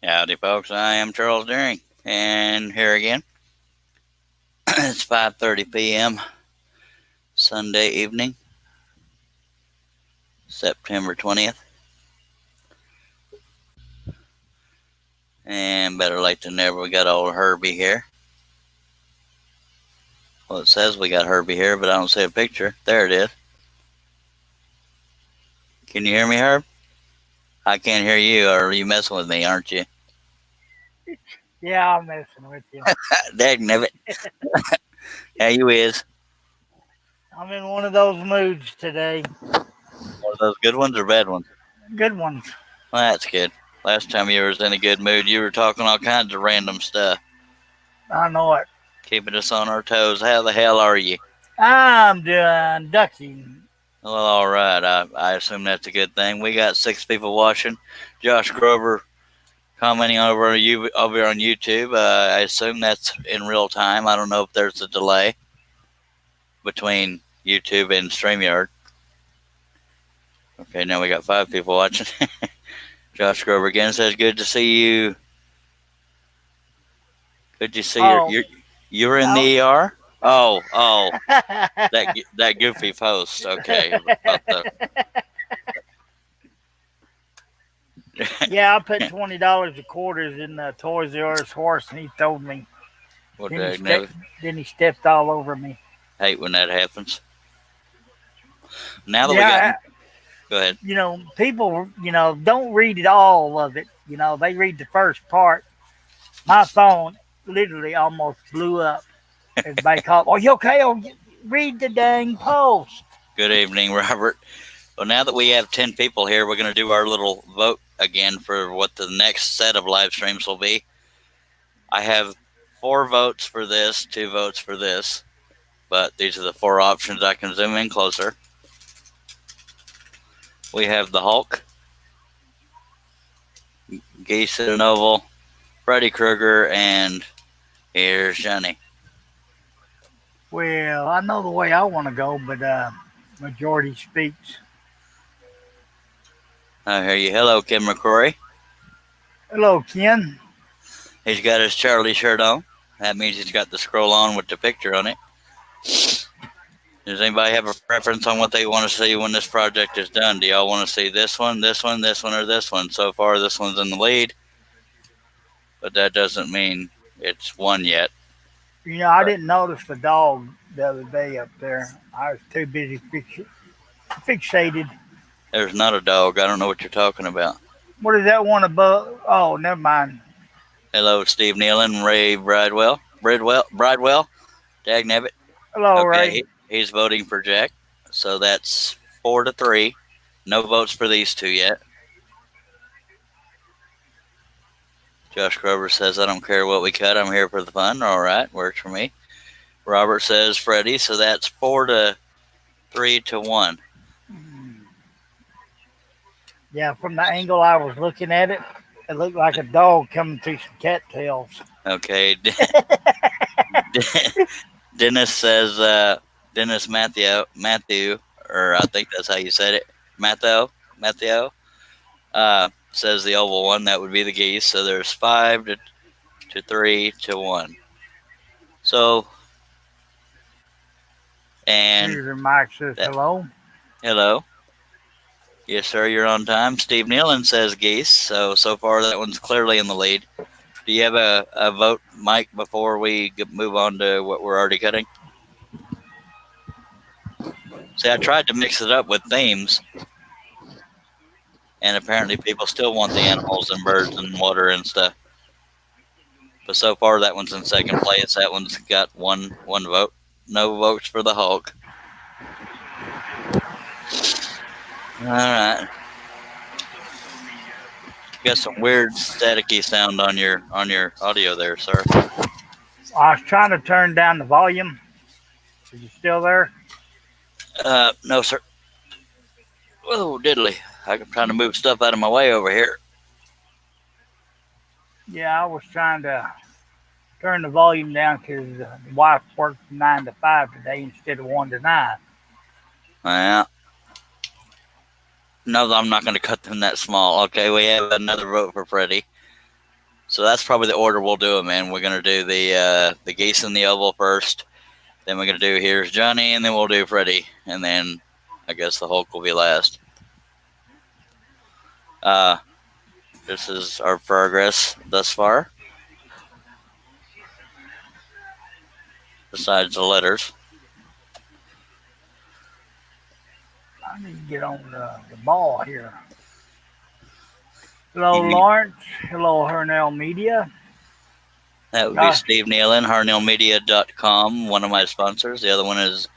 Howdy, folks. I am Charles Deering, and here again. It's 5:30 p.m. Sunday evening, September 20th, and better late than never. We got old Herbie here. Well, it says we got Herbie here, but I don't see a picture. There it is. Can you hear me, Herb? I can't hear you. Or are you messing with me? Aren't you? Yeah, I'm messing with you. Dagnabbit. How you is? I'm in one of those moods today. One of those good ones or bad ones? Good ones. Well, that's good. Last time you was in a good mood, you were talking all kinds of random stuff, I know it. keeping us on our toes. How the hell are you? I'm doing ducking. Well, all right. I assume that's a good thing. We got 6 people watching. Josh Grover commenting over on YouTube. I assume that's in real time. I don't know if there's a delay between YouTube and StreamYard. Okay, now we got 5 people watching. Josh Grover again says, "Good to see you. Good to see you were in the ER." Oh, that goofy post. Okay, about the Yeah, I put $20 of quarters in the Toys R Us horse, and he told me. well, Then he stepped all over me. hate when that happens. Now that we Yeah, got, go ahead. people, don't read it all of it. They read the first part. My phone literally almost blew up. Everybody called, "Are you okay? Oh, read the dang post." Good evening, Robert. Well, now that we have 10 people here, we're going to do our little vote again for what the next set of live streams will be. I have 4 votes for this, 2 votes for this, but these are the 4 options. I can zoom in closer. We have the Hulk, Geese in an Oval, Freddy Krueger, and here's Johnny. Well, I know the way I want to go, but majority speaks. I hear you. Hello, Kim McCrory. Hello, Ken. He's got his Charlie shirt on. That means he's got the scroll on with the picture on it. Does anybody have a preference on what they want to see when this project is done? Do y'all want to see this one, this one, this one, or this one? So far, this one's in the lead, but that doesn't mean it's won yet. I didn't notice the dog the other day up there. I was too busy fixated. There's not a dog. I don't know what you're talking about. What is that one above? Oh, never mind. Hello, Steve Nealon, Ray Bridewell, Dagnabbit. Hello, Okay, Ray. he's voting for Jack, so that's 4-3. No votes for these 2 yet. Josh Grover says, "I don't care what we cut. I'm here for the fun." All right, works for me. Robert says Freddy, so that's 4-3 to 1. Yeah, from the angle I was looking at it, it looked like a dog coming through some cattails. Okay. Dennis says, Dennis Matthew, or I think that's how you said it, Matthew, says the oval one. That would be the Geese. So there's 5-3 to 1. So, and User Mike says hello. Hello. Yes, sir, you're on time. Steve Nealon says Geese. So far that one's clearly in the lead. Do you have a vote, Mike, before we move on to what we're already cutting? See, I tried to mix it up with themes, and apparently people still want the animals and birds and water and stuff. But so far, that one's in second place. That one's got one vote. No votes for the Hulk. All right. You got some weird staticky sound on your audio there, sir. I was trying to turn down the volume. Is you still there? No, sir. Oh, diddly. I'm trying to move stuff out of my way over here. Yeah, I was trying to turn the volume down because the wife worked from 9 to 5 today instead of 1 to 9. Yeah. No, I'm not going to cut them that small. Okay, we have another vote for Freddie. So that's probably the order we'll do it, man. We're gonna do the geese in the oval first. Then we're gonna do here's Johnny, and then we'll do Freddy, and then I guess the Hulk will be last. Uh, this is our progress thus far. Besides the letters. I need to get on the ball here. Hello, You, Lawrence. Hello, Hernell Media. that would be Uh, Steve Nealon, harnellmedia.com, one of my sponsors. The other one is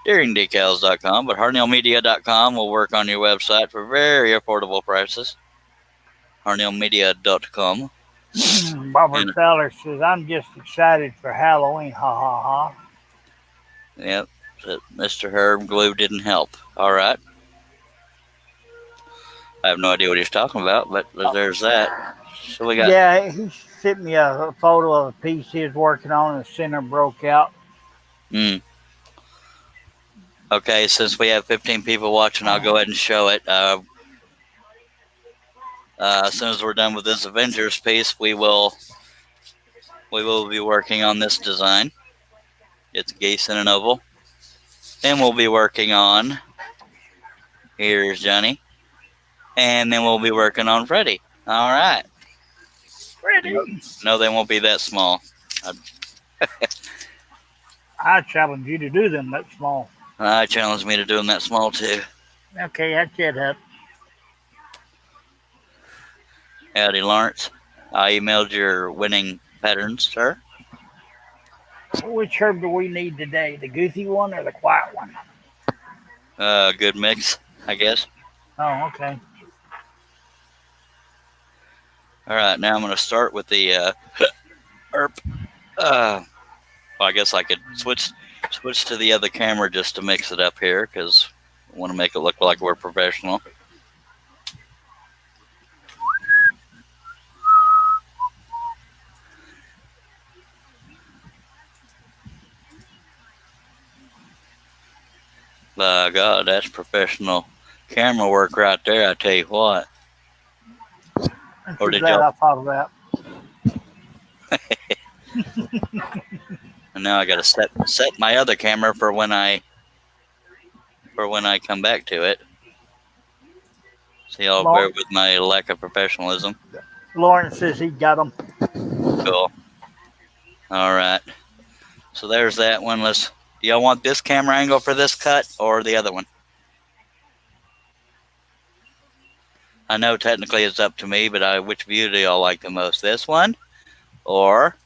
deeringdecals.com, but harnellmedia.com will work on your website for very affordable prices. harnellmedia.com. Robert And Feller says, I'm just excited for Halloween. Ha ha ha. yep, Mr. Herb Glue didn't help. All right. I have no idea what he's talking about, but there's that. So we got Yeah, he sent me a photo of a piece he was working on and the center broke out. mm, okay, since we have 15 people watching, I'll go ahead and show it. As soon as we're done with this Avengers piece, we will be working on this design. It's geese in an oval. Then we'll be working on here's Johnny, and then we'll be working on Freddy. All right. No, Ready? no, they won't be that small. I challenge you to do them that small. I challenged me to do them that small too. Okay, that's it, up. Howdy, Lawrence. I emailed your winning patterns, sir. Which herb do we need today? The goofy one or the quiet one? Good mix, I guess. Oh, okay. All right, now I'm going to start with the herb. Well, I guess I could switch to the other camera just to mix it up here because I want to make it look like we're professional. God, that's professional camera work right there. I tell you what. I'm Or too did glad y'all? I thought of that. And now I got to set my other camera for when I come back to it. So y'all bear Lawrence, with my lack of professionalism. Lawrence says he got them. Cool. All right. So there's that one. Y'all want this camera angle for this cut or the other one? I know technically it's up to me, but which view do y'all like the most? This one or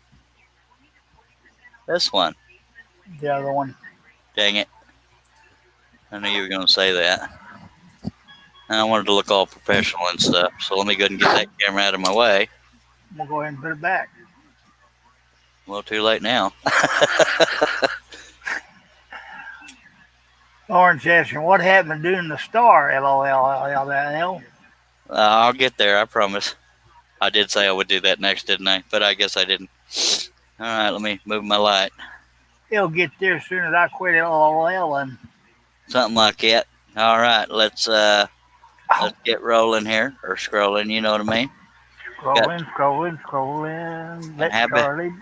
this one? The other one. Dang it. I knew you were going to say that. And I wanted to look all professional and stuff. So let me go ahead and get that camera out of my way. We'll go ahead and put it back. Well, too late now. Lawrence asking, what happened to doing the star? LOL. I'll get there, I promise. I did say I would do that next, didn't I? But I guess I didn't. All right, let me move my light. He'll get there as soon as I quit LOL and Something like that. All right, let's get rolling here or scrolling. You know what I mean? scrolling. And Let happy. Charlie.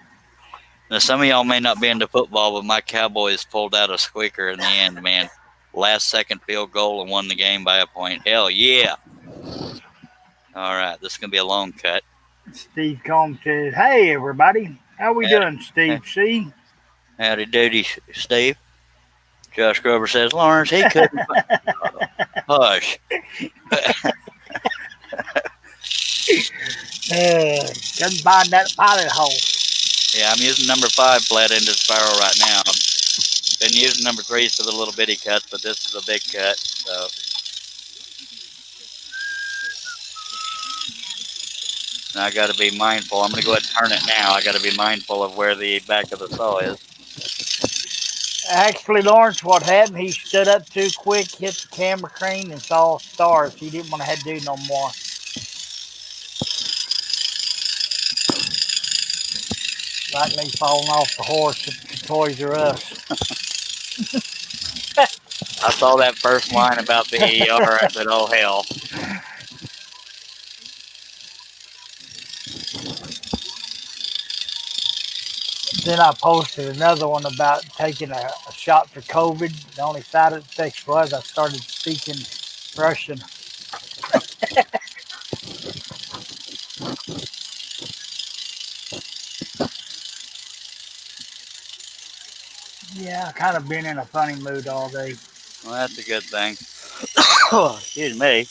Now, some of y'all may not be into football, but my Cowboys pulled out a squeaker in the end, man. Last second field goal and won the game by a point. Hell yeah. All right, this is going to be a long cut. Steve Combs says, hey, everybody. How we Howdy, doing, Steve C? howdy doody, Steve. Josh Grover says, Lawrence, he couldn't. Hush. Couldn't find that pilot hole. Yeah, I'm using number 5 flat-ended spiral right now. I've been using number 3s for the little bitty cuts, but this is a big cut, so. Now I got to be mindful. I'm going to go ahead and turn it now. I got to be mindful of where the back of the saw is. Actually, Lawrence, what happened, he stood up too quick, hit the camera crane, and saw stars. He didn't want to have to do no more. Like me falling off the horse at the Toys R Us. I saw that first line about the ER. I said, oh, hell. Then I posted another one about taking a shot for COVID. The only side effects was I started speaking Russian. Yeah, I kind of been in a funny mood all day. Well, that's a good thing. Excuse me.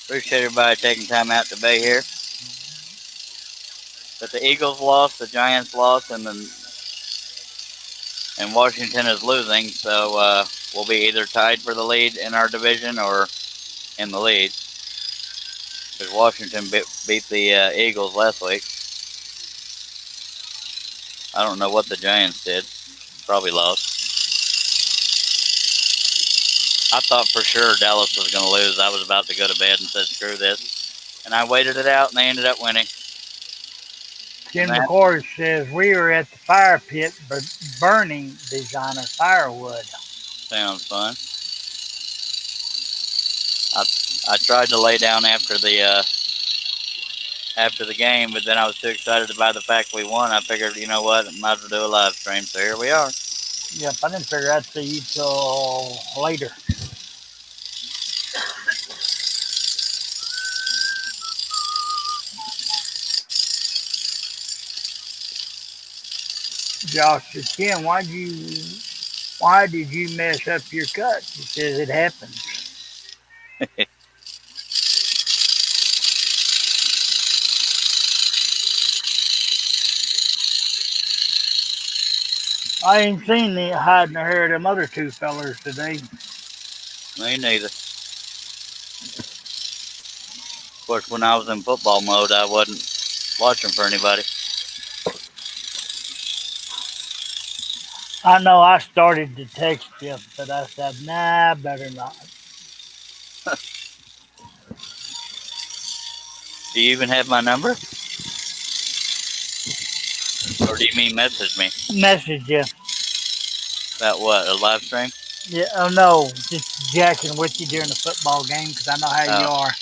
Appreciate everybody taking time out to be here. But the Eagles lost, the Giants lost, and Washington is losing. So we'll be either tied for the lead in our division or in the lead. Because Washington beat the Eagles last week. I don't know what the Giants did. Probably lost. I thought for sure Dallas was going to lose. I was about to go to bed and said, screw this. And I waited it out, and they ended up winning. And Jim that McCord says we were at the fire pit burning designer firewood. sounds fun. I tried to lay down after the game, but then I was too excited by the fact we won. I figured, you know what, I might as well do a live stream. So here we are. Yep, I didn't figure I'd see you till later. Josh said, Ken, why did you mess up your cut? He says it happens. I ain't seen the hiding the hair of them other two fellers today. Me neither. Of course, when I was in football mode, I wasn't watching for anybody. I know I started to text you, but I said, nah, better not. Do you even have my number? Or do you mean message me? Message you. About what? A live stream? Yeah, oh no, just jacking with you during the football game because I know how you Oh. are.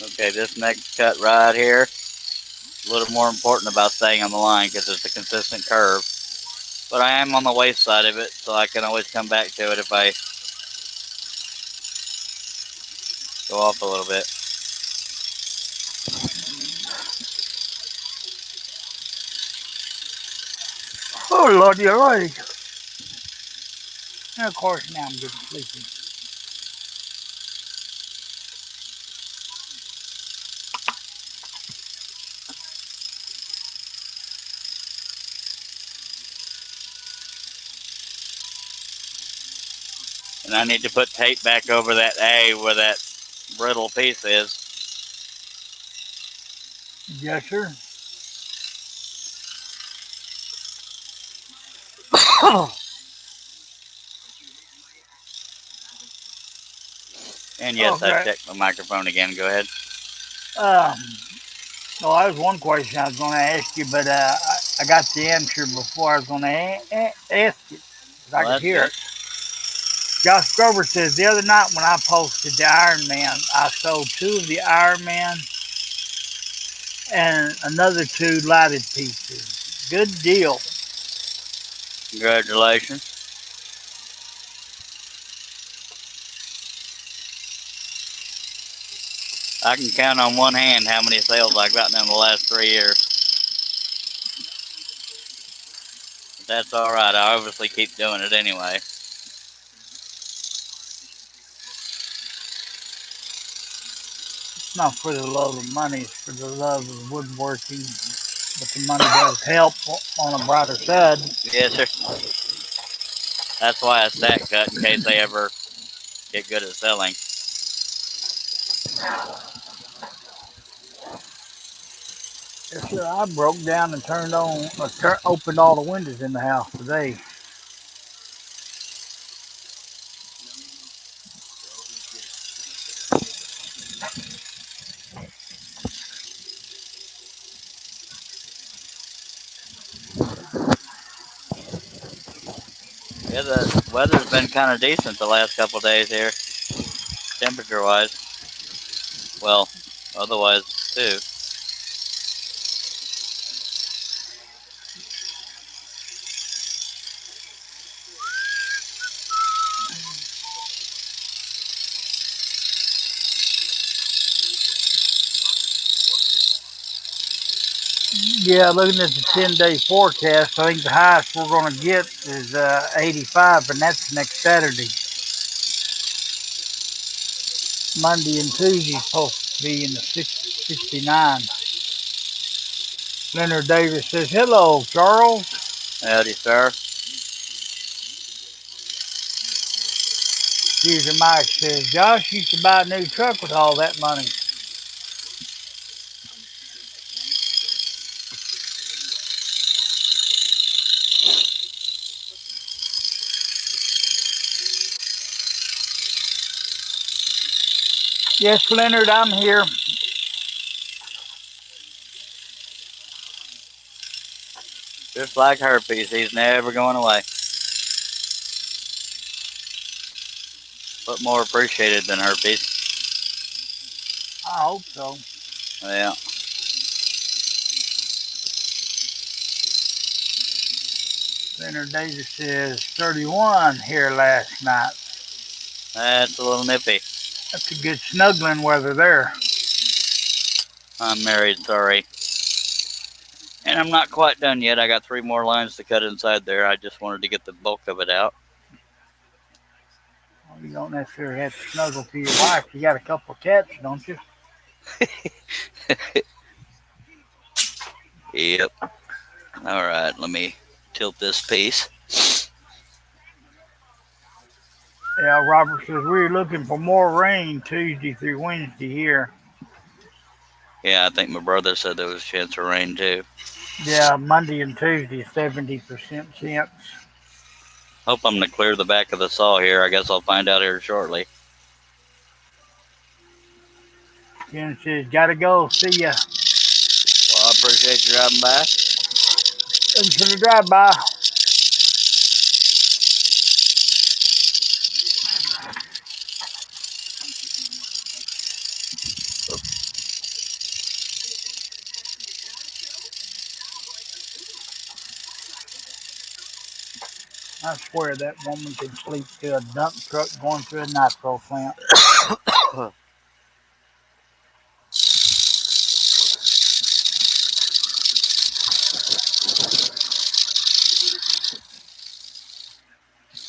Okay, this next cut right here, a little more important about staying on the line because it's a consistent curve. But I am on the waist side of it, so I can always come back to it if I go off a little bit. Oh Lord, you're right. And of course now I'm getting sleepy. And I need to put tape back over that A where that brittle piece is. Yes, sir. And yes, I Okay. checked my microphone again. Go ahead. Um, well, that was one question I was going to ask you, but I got the answer before I was going to ask it. If I Well, could that's hear good. it. Josh Grover says the other night when I posted the Iron Man, I sold two of the Iron Man and another two lighted pieces. Good deal. Congratulations. I can count on one hand how many sales I've gotten in the last 3 years. But that's all right. I obviously keep doing it anyway. It's not for the love of money, it's for the love of woodworking. But the money does help on a brighter side. Yes, sir. That's why I stack cut in case they ever get good at selling. Yes, sir. I broke down and turned on, opened all the windows in the house today. Yeah, the weather's been kind of decent the last couple of days here, temperature wise. Well, otherwise too. Yeah, looking at the 10-day forecast, I think the highest we're going to get is 85, and that's next Saturday. Monday and Tuesday supposed to be in the 69. Leonard Davis says, "Hello, Charles." Howdy, sir. User Mike says, "Josh used to buy a new truck with all that money." Yes, Leonard, I'm here. Just like herpes, he's never going away. But more appreciated than herpes. I hope so. Yeah, Leonard Davis says 31 here last night. that's a little nippy. That's a good snuggling weather there. I'm married, sorry. And I'm not quite done yet. I got 3 more lines to cut inside there. I just wanted to get the bulk of it out. Well, you don't necessarily have to snuggle to your wife. You got a couple of cats, don't you? Yep. All right, let me tilt this piece. Yeah, Robert says we're looking for more rain Tuesday through Wednesday here. Yeah, I think my brother said there was a chance of rain too. Yeah, Monday and Tuesday, 70% chance. Hope I'm gonna clear the back of the saw here. I guess I'll find out here shortly. Ken says, "Gotta go. See ya." Well, I appreciate you driving by. Thanks for the drive by. I swear that woman can sleep through a dump truck going through a nitro plant.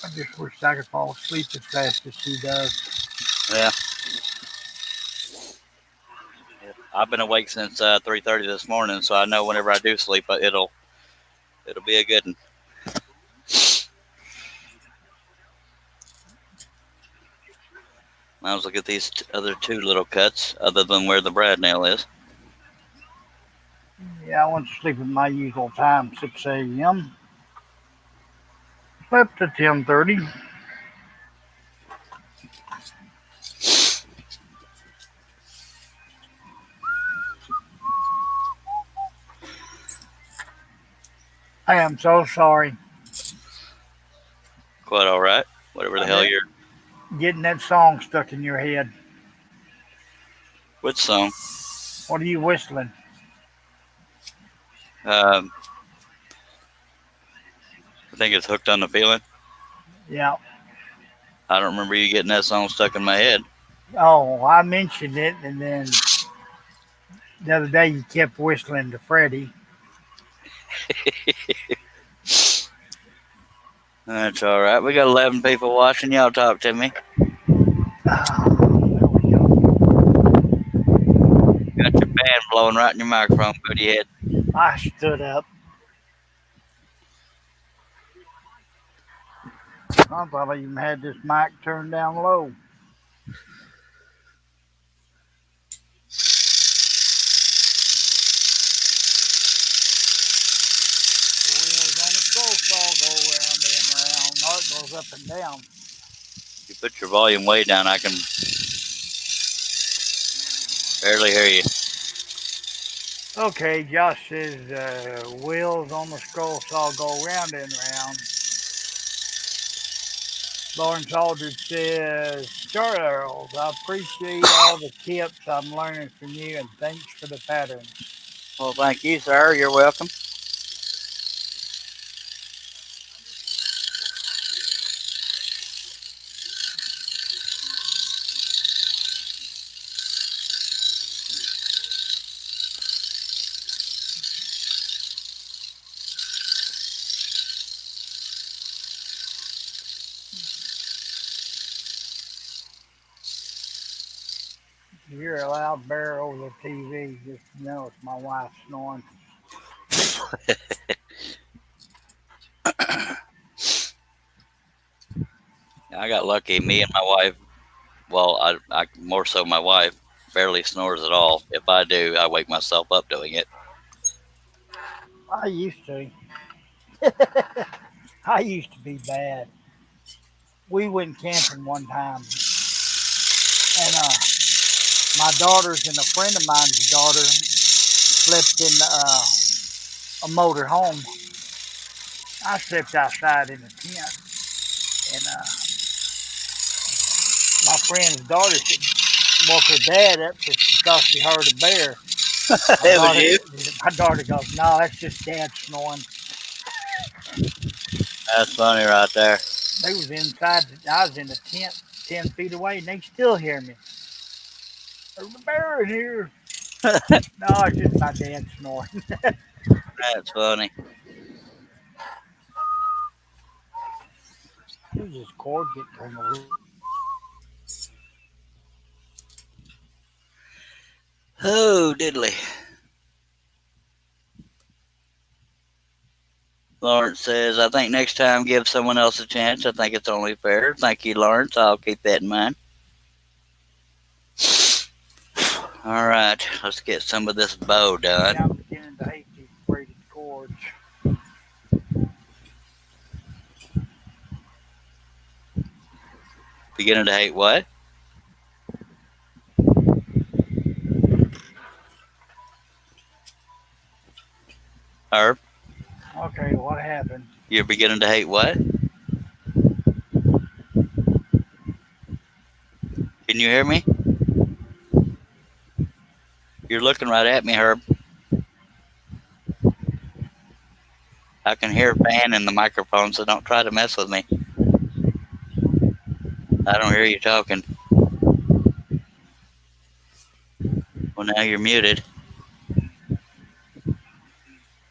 I just wish I could fall asleep as fast as she does. Yeah, I've been awake since 3:30 this morning, so I know whenever I do sleep, it'll be a good one. Now let's look at these other 2 little cuts, other than where the brad nail is. Yeah, I went to sleep at my usual time, 6 a.m. Slept at 10:30. I am so sorry. Quite all right. Whatever the I hell bet you're. getting that song stuck in your head. Which song? What are you whistling? Um, I think it's hooked on the feeling. Yeah. I don't remember you getting that song stuck in my head. Oh, I mentioned it, and then the other day you kept whistling to Freddie. That's all right. We got 11 people watching. Y'all talk to me. There we go. Got your band blowing right in your microphone, booty head. I stood up. I thought I even had this mic turned down low. goes up and down. You put your volume way down. I can barely hear you. Okay, Josh says wheels on the scroll saw go round and round. Lawrence Aldridge says, Charles, I appreciate all the tips I'm learning from you and thanks for the pattern. Well, thank you, sir. You're welcome. You hear a loud bear over the TV, just know it's my wife snoring. I got lucky. Me and my wife, well, I more so my wife, barely snores at all. If I do, I wake myself up doing it. I used to. I used to be bad. We went camping one time, and my daughter's and a friend of mine's daughter slept in a motor home. I slept outside in a tent, and my friend's daughter woke her dad up because she thought she heard a bear. My It was daughter, you. my daughter goes, "No, that's just dad snoring." That's funny right there. They was inside. I was in the tent, 10 feet away, and they still hear me. There's a bear in here. No, it's just my dad snoring. That's funny. Who's this cord get tangled? Oh, diddly. Lawrence says, I think next time give someone else a chance. I think it's only fair. Thank you, Lawrence. I'll keep that in mind. All right, let's get some of this bow done. Yeah, I'm beginning to hate these braided cords. Beginning to hate what? Herb, Okay, what happened? you're beginning to hate what? Can you hear me? You're looking right at me, Herb. I can hear a fan in the microphone, so don't try to mess with me. I don't hear you talking. Well, now you're muted.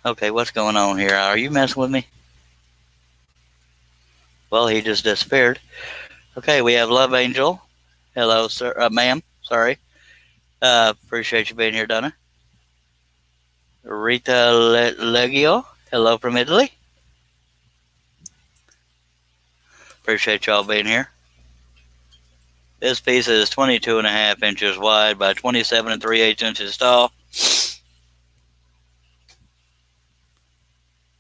Okay, what's going on here? Are you messing with me? Well, he just disappeared. Okay, we have Love Angel. Hello, sir. Ma'am. Sorry. Appreciate you being here, Donna. Rita Legio. Hello from Italy. Appreciate y'all being here. This piece is 22.5 inches wide by 27 3/8 inches tall.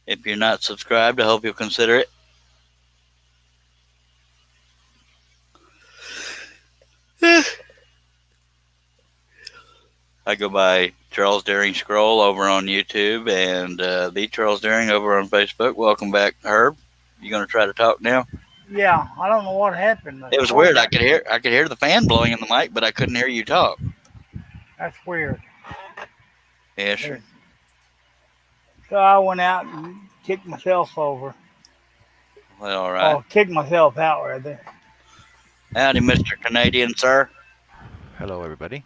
If you're not subscribed, I hope you'll consider it. I go by Charles Deering Scroll over on YouTube and the Charles Deering over on Facebook. Welcome back, Herb. You gonna try to talk now? Yeah, I don't know what happened. The It was cord weird. got, I could hear the fan blowing in the mic, but I couldn't hear you talk. that's weird. Yeah, sure. Weird. So I went out and kicked myself over. Well, all right. Oh, kicked myself out rather. Howdy, Mr. Canadian, sir. Hello, everybody.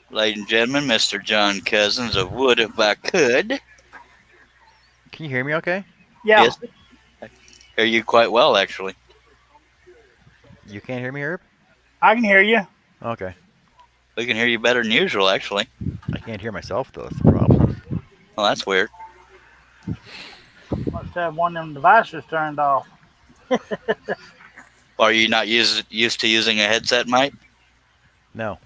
Ladies and gentlemen, Mr. John Cousins of Would If I Could. Can you hear me okay? Yeah, Yes, I hear you quite well, actually. You can't hear me, Herb? I can hear you. Okay. We can hear you better than usual, actually. I can't hear myself, though. That's the problem. Well, that's weird. Must have one of them devices turned off. Are you not used to using a headset mic? No.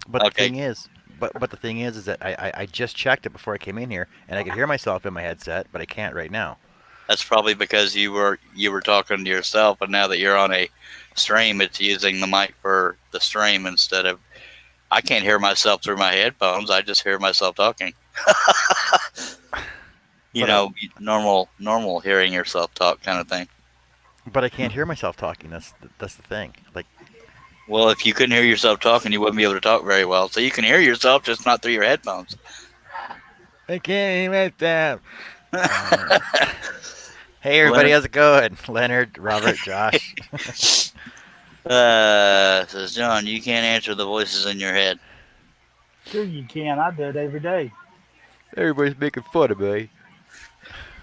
But Okay. the thing is, but the thing is that I just checked it before I came in here, and I could hear myself in my headset, but I can't right now. That's probably because you were talking to yourself, and now that you're on a stream, it's using the mic for the stream instead of. I can't hear myself through my headphones. I just hear myself talking. But I, Normal hearing yourself talk kind of thing. but I can't hear myself talking. That's the thing. Like, Well, if you couldn't hear yourself talking, you wouldn't be able to talk very well. So you can hear yourself, just not through your headphones. I can't hear myself. Hey everybody, Leonard how's it going? Leonard, Robert, Josh. says John, you can't answer the voices in your head. Sure you can. I do it every day. Everybody's making fun of me.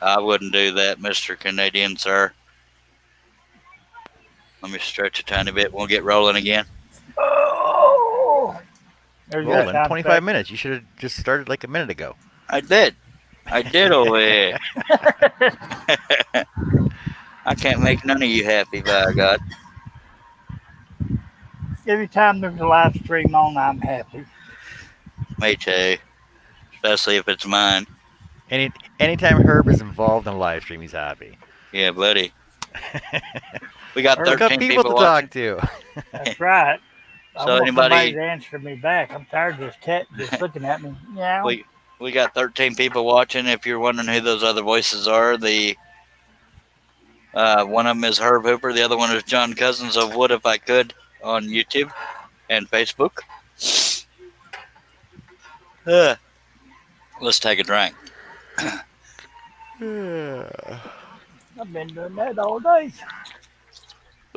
I wouldn't do that, Mister Canadian, sir. Let me stretch a tiny bit. We'll get rolling again. Oh, there's your Rolling, sound 25 effect. minutes. You should have just started like a minute ago. I did. I did over here. I can't make none of you happy, by God. Every time there's a live stream on, I'm happy. Me too. Especially if it's mine. Anytime Herb is involved in a live stream, he's happy. Yeah, buddy. We got We Herb, got 13 people people to watching. talk to. that's right. I So want somebody anybody, to answer me back. I'm tired of this cat just looking at me. Yeah. we got 13 people watching. If you're wondering who those other voices are, the one of them is Herb Hooper. The other one is John Cousins of Would If I Could on YouTube and Facebook. Uh, let's take a drink. I've been doing that all day.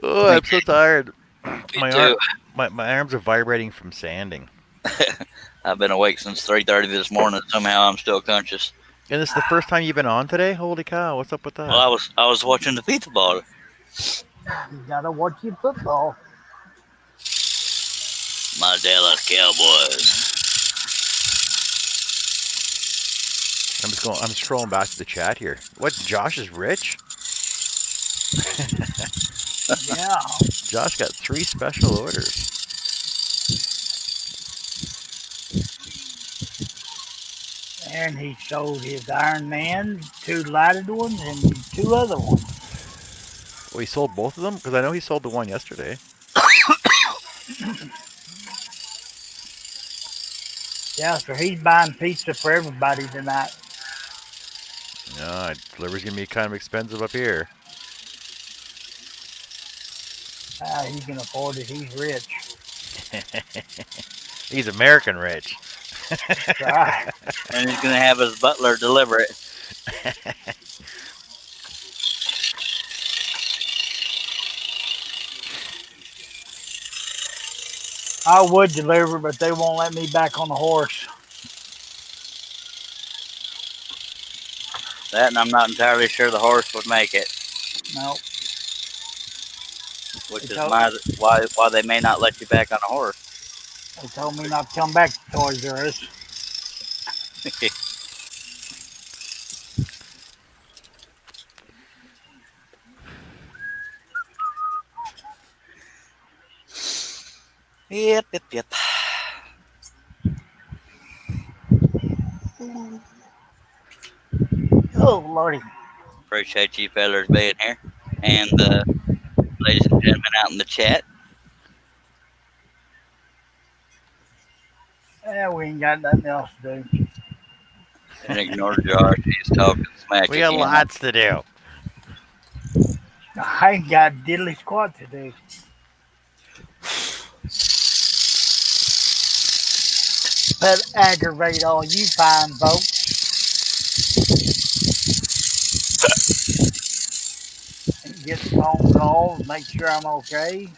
Oh, I'm so tired. Me My arm, too. my arms are vibrating from sanding. I've been awake since 3:30 this morning. Somehow I'm still conscious. And this is the first time you've been on today? Holy cow, what's up with Well, that? I was watching the pizza ball. You gotta watch your football. My Dallas Cowboys. I'm scrolling back to the chat here. What, Josh is rich? Yeah. Josh got 3 special orders. And he sold his Iron Man, 2 lighted ones, and 2 other ones. Oh, he sold both of them? Because I know he sold the one yesterday. Yeah, so he's buying pizza for everybody tonight. No, delivery's going to be kind of expensive up here. He can afford it. He's rich. He's American rich. That's right. And he's going to have his butler deliver it. I would deliver, but they won't let me back on the horse. That, and I'm not entirely sure the horse would make it, No. which They is told, why they may not let you back on a horse. they told me not to come back to Toys R Us. Yep. Oh, Lordy. Appreciate you fellers being here, and ladies and gentlemen out in the chat. Yeah, we ain't got nothing else to do. And ignore Josh. He's talking smack We got again. lots to do. I ain't got diddly squat to do. But aggravate all you fine folks. And get phone calls, make sure I'm okay.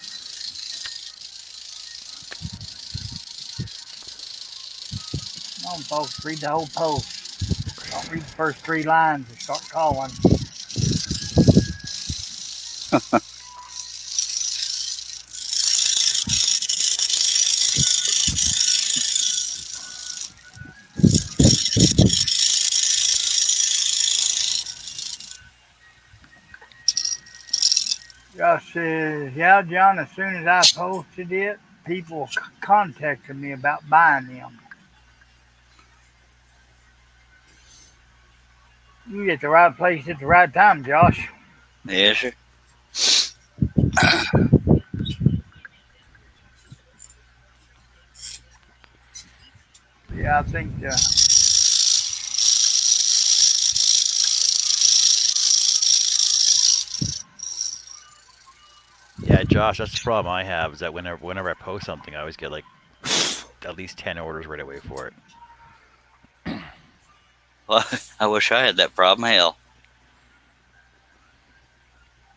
Come on, folks, read the whole post. Don't read the first 3 lines and start calling. Josh says, yeah, John, as soon as I posted it, people contacted me about buying them. You at the right place at the right time, Josh. Yes, sir. Yeah, I think. Yeah, Josh, that's the problem I have is that whenever I post something, I always get like at least 10 orders right away for it. Well, I wish I had that problem. Hell.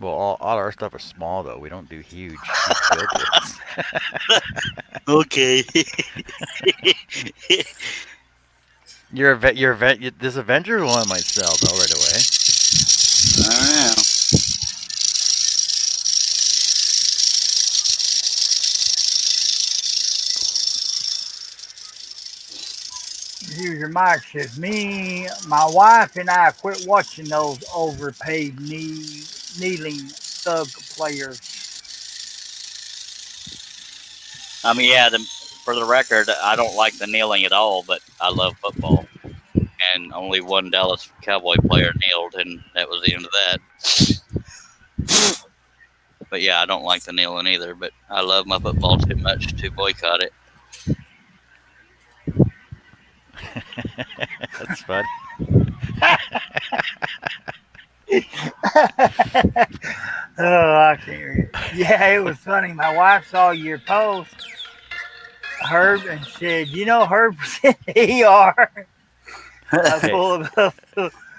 Well, all our stuff is small though. We don't do huge build kits. Okay. This Avengers one might sell though right away. I don't know. Here's your mic. Says me, my wife, and I quit watching those overpaid kneeling thug players. I mean, yeah. For the record, I don't like the kneeling at all, but I love football. And only one Dallas Cowboy player kneeled, and that was the end of that. But yeah, I don't like the kneeling either. But I love my football too much to boycott it. That's fun. Oh, I can't read. Yeah, it was funny. My wife saw your post, Herb, and said, "You know, Herb was in the ER." I Okay, pulled it up.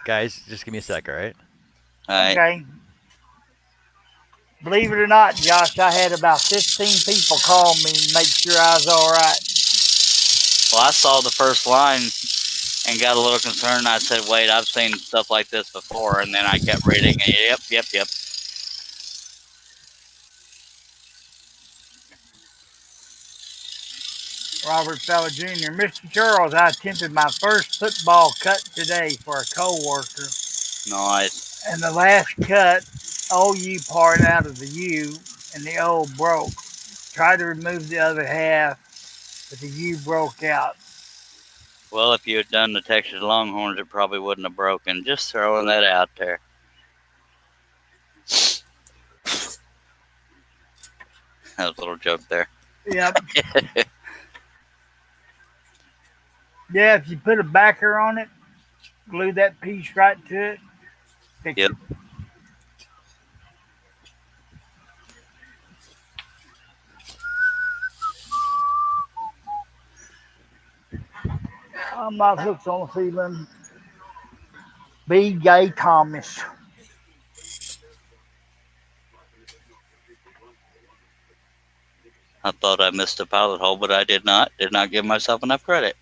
guys, just give me a sec, all right? All right. Okay. Believe it or not, Josh, I had about 15 people call me and make sure I was all right. Well, I saw the first line and got a little concerned. I said, "Wait, I've seen stuff like this before." And then I kept reading. And yep. Robert Fella Jr. Mr. Charles, I attempted my first football cut today for a coworker, Nice. and the last cut, OU part out of the U, and the O broke. Tried to remove the other half, but the U broke out. Well, if you had done the Texas Longhorns, it probably wouldn't have broken. Just throwing that out there. That was a little joke there. Yep. Yeah, if you put a backer on it, glue that piece right to it, fix Yep. it. I'm not hooked on feeling. B. Gay Thomas. I thought I missed a pilot hole, but I did not. Did not give myself enough credit.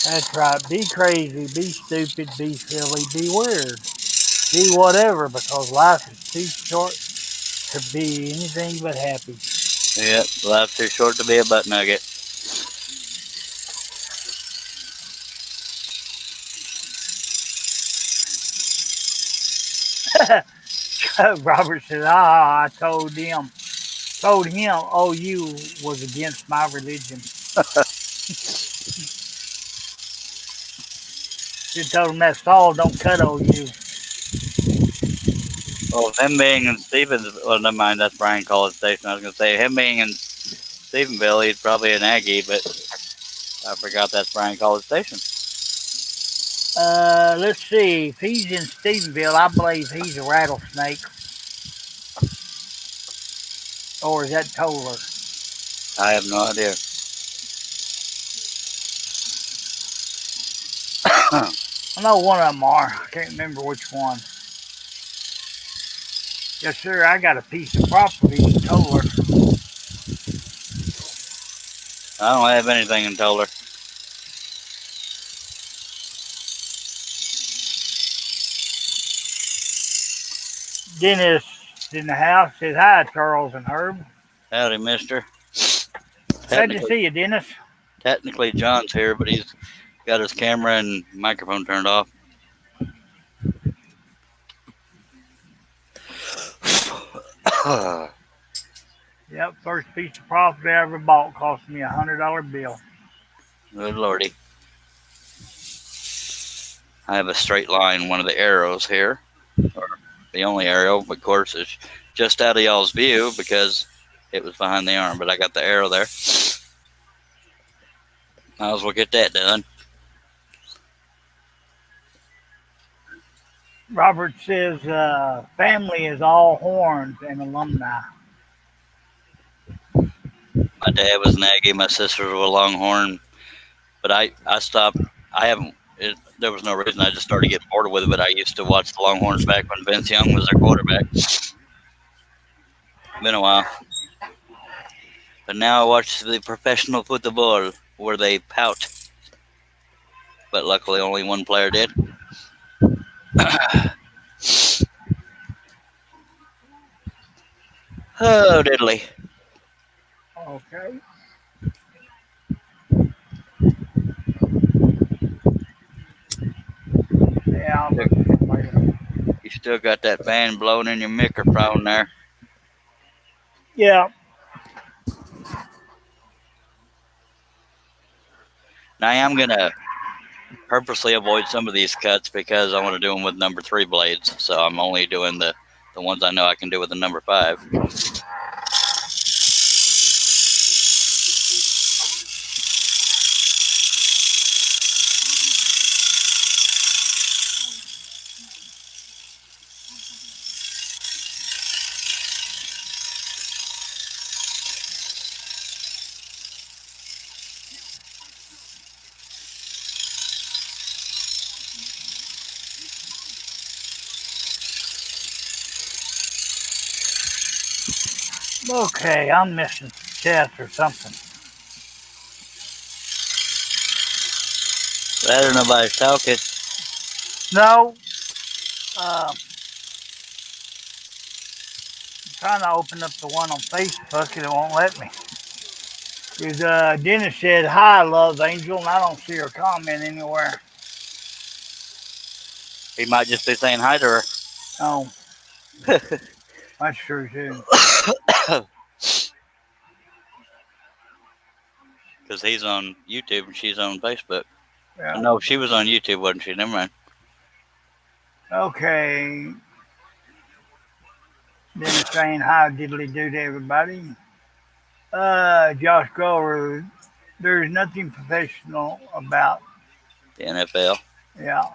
That's right. Be crazy, be stupid, be silly, be weird, be whatever, because life is too short to be anything but happy. Yep. Life's too short to be a butt nugget. Robert says, I told him OU was against my religion. Just told him that Saul don't cut OU. Well, him being in Stevens, well, never mind. That's Brian College Station. I was going to say him being in Stephenville, he's probably an Aggie, but I forgot that's Brian College Station. Let's see. If he's in Stephenville, I believe he's a rattlesnake. Or is that Toller? I have no idea. I know one of them are. I can't remember which one. Yes, sir. I got a piece of property in Toller. I don't have anything in Toller. Dennis in the house says, hi, Charles and Herb. Howdy, mister. Glad to see you, Dennis. Technically, John's here, but he's Got his camera and microphone turned off. Yep, first piece of property I ever bought cost me $100 bill. Good lordy. I have a straight line, one of the arrows here, or the only arrow, of course, is just out of y'all's view because it was behind the arm, but I got the arrow there. Might as well get that done. Robert says family is all horns and alumni. My dad was an Aggie, my sisters were a Longhorn, but I stopped. I haven't. There was no reason. I just started getting bored with it. But I used to watch the Longhorns back when Vince Young was their quarterback. Been a while, but now I watch the professional football where they pout. But luckily, only one player did. Oh, diddly. Okay. Yeah, I'll look at it later. You still got that fan blowing in your microphone there. Yeah. Now I am gonna purposely avoid some of these cuts because I want to do them with number 3 blades. So I'm only doing the ones I know I can do with the number 5. Okay, I'm missing chest or something. That or nobody's talking. No. Trying to open up the one on Facebook and it won't let me. Because Dennis said, hi, love Angel, and I don't see her comment anywhere. He might just be saying hi to her. Oh, that's true, too. Because he's on YouTube and she's on Facebook. Yeah. No, she was on YouTube, wasn't she? Never mind. Okay. Dennis saying hi, diddly do to everybody. Josh Grover, there's nothing professional about, The NFL. yeah.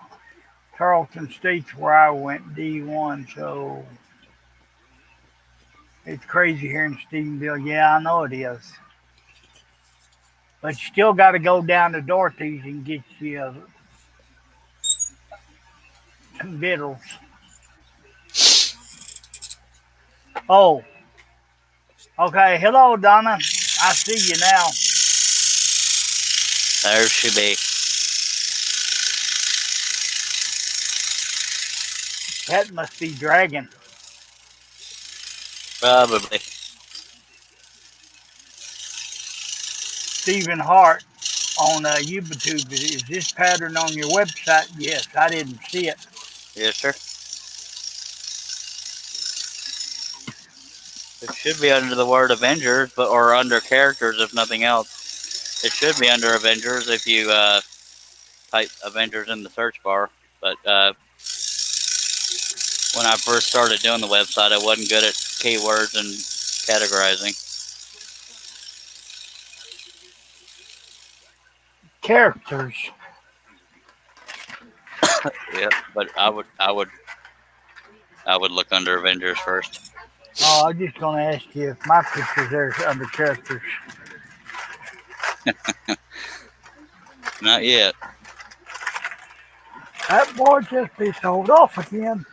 Tarleton State's where I went, D1, so it's crazy here in Stephenville. Yeah, I know it is. But you still got to go down to Dorothy's and get you some victuals. Oh, okay. Hello, Donna. I see you now. There she be. That must be Dragon. Probably. Stephen Hart on YouTube. Is this pattern on your website? Yes, I didn't see it. Yes, sir. It should be under the word Avengers, or under characters, if nothing else. It should be under Avengers if you type Avengers in the search bar. But when I first started doing the website, I wasn't good at keywords and categorizing. Characters. Yeah, but I would look under Avengers first. Oh, I was just going to ask you if my picture's there under characters. Not yet. That boy just be sold off again.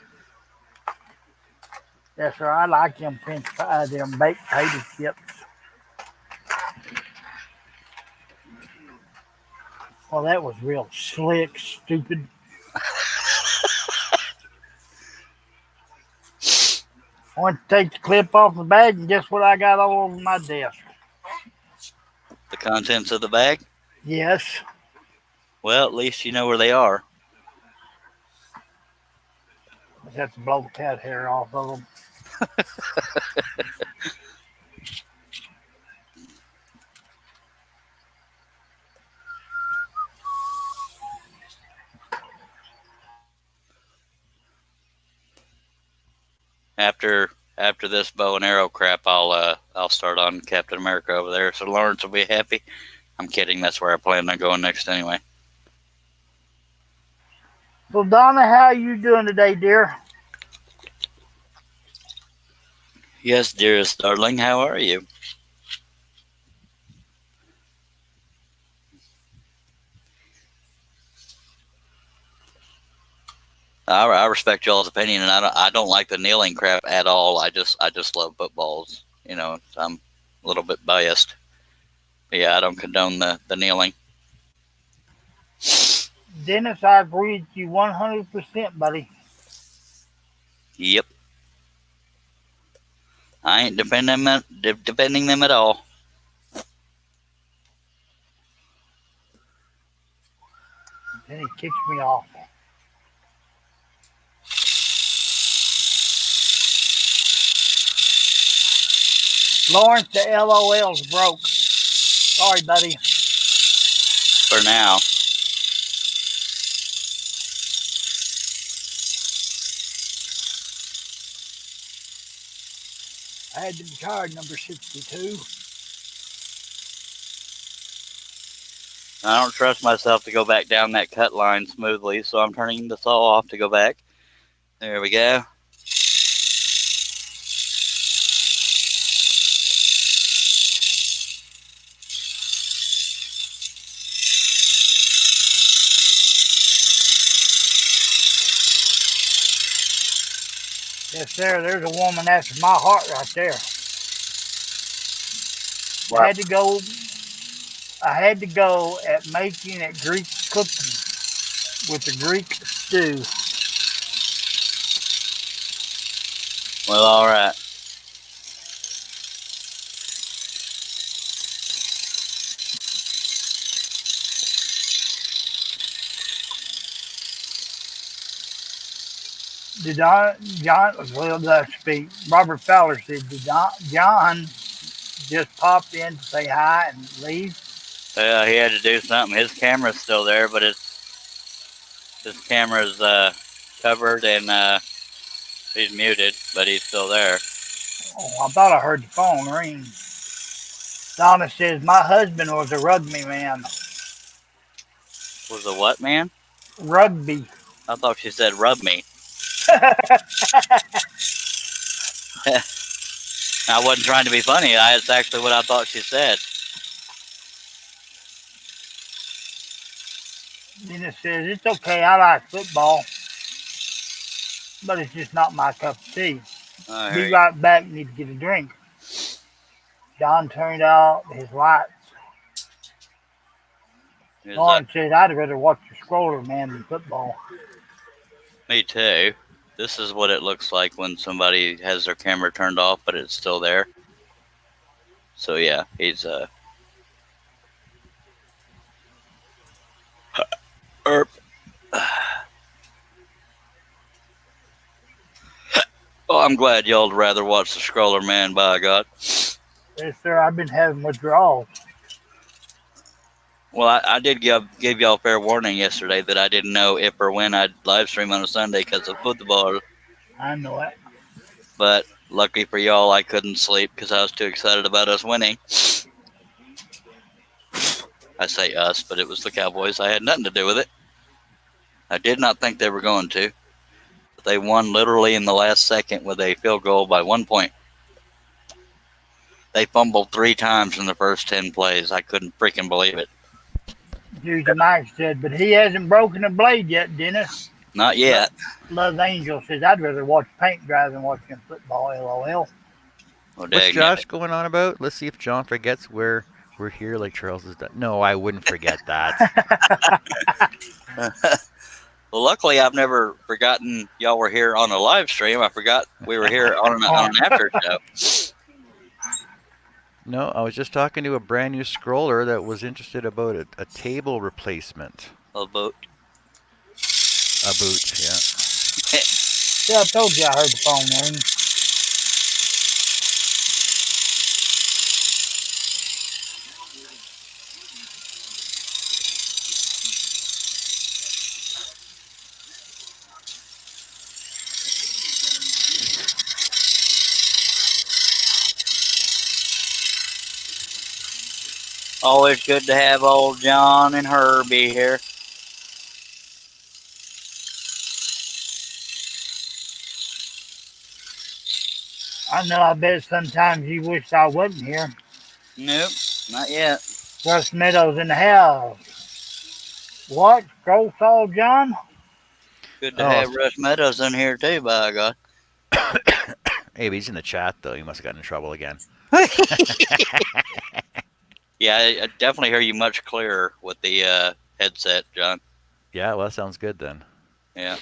Yes, sir. I like them French fries, them baked potato chips. Well, that was real slick, stupid. I went to take the clip off the bag, and guess what I got all over my desk? The contents of the bag. Yes. Well, at least you know where they are. Just have to blow the cat hair off of them. After this bow and arrow crap, I'll start on Captain America over there. So Lawrence will be happy. I'm kidding. That's where I plan on going next anyway. So Donna, how you doing today, dear? Yes, dearest darling. How are you? I respect y'all's opinion, and I don't like the kneeling crap at all. I just love footballs. I'm a little bit biased. But yeah, I don't condone the kneeling. Dennis, I agree with you 100%, buddy. Yep, I ain't defending them at all. Then he kicks me off. Lawrence, the LOL's broke. Sorry, buddy. For now. I had to be tired, number 62. I don't trust myself to go back down that cut line smoothly, so I'm turning the saw off to go back. There we go. Yes, sir. There's a woman after my heart right there. Wow. I had to go at making it Greek cooking with the Greek stew. Well, all right. Robert Fowler said, did John just pop in to say hi and leave? He had to do something. His camera's still there, but his camera's covered and he's muted, but he's still there. Oh, I thought I heard the phone ring. Donna says, my husband was a rugby man. Was a what, man? Rugby. I thought she said rub me. I wasn't trying to be funny. That's actually what I thought she said. Dennis says, it's okay, I like football, but it's just not my cup of tea. Be right back, need to get a drink. John turned out his lights. Lawrence says, I'd rather watch the scroller man than football. Me too. This is what it looks like when somebody has their camera turned off, but it's still there. So yeah, he's Erp. Oh, I'm glad y'all'd rather watch the scroller man, by God. Yes, sir. I've been having withdrawals. Well, I did give y'all fair warning yesterday that I didn't know if or when I'd live stream on a Sunday because of football. I know it. But lucky for y'all, I couldn't sleep because I was too excited about us winning. I say us, but it was the Cowboys. I had nothing to do with it. I did not think they were going to. But they won literally in the last second with a field goal by 1 point. They fumbled 3 times in the first 10 plays. I couldn't freaking believe it. Tuesday Mike said, but he hasn't broken a blade yet, Dennis. Not yet. Love Angel says, I'd rather watch paint dry than watching football, LOL. What's Josh going on about? Let's see if John forgets we're here like Charles has done. No, I wouldn't forget that. Well, luckily, I've never forgotten y'all were here on a live stream. I forgot we were here on an after show. No, I was just talking to a brand new scroller that was interested about a table replacement. A boat. A boot, yeah. Yeah, I told you I heard the phone ring. Always good to have old John and Herbie here. I know. I bet sometimes you wished I wasn't here. Nope, not yet. Russ Meadows in the house. What? Scroll saw John? Good to Oh, have Russ Meadows in here too, by God. hey, but he's in the chat though. He must have gotten in trouble again. Yeah, I definitely hear you much clearer with the headset, John. Yeah, well, that sounds good then. Yeah.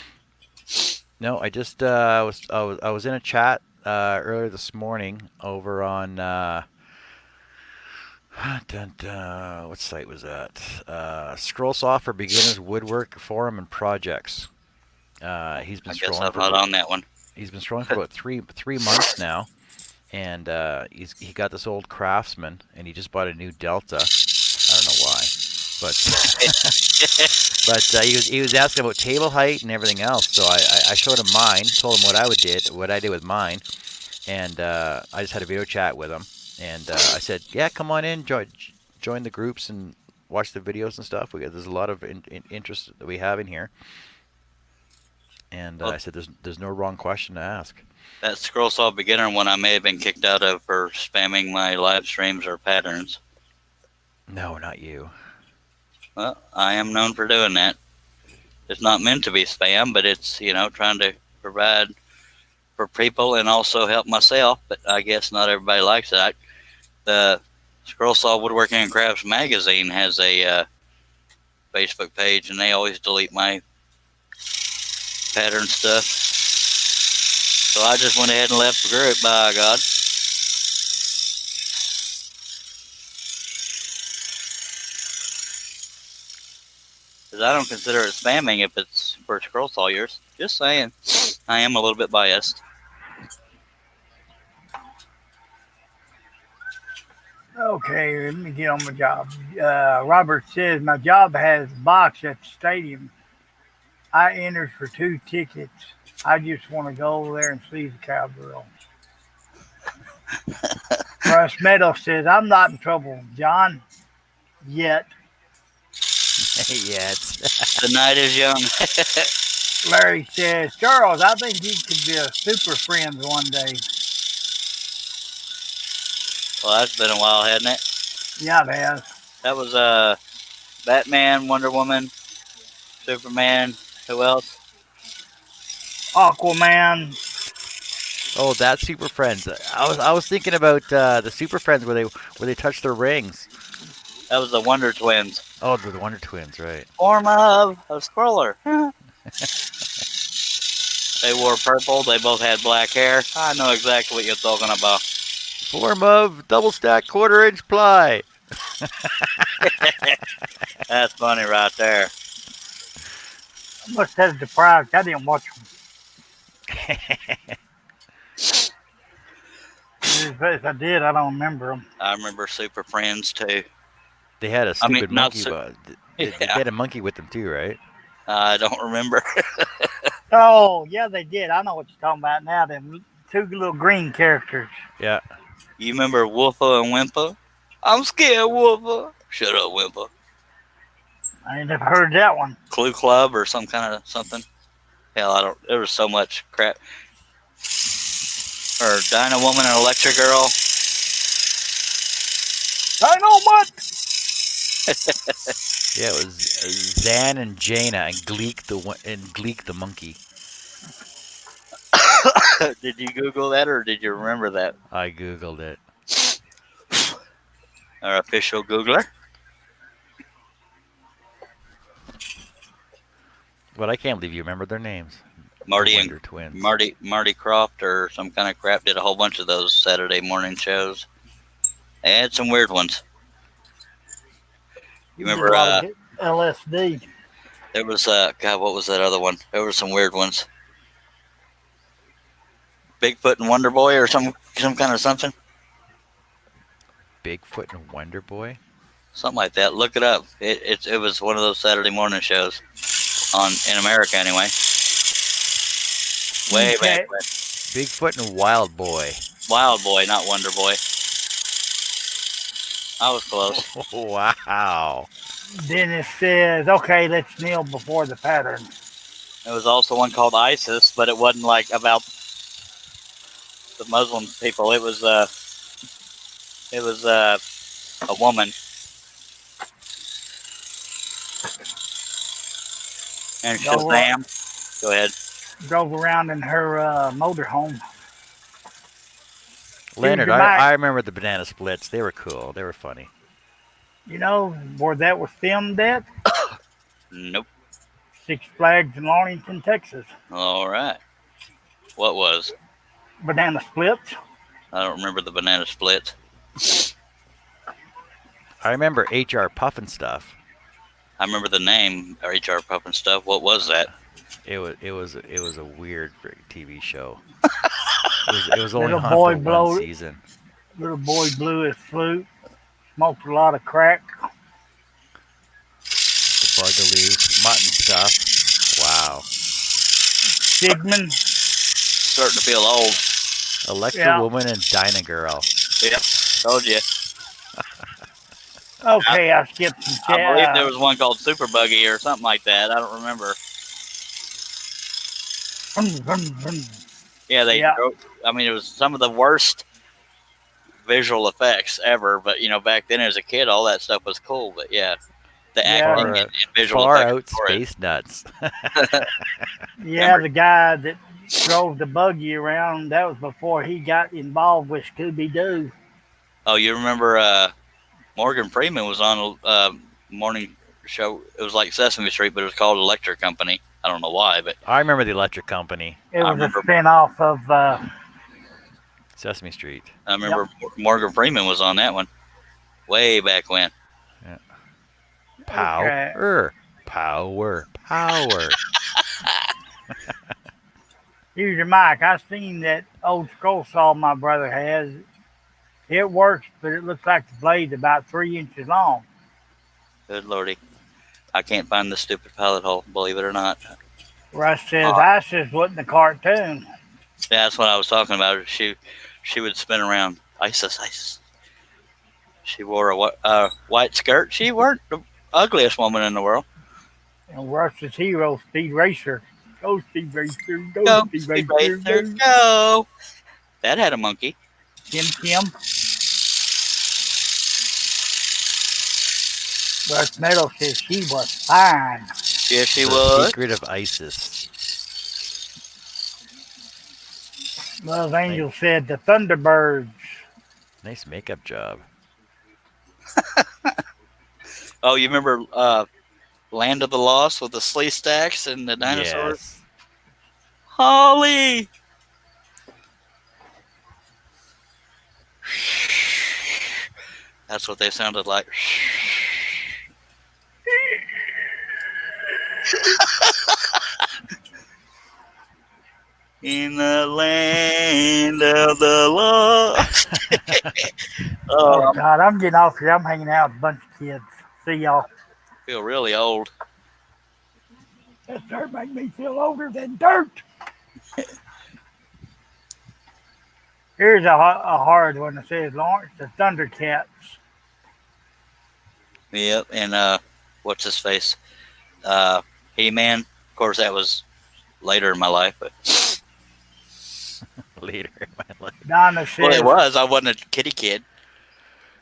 No, I just I was in a chat earlier this morning over on what site was that? Scrollsoft for Beginners Woodwork Forum and Projects. He's been I guess scrolling I'm for not about on that one. three months now, and he got this old Craftsman, and he just bought a new Delta. I don't know why, but but he was asking about table height and everything else. So I showed him mine, told him what I did with mine, and I just had a video chat with him, and I said, yeah, come on in, join the groups and watch the videos and stuff. There's a lot of interest that we have in here, and Well, I said, there's no wrong question to ask. that Scroll Saw Beginner one I may have been kicked out of for spamming my live streams or patterns. No, not you. Well, I am known for doing that. It's not meant to be spam, but it's, trying to provide for people and also help myself. But I guess not everybody likes it. The Scroll Saw Woodworking and Crafts magazine has a Facebook page, and they always delete my pattern stuff. So I just went ahead and left the group, by God. Because I don't consider it spamming if it's for Scroll Sawyers. Just saying. I am a little bit biased. Okay, let me get on my job. Robert says my job has a box at the stadium. I entered for 2 tickets. I just want to go over there and see the cowgirl. Russ Meadows says I'm not in trouble, John. Yet. Yet. The night is young. Larry says, Charles, I think you could be a super friend one day. Well, that's been a while, hasn't it? Yeah, it has. That was Batman, Wonder Woman, Superman. Who else? Aquaman. Oh, that's Super Friends. I was thinking about the Super Friends where they touch their rings. That was the Wonder Twins. Oh, the Wonder Twins, right? Form of a scroller. They wore purple. They both had black hair. I know exactly what you're talking about. Form of double stack 1/4-inch ply. That's funny right there. I must have deprived. I didn't watch them. If I did, I don't remember them. I remember Super Friends too. They had a stupid monkey. They Yeah. had a monkey with them too, right? I don't remember. Oh, yeah, they did. I know what you're talking about now. Them 2 little green characters. Yeah. You remember Wolfa and Wimpa? I'm scared, Wolfa. Shut up, Wimpa. I ain't never heard that one. Clue Club or some kind of something. Hell, I don't. There was so much crap. Or Dyna Woman and Electric Girl. I know what. Yeah, it was Zan and Jaina and Gleek the monkey. Did you Google that or did you remember that? I googled it. Our official Googler. But I can't believe you remember their names. Marty Wonder and Twins. Marty Croft or some kind of crap did a whole bunch of those Saturday morning shows. They had some weird ones. You remember LSD. There was God, what was that other one? There were some weird ones. Bigfoot and Wonder Boy or some kind of something. Bigfoot and Wonder Boy. Something like that. Look it up. It was one of those Saturday morning shows on in America anyway. Way back Okay. when. Bigfoot and Wild Boy. Wild Boy, not Wonder Boy. I was close. Wow. Then it says, okay, let's kneel before the pattern. There was also one called ISIS, but it wasn't like about the Muslim people. It was a woman, and Go, Shazam. Go ahead. drove around in her motorhome. Here's Leonard, your I mic. remember the banana splits. They were cool. They were funny. You know where that was filmed at? Nope. Six Flags in Arlington, Texas. All right. What was? Banana splits. I don't remember the banana split. I remember HR Puffin stuff. I remember the name HR Pup and stuff. What was that? It was a weird TV show. It was only Little on boy for one blow. season. Little boy blew his flute. Smoked a lot of crack. The Bugaloos, mutton stuff. Wow. Sigmund. Starting to feel old. Electra Yeah. Woman and Dinah Girl. Yep. Told you. Okay, I skipped some I believe there was one called Super Buggy or something like that. I don't remember. Yeah, they. Yeah. I mean, it was some of the worst visual effects ever. But back then as a kid, all that stuff was cool. But yeah, the Yeah. acting Far, and visual far effects. out for it. space nuts. Yeah, the guy that drove the buggy around, that was before he got involved with Scooby Doo. Oh, you remember Morgan Freeman was on a morning show. It was like Sesame Street, but it was called Electric Company. I don't know why, but I remember the Electric Company, It was a remember- spin-off of Sesame Street. I remember Morgan Freeman was on that one way back when. Power. Power. Power. here's your mic. I seen that old scroll saw my brother has. It works, but it looks like the blade's about 3 inches long. Good lordy. I can't find the stupid pilot hole, believe it or not. Russ says ISIS wasn't a cartoon. Yeah, that's what I was talking about. She would spin around. ISIS. She wore a white skirt. She weren't the ugliest woman in the world. And Russ's hero, Speed Racer. Go Speed Racer, Go, go Speed Speed Racer, Racer, go. go. That had a monkey. Kim. Russ Meadow says she was fine. Yes, she The was. Secret of ISIS. Love Angel said the Thunderbirds. Nice makeup job. Oh, you remember Land of the Lost with the slee stacks and the dinosaurs? Yes. Holly! That's what they sounded like. In the land of the lost. Oh, I God, I'm getting off here. I'm hanging out with a bunch of kids. See y'all. feel really old. This dirt make me feel older than dirt. Here's a hard one that says Lawrence the Thundercats. Yep, and what's his face? He-Man. Of course, that was later in my life, but Later in my life. Donna well, says, it was. I wasn't a kitty kid.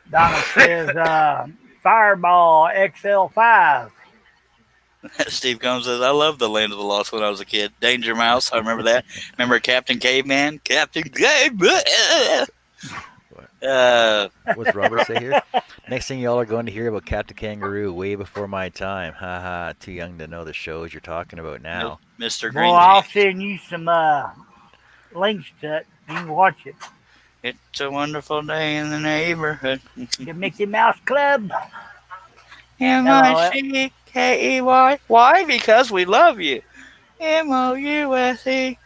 Donna says Fireball XL5. Steve Combs says, I loved the Land of the Lost when I was a kid. Danger Mouse, I remember that. Remember Captain Caveman? Captain Caveman! What's Robert say here? Next thing y'all are going to hear about Captain Kangaroo way before my time. Haha, too young to know the shows you're talking about now. Mr. Well, Green. I'll send you some links to it. You can watch it. It's a wonderful day in the neighborhood. The Mickey Mouse Club. LOL. MICKEY. Why? Because we love you. MOUSE.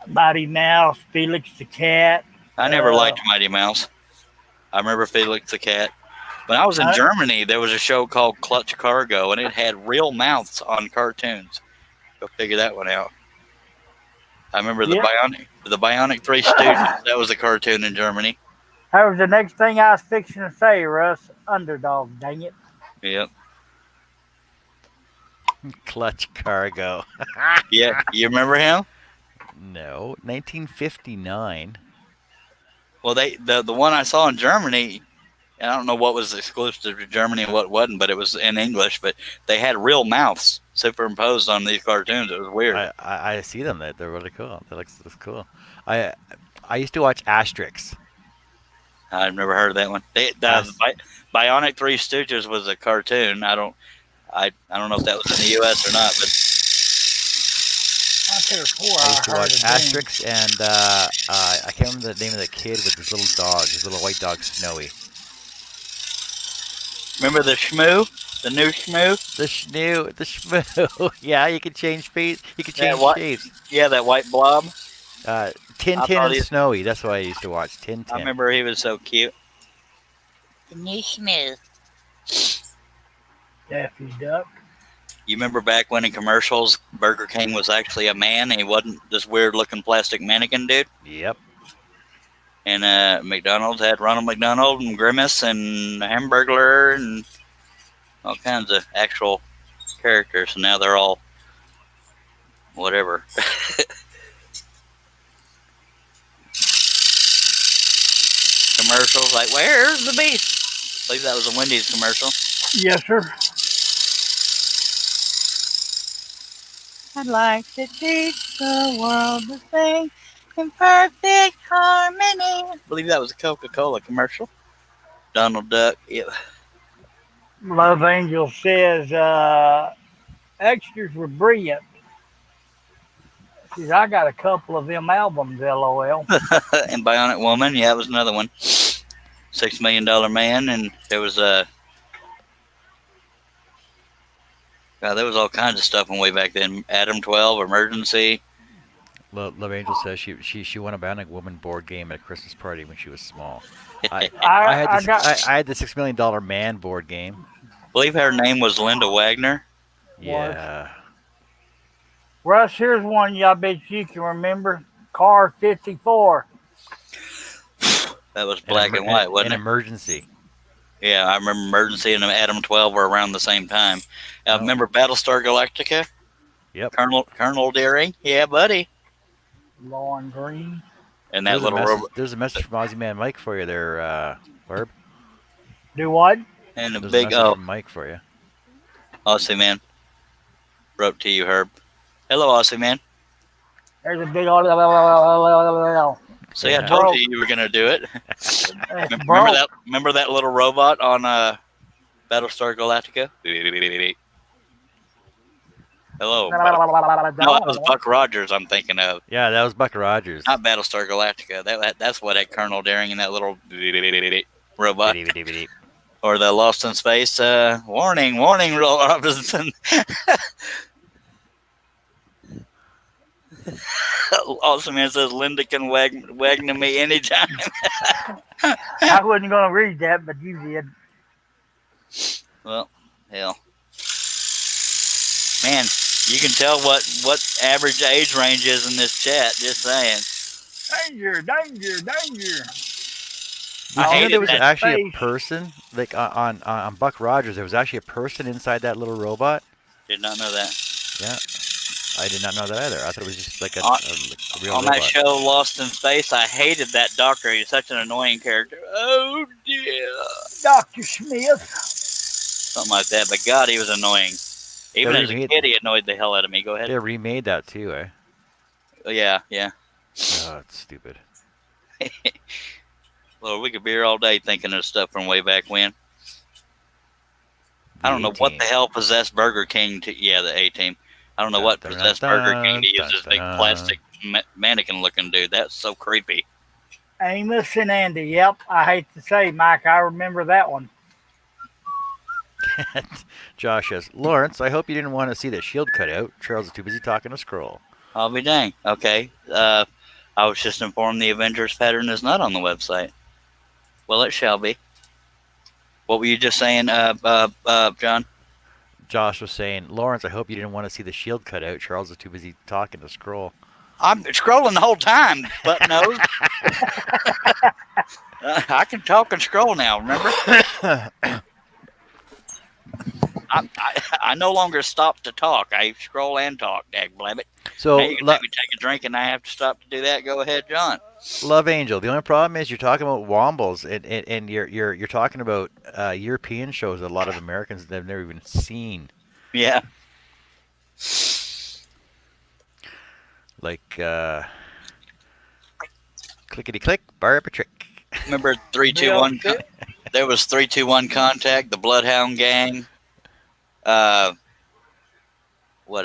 Mighty Mouse, Felix the Cat. I never liked Mighty Mouse. I remember Felix the Cat. When I was in I, Germany, there was a show called Clutch Cargo, and it had real mouths on cartoons. Go figure that one out. I remember yeah. the Bionic Three Stooges. That was a cartoon in Germany. That was the next thing I was fixing to say, Russ. Underdog, dang it. Yep. Clutch Cargo. Yeah. You remember him? No, 1959. Well, the one I saw in Germany. I don't know what was exclusive to Germany and what wasn't, but it was in English. But they had real mouths superimposed on these cartoons. It was weird. I see them. They're really cool. That's cool. I I used to watch Asterix. I've never heard of that one. Bionic Three Stooges was a cartoon. I don't know if that was in the U.S. or not, but I could have swore I I used to heard watch of them. Asterix, and I can't remember the name of the kid with his little dog, his little white dog, Snowy. remember the Shmoo, the new Shmoo? The Shmoo. Yeah, you could change face. You could change what? shapes. Yeah, that white blob. Tintin and Snowy. That's what I used to watch. Tintin. I remember he was so cute. The new Shmoo. Daffy Duck. You remember back when in commercials, Burger King was actually a man. He wasn't this weird-looking plastic mannequin dude. Yep. And McDonald's had Ronald McDonald and Grimace and Hamburglar and all kinds of actual characters. And now they're all whatever. Commercials like, where's the beef? I believe that was a Wendy's commercial. Yes, sir. I'd like to teach the world to sing in perfect harmony. I believe that was a Coca-Cola commercial. Donald Duck. Yeah. Love Angel says extras were brilliant. She says, I got a couple of them albums, LOL. And Bionic Woman. Yeah, that was another one. $6 Million Man. And there was God, there was all kinds of stuff from way back then. Adam 12, Emergency. Love Angel says she won a Bionic Woman board game at a Christmas party when she was small. I had the $6 Million Man board game. I believe her name was Linda Wagner. Yeah. Russ, here's one I bet you can remember. Car 54. That was black and white, wasn't an it? Emergency. Yeah, I remember Emergency and Adam 12 were around the same time. Remember Battlestar Galactica? Yep. Colonel Deering? Yeah, buddy. Lauren Green. And that little robot. There's a message from Aussie Man Mike for you there, Barb. Do what? And There's big a message from Mike for you. Aussie Man. Wrote to you, Herb. Hello, Aussie Man. There's a big See, I told you were gonna do it. remember that little robot on Battlestar Galactica? Hello. No, that was Buck Rogers I'm thinking of. Yeah, that was Buck Rogers. Not Battlestar Galactica. That's what had Colonel Daring and that little robot. Or the Lost in Space. Warning, Robinson. Awesome Man says Linda can wagner me anytime. I wasn't going to read that, but you did. Well, hell. Man, you can tell what average age range is in this chat. Just saying. Danger. I know there was actually space. a person, like on Buck Rogers, there was actually a person inside that little robot. Did not know that. Yeah. I did not know that either. I thought it was just like a real on robot. that show, Lost in Space, I hated that doctor. He's such an annoying character. Oh, dear. Dr. Smith. Something like that. But God, he was annoying. Even as a kid, he annoyed the hell out of me. Go ahead. They remade that too, eh? Yeah. Oh, it's stupid. Well, we could be here all day thinking of stuff from way back when. I don't know what the hell possessed Burger King to... Yeah, the A-Team. I don't know what possessed Burger King to use this big plastic mannequin-looking dude. That's so creepy. Amos and Andy. Yep, I hate to say, Mike, I remember that one. Josh says, Lawrence, I hope you didn't want to see the shield cut out. Charles is too busy talking to Scroll. I'll be dang. Okay. I was just informed the Avengers pattern is not on the website. Well, it shall be. What were you just saying, John? Josh was saying, Lawrence, I hope you didn't want to see the shield cut out. Charles is too busy talking to Scroll. I'm scrolling the whole time, butt nose. I can talk and scroll now, remember? I no longer stop to talk. I scroll and talk, dagblabbit. So, hey, you can let me take a drink and I have to stop to do that. Go ahead, John. Love Angel. The only problem is you're talking about Wombles, and you're talking about European shows that a lot of Americans have never even seen. Yeah. Like clickety click, Barbara Trick. Remember 321? There was 321 Contact, the Bloodhound Gang. What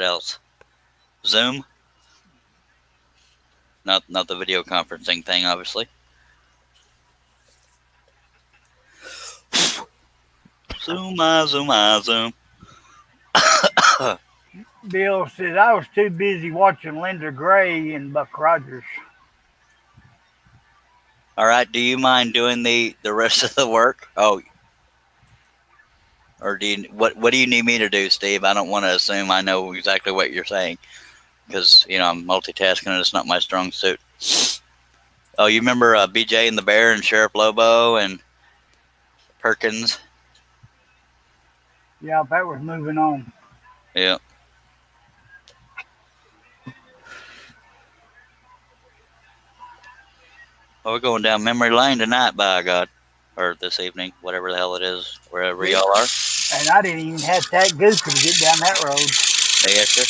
else? Zoom. Not the video conferencing thing, obviously. Zoom, zoom. Bill says I was too busy watching Linda Gray and Buck Rogers. All right. Do you mind doing the rest of the work? Oh. Or what do you need me to do, Steve? I don't want to assume I know exactly what you're saying because I'm multitasking and it's not my strong suit. Oh, you remember BJ and the Bear and Sheriff Lobo and Perkins? Yeah, that was moving on. Yeah. Well, we're going down memory lane tonight, by God. Or this evening, whatever the hell it is, wherever y'all are. And I didn't even have that goofy to get down that road. Yes, sir.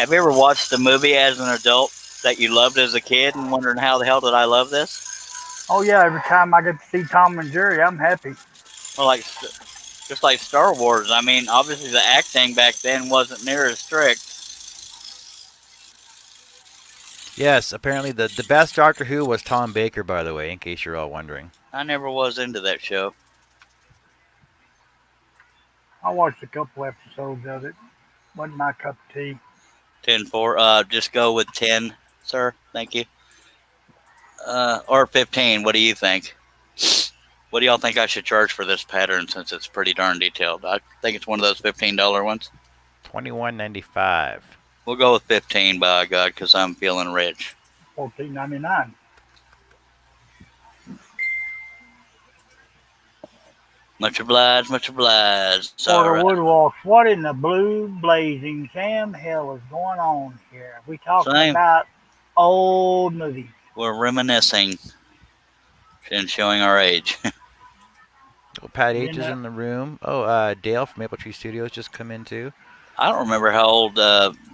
Have you ever watched a movie as an adult that you loved as a kid and wondering how the hell did I love this? Oh yeah, every time I get to see Tom and Jerry, I'm happy. Well, just like Star Wars. I mean, obviously the acting back then wasn't near as strict. Yes, apparently the best Doctor Who was Tom Baker, by the way, in case you're all wondering. I never was into that show. I watched a couple episodes of it. Wasn't my cup of tea. 10-4. Just go with 10, sir. Thank you. Or 15. What do you think? What do y'all think I should charge for this pattern since it's pretty darn detailed? I think it's one of those $15 ones. $21.95. We'll go with 15, by God, because I'm feeling rich. $14.99. Much obliged, much obliged. Porter Right. Woodwalks, what in the blue blazing Sam hell is going on here? We talking Same. about old movies. We're reminiscing and showing our age. Oh, Pat H is in the room. Oh, Dale from Maple Tree Studios just come in too. I don't remember how old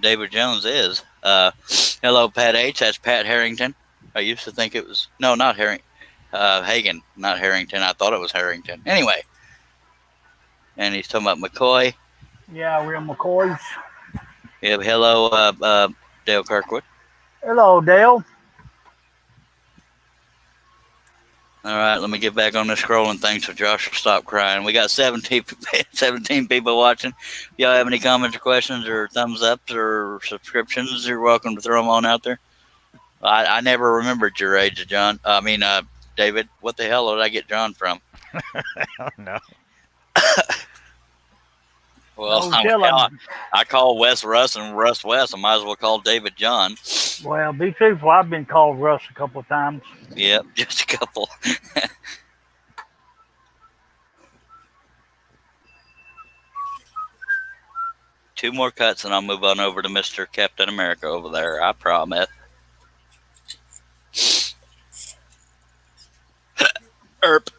David Jones is. Hello, Pat H. That's Pat Harrington. I used to think it was... No, not Hagen, not Harrington. I thought it was Harrington. Anyway. And he's talking about McCoy. Yeah, we're McCoys. Yeah, hello, Dale Kirkwood. Hello, Dale. All right, let me get back on this scrolling thing so Josh will stop crying. We got 17 people watching. If y'all have any comments or questions or thumbs ups or subscriptions, you're welcome to throw them on out there. I never remembered your age, John. David. What the hell did I get John from? I don't know. Well, Oh, I call Wes Russ and Russ West. I might as well call David John. well, be truthful, I've been called Russ a couple of times. Yep, just a couple. Two more cuts and I'll move on over to Mr. Captain America over there. I promise. Erp.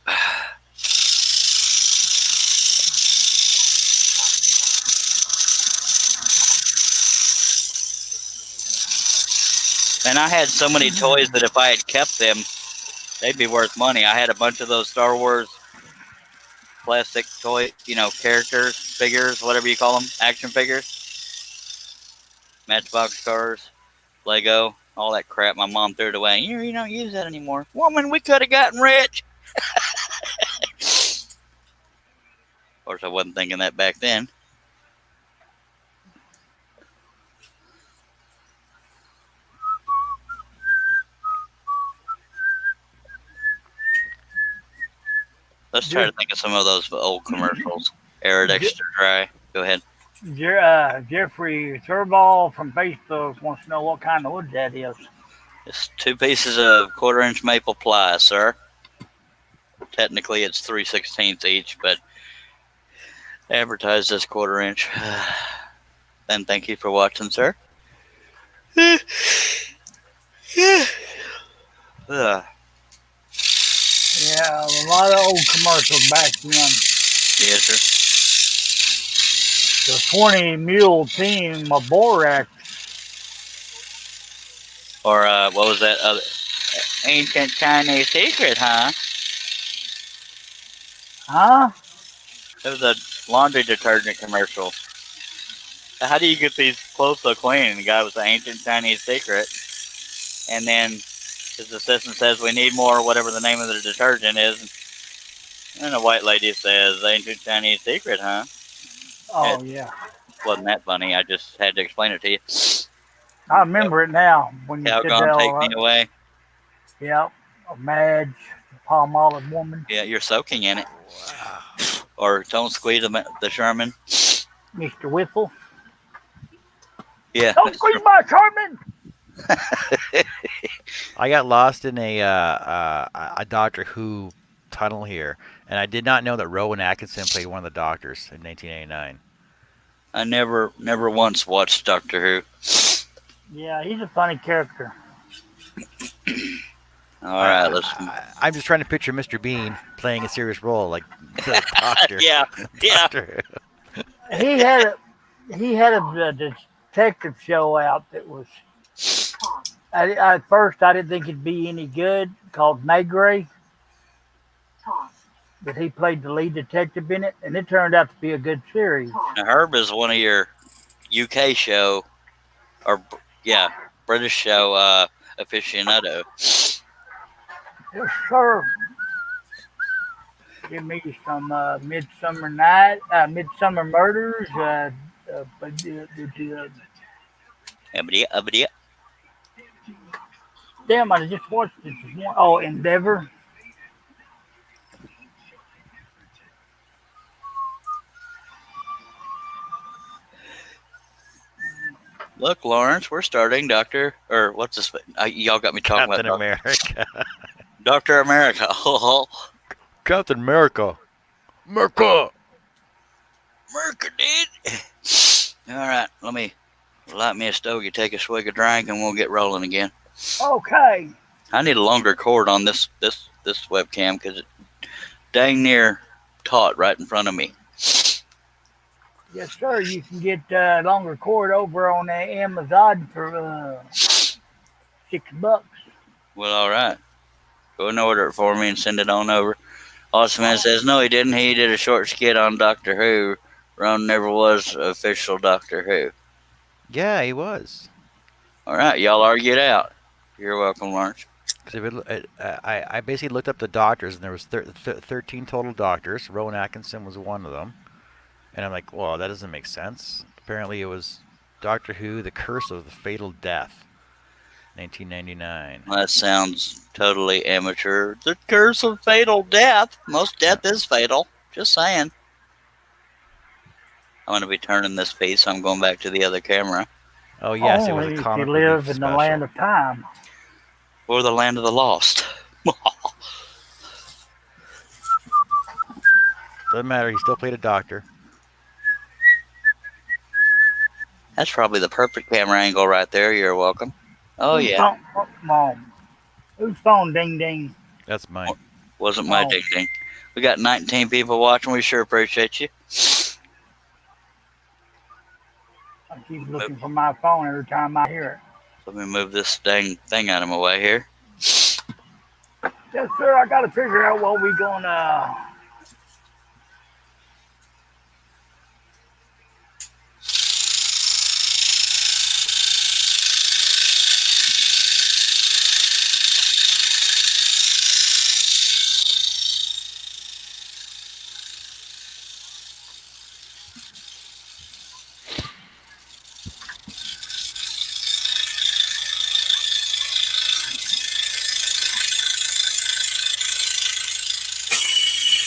And I had so many toys that if I had kept them, they'd be worth money. I had a bunch of those Star Wars plastic toy, characters, figures, whatever you call them, action figures. Matchbox cars, Lego, all that crap. My mom threw it away. You don't use that anymore. Woman, we could have gotten rich. Of course, I wasn't thinking that back then. Let's try to think of some of those old commercials. Air it extra dry. Go ahead. Jeffrey Turball from Facebook wants to know what kind of wood that is. It's 2 pieces of 1/4-inch maple ply, sir. Technically, it's 3/16 each, but advertised as 1/4-inch. Then thank you for watching, sir. Yeah, a lot of old commercials back then. Yes, sir. The 20 mule team of Borax. Or what was that other ancient Chinese secret, huh? Huh? It was a laundry detergent commercial. How do you get these clothes so clean? And the guy was an ancient Chinese secret. And then his assistant says, we need more, whatever the name of the detergent is. And the white lady says, ancient Chinese secret, huh? Oh, yeah. Wasn't that funny. I just had to explain it to you. I remember it now when you said Calgon, that. take me away. Yep. A Madge, palm olive woman. Yeah, you're soaking in it. Or don't squeeze the Sherman. Mr. Whiffle. Yeah. Don't squeeze my Sherman! I got lost in a Doctor Who tunnel here, and I did not know that Rowan Atkinson played one of the Doctors in 1989. I never once watched Doctor Who. Yeah, he's a funny character. All right, let's. I'm just trying to picture Mr. Bean playing a serious role like the Doctor. Yeah. Doctor Who. He had a detective show out that was. At first, I didn't think it'd be any good. Called Negre. But he played the lead detective in it, and it turned out to be a good series. Now, Herb is one of your UK show, or British show aficionado. Yes, sir. Give me some Midsummer Murders. Damn, I just watched this one. Oh, Endeavor. Look, Lawrence, we're starting what's this? Y'all got me talking Captain about America. Dr. America. Captain America. America, dude. All right, let me light me a stogie, take a swig of drink, and we'll get rolling again. Okay. I need a longer cord on this webcam because it dang near taut right in front of me. Yes, sir. You can get longer cord over on Amazon for $6. Well, all right. Go and order it for me and send it on over. Awesome Man says, no, he didn't. He did a short skit on Doctor Who. Ron never was official Doctor Who. Yeah, he was. All right, y'all argue it out. You're welcome, Lawrence. I basically looked up the doctors, and there was 13 total doctors. Rowan Atkinson was one of them. And I'm like, well, that doesn't make sense. Apparently it was Doctor Who, The Curse of the Fatal Death, 1999. Well, that sounds totally amateur. The Curse of Fatal Death. Most death is fatal. Just saying. I'm going to be turning this piece. I'm going back to the other camera. Oh, yes, Only it was a if comic you live relief in the special. land of time. Or the land of the lost. Doesn't matter. He still played a doctor. That's probably the perfect camera angle right there. You're welcome. Oh, yeah. Whose phone ding ding? That's mine. Wasn't my ding ding. We got 19 people watching. We sure appreciate you. I keep looking for my phone every time I hear Let me move this dang thing out of my way here. it. Yes, sir. I got to figure out what we gonna.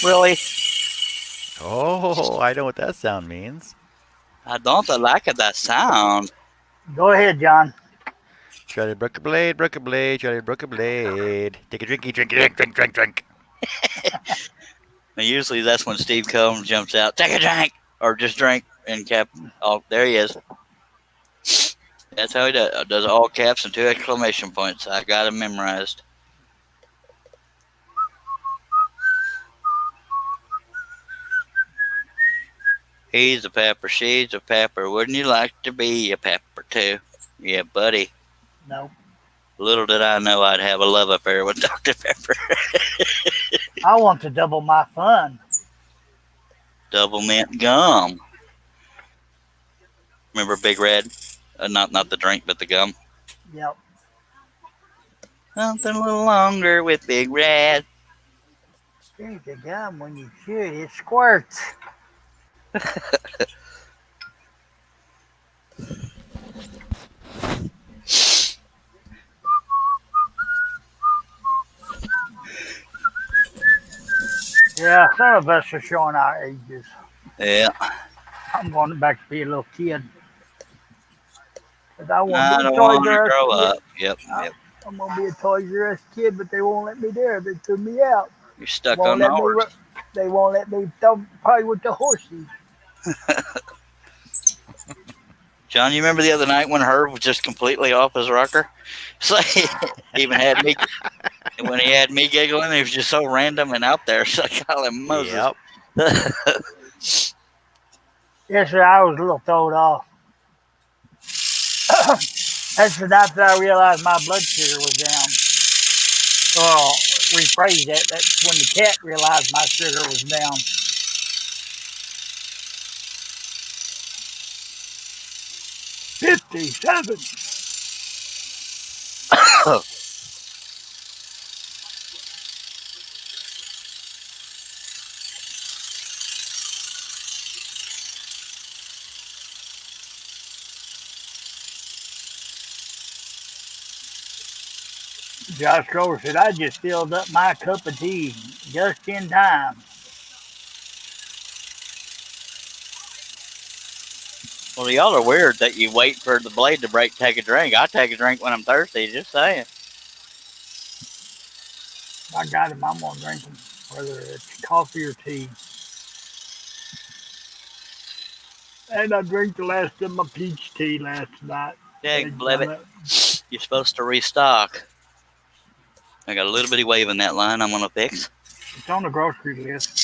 Really? Oh, I know what that sound means. I don't like that sound. Go ahead, John. Charlie broke a blade, broke a blade, Charlie broke a blade. Take a drinky, drinky, drink, drink, drink, drink. Now, usually that's when Steve Combs jumps out, take a drink, or just drink, and cap. Oh, there he is. That's how he does all caps and 2 exclamation points. I got him memorized. He's a pepper, she's a pepper. Wouldn't you like to be a pepper too? Yeah, buddy. No. Little did I know I'd have a love affair with Dr. Pepper. I want to double my fun. Double mint gum. Remember Big Red? Not the drink, but the gum. Yep. Something a little longer with Big Red. Here's the gum. When you chew it, it squirts. Yeah, some of us are showing our ages. Yeah. I'm going back to be a little kid. Cause I want I to be a don't Toys want to R Us grow kid. up. Yep. I'm gonna be a Toys R Us kid, but they won't let me there. They threw me out. You're stuck Won't on the let me. horse. They won't let me play with the horses. John, you remember the other night when Herb was just completely off his rocker? It's like even had me when he had me giggling. He was just so random and out there. It's like, golly Moses. Yep. Yes, sir. I was a little thrown off. That's the night that I realized my blood sugar was down. Or rephrase that. That's when the cat realized my sugar was down. $57. Josh Grover said, I just filled up my cup of tea just in time. Well, y'all are weird that you wait for the blade to break, take a drink. I take a drink when I'm thirsty, just saying. I got him. I'm going to drink them, whether it's coffee or tea. And I drank the last of my peach tea last night. Dag blebbit. You're supposed to restock. I got a little bitty wave in that line I'm going to fix. It's on the grocery list.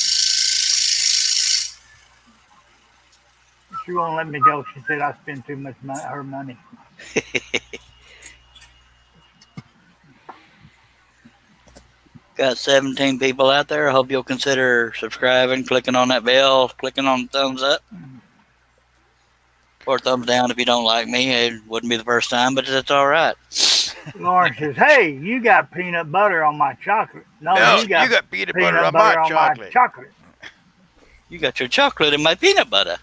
She won't let me go. She said I spend too much her money. Got 17 people out there. I hope you'll consider subscribing, clicking on that bell, clicking on the thumbs up. Or thumbs down if you don't like me. It wouldn't be the first time, but it's all right. Lauren says, hey, you got peanut butter on my chocolate. No, you got peanut butter on my chocolate. You got your chocolate in my peanut butter.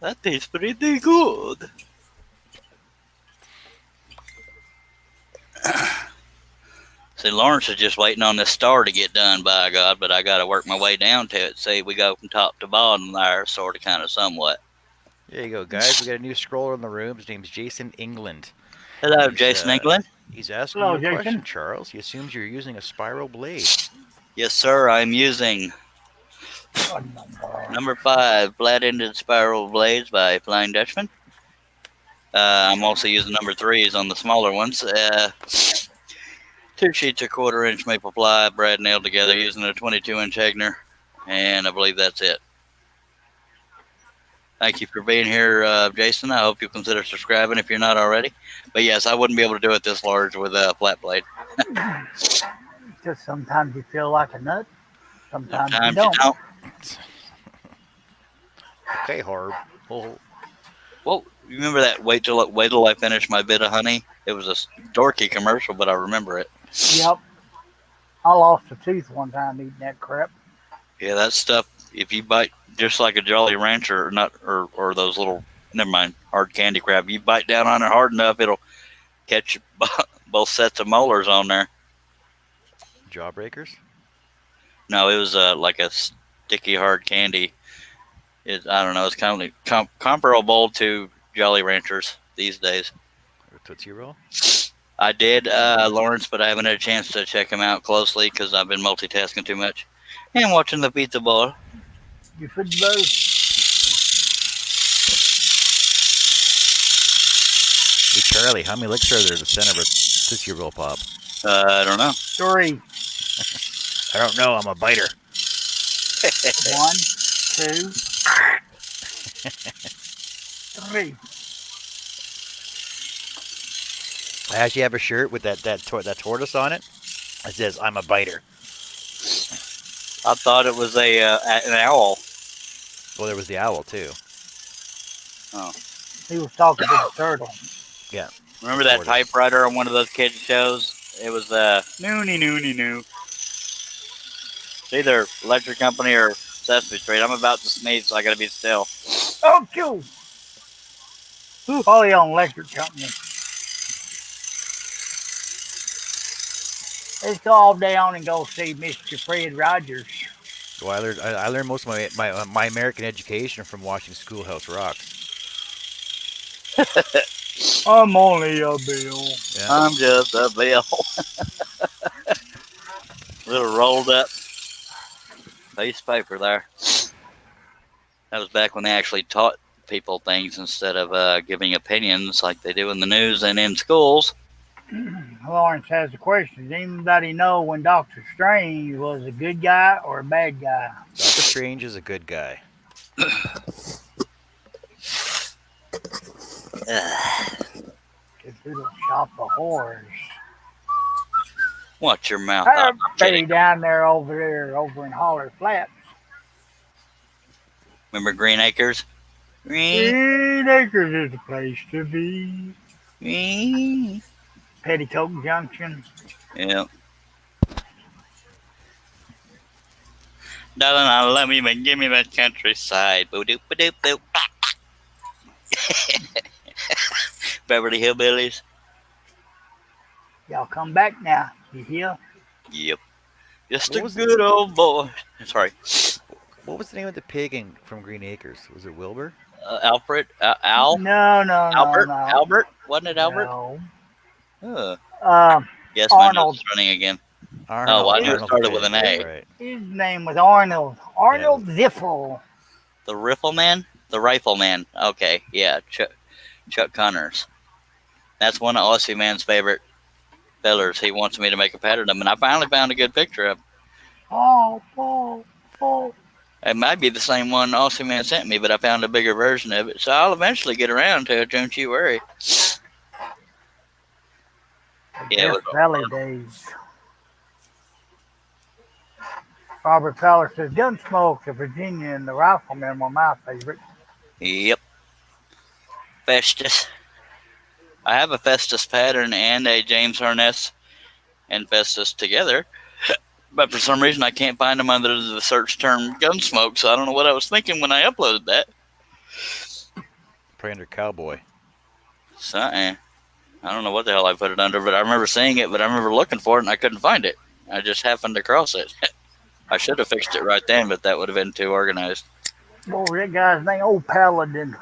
That tastes pretty good. See, Lawrence is just waiting on this star to get done, by God, but I got to work my way down to it. See, we go from top to bottom there, sort of, kind of, somewhat. There you go, guys. We got a new scroller in the room. His name's Jason England. Hello, Jason England. He's asking Hello, you a Jason. question, Charles. He assumes you're using a spiral blade. Yes, sir. I'm using number 5 flat-ended spiral blades by Flying Dutchman. I'm also using number 3s on the smaller ones. 2 sheets of 1/4-inch maple ply, brad nailed together using a 22-inch Hegner, and I believe that's it. Thank you for being here, Jason. I hope you'll consider subscribing if you're not already. But yes, I wouldn't be able to do it this large with a flat blade. Just sometimes you feel like a nut. Sometimes you Sometimes don't. you don't. Okay, Harb. Oh, Well, you remember that wait till I finish my bit of honey? It was a dorky commercial, but I remember it. Yep. I lost a tooth one time eating that crap. Yeah, that stuff, if you bite just like a Jolly Rancher or those little, never mind, hard candy crab, you bite down on it hard enough, it'll catch both sets of molars on there. jawbreakers? No, it was like a sticky hard candy. I don't know. It's kind of like comparable to Jolly Ranchers these days. Or Tootsie Roll? I did, Lawrence, but I haven't had a chance to check them out closely because I've been multitasking too much and watching the pizza ball. You football. Hey, Charlie, how many licks are there to the center of a Tootsie Roll Pop? I don't know. 3. I don't know. I'm a biter. 1, 2, 3. I actually have a shirt with that tortoise on it. It says, "I'm a biter." I thought it was an owl. Well, there was the owl too. Oh, He was talking to the turtle. Yeah. remember that Tortoise. typewriter on one of those kids shows? It was Noonie Noonie Noo. It's either Electric Company or Sesame Street. I'm about to sneeze, so I gotta be still. Oh, cool. Probably on Electric Company. Let's go all down and go see Mr. Fred Rogers. Well, I learned most of my American education from watching Schoolhouse Rock. I'm only a bill. Yeah. I'm just a bill. Little rolled up piece of paper there. That was back when they actually taught people things instead of giving opinions like they do in the news and in schools. Lawrence has a question. Does anybody know when Doctor Strange was a good guy or a bad guy? Doctor Strange is a good guy. His little shop of horrors. Watch your mouth. Hey, I'm kidding. down there over in Holler Flats. Remember Green Acres? Green. Green Acres is the place to be. Green. Petticoat Junction. Yeah. Darling, I love you, but give me that countryside. Boo doop ba doop doop. Beverly Hillbillies. Y'all come back now. You hear? Yep. Just What a was good old boy. Sorry. What was the name of the pig from Green Acres? Was it Wilbur? Alfred? Al? No, Albert? no. Albert? Wasn't it Albert? No. Yes, my nose Arnold. is running again. Arnold. Oh, I knew it Arnold started Pig, with an A. Right. His name was Arnold. Arnold Ziffel. The Rifleman? The Rifleman. Okay, yeah. Chuck Connors. That's one of Aussie Man's favorite fellers. He wants me to make a pattern of him, and I finally found a good picture of him. Oh. It might be the same one Aussie Man sent me, but I found a bigger version of it. So I'll eventually get around to it, don't you worry. Yeah, Death Valley days. Robert Fowler says Gunsmoke, the Virginia, and the Rifleman were my favorite. Yep. Festus. I have a Festus pattern and a James Harness and Festus together, but for some reason I can't find them under the search term Gunsmoke, so I don't know what I was thinking when I uploaded that. Probably under Cowboy. So, I don't know what the hell I put it under, but I remember seeing it, but I remember looking for it and I couldn't find it. I just happened to cross it. I should have fixed it right then, but that would have been too organized. What was that guy's name? Old Paladin.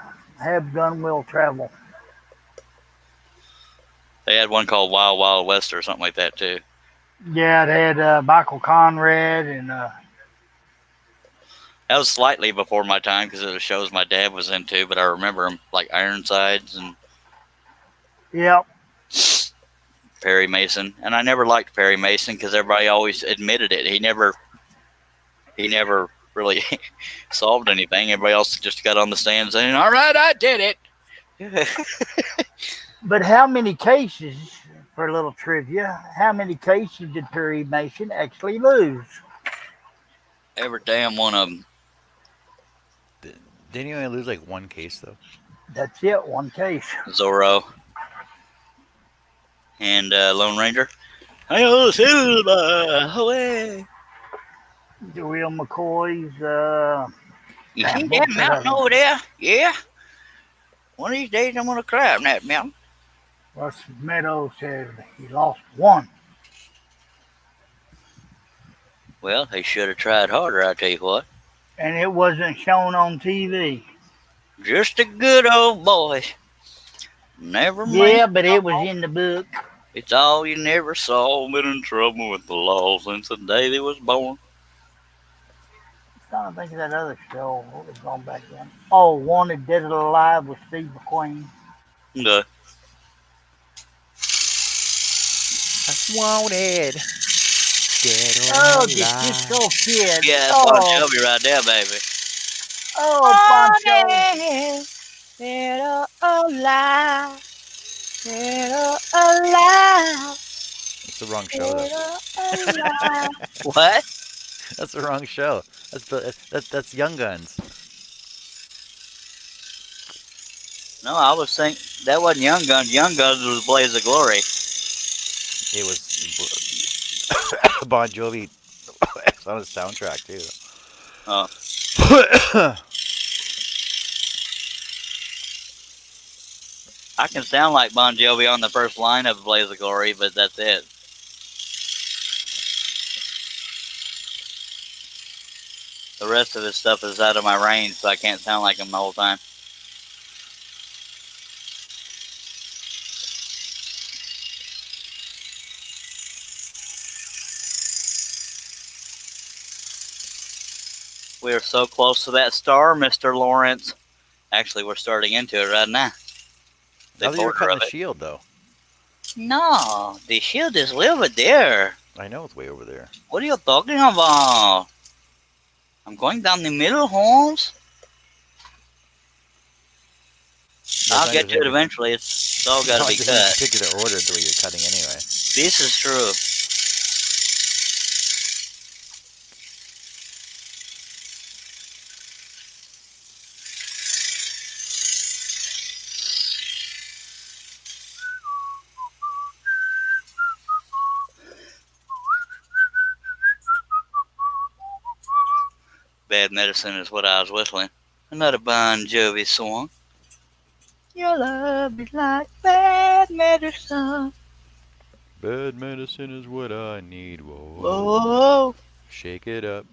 Have gun will travel. They had one called Wild Wild West or something like that too. Yeah, they had Michael Conrad and That was slightly before my time because it was shows my dad was into, but I remember them like Ironsides and yep. Perry Mason. And I never liked Perry Mason because everybody always admitted it. He never really solved anything. Everybody else just got on the stand saying, "All right, I did it." But how many cases, for a little trivia, how many cases did Perry Mason actually lose? Every damn one of them. Didn't he only lose like one case though? That's it, one case. Zorro and Lone Ranger. Hey, Silver, away. Will McCoy's. You see that mountain over there? Yeah. One of these days I'm going to climb that mountain. Russ Meadows said he lost one. Well, he should have tried harder, I tell you what. and it wasn't shown on TV. Just a good old boy. Never made Yeah, but it was in the book. It's all you never saw. Been in trouble with the law since the day they was born. I'm trying to think of that other show. What was on back then? Oh, Wanted Dead or Alive with Steve McQueen. No. Wanted, dead or Oh, the alive. Disco Kid. Yeah, that's Bon Oh, Jovi right there, baby. oh, Pancho. Morning, dead or alive, dead or alive, That's the wrong show, dead though. or alive. What? That's the wrong show. That's Young Guns. No, I was saying that wasn't Young Guns. Young Guns was Blaze of Glory. It was Bon Jovi. It's on his soundtrack too. Oh, I can sound like Bon Jovi on the first line of Blaze of Glory, but that's it. The rest of his stuff is out of my range, so I can't sound like him the whole time. We are so close to that star, Mr. Lawrence. Actually, we're starting into it right now. The I thought you were border cutting of the it. shield, though. No, the shield is way over there. I know it's way over there. What are you talking about? I'm going down the middle, Holmes. I'll get to it eventually. It's all got to be In cut. particular order the way you're cutting anyway. This is true. Bad Medicine is what I was whistling. Another Bon Jovi song. Your love is like bad medicine. Bad medicine is what I need. Whoa, Whoa, shake it up.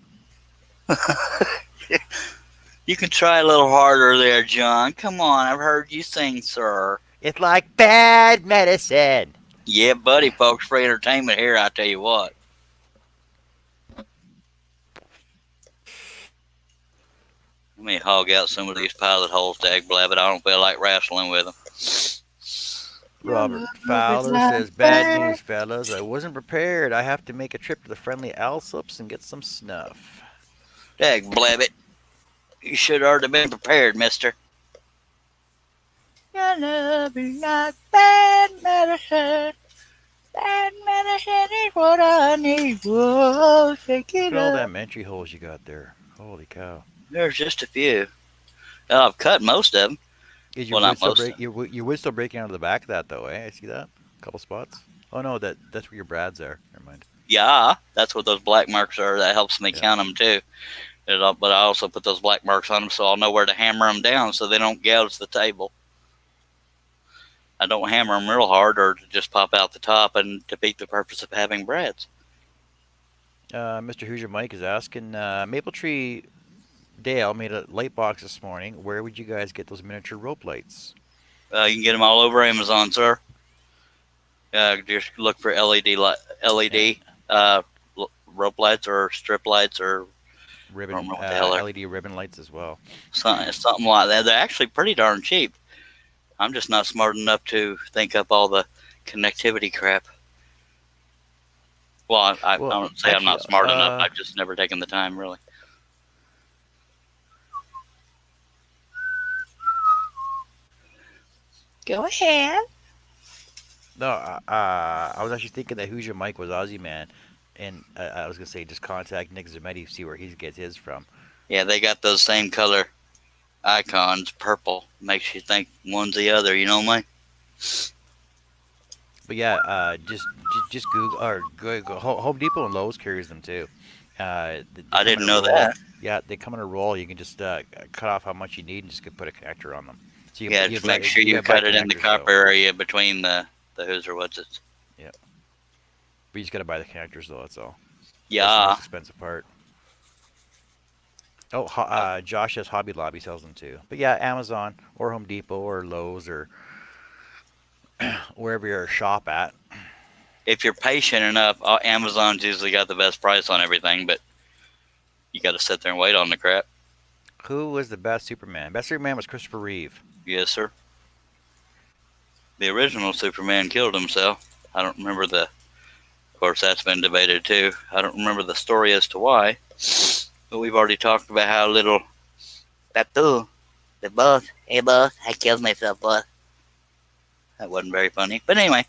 You can try a little harder there, John. Come on, I've heard you sing, sir. It's like bad medicine. Yeah, buddy, folks, for entertainment here, I tell you what. Let me hog out some of these pilot holes, dag blabbit. I don't feel like wrestling with them. Robert Fowler says, "Bad news, fellas. I wasn't prepared. I have to make a trip to the friendly Alsops and get some snuff." Dag blabbit. You should have already been prepared, mister. your love is like bad medicine. Bad medicine is what I need. Whoa, shake Look it at all up. them entry holes you got there. Holy cow! There's just a few. I've cut most of them. Is your Well, not wood still most of break? Your wood still breaking out of the back of that though, eh? I see that. A couple spots. Oh no, that's where your brads are. Never mind. Yeah, that's what those black marks are. That helps me Yeah. count them too. But I also put those black marks on them so I'll know where to hammer them down so they don't gouge the table. I don't hammer them real hard or just pop out the top and defeat the purpose of having brads. Mr. Hoosier Mike is asking, Maple Tree Dale made a light box this morning. Where would you guys get those miniature rope lights? You can get them all over Amazon, sir. Just look for LED rope lights or strip lights or Ribbon, I don't know what the hell they're- LED ribbon lights as well. something like that. They're actually pretty darn cheap. I'm just not smart enough to think up all the connectivity crap. Well, I don't say I'm not actually, smart enough. I've just never taken the time, really. Go ahead. No, I was actually thinking that Hoosier Mike was Aussie man, and I was gonna say just contact Nick Zametti, see where he gets his from. Yeah, they got those same color icons. Purple makes you think one's the other. You know what I mean? But yeah, just Google or go Home Depot and Lowe's carries them too. I didn't know roll. that. Yeah, they come in a roll. You can just cut off how much you need and just put a connector on them. So Yeah, just make sure you gotta buy cut it in the connectors, copper though. area between the who's or what's it. But you just gotta buy the connectors though. That's all. That's the Yeah. most expensive part. Oh, Josh's Hobby Lobby sells them too. But yeah, Amazon or Home Depot or Lowe's or wherever you're shop at. If you're patient enough, Amazon's usually got the best price on everything, but you got to sit there and wait on the crap. Who was the best Superman? Best Superman was Christopher Reeve. Yes, sir. The original Superman killed himself. I don't remember the. Of course, that's been debated too. I don't remember the story as to why, but we've already talked about how little. That too. The boss. Hey, boss. I killed myself, boss. That wasn't very funny. But anyway.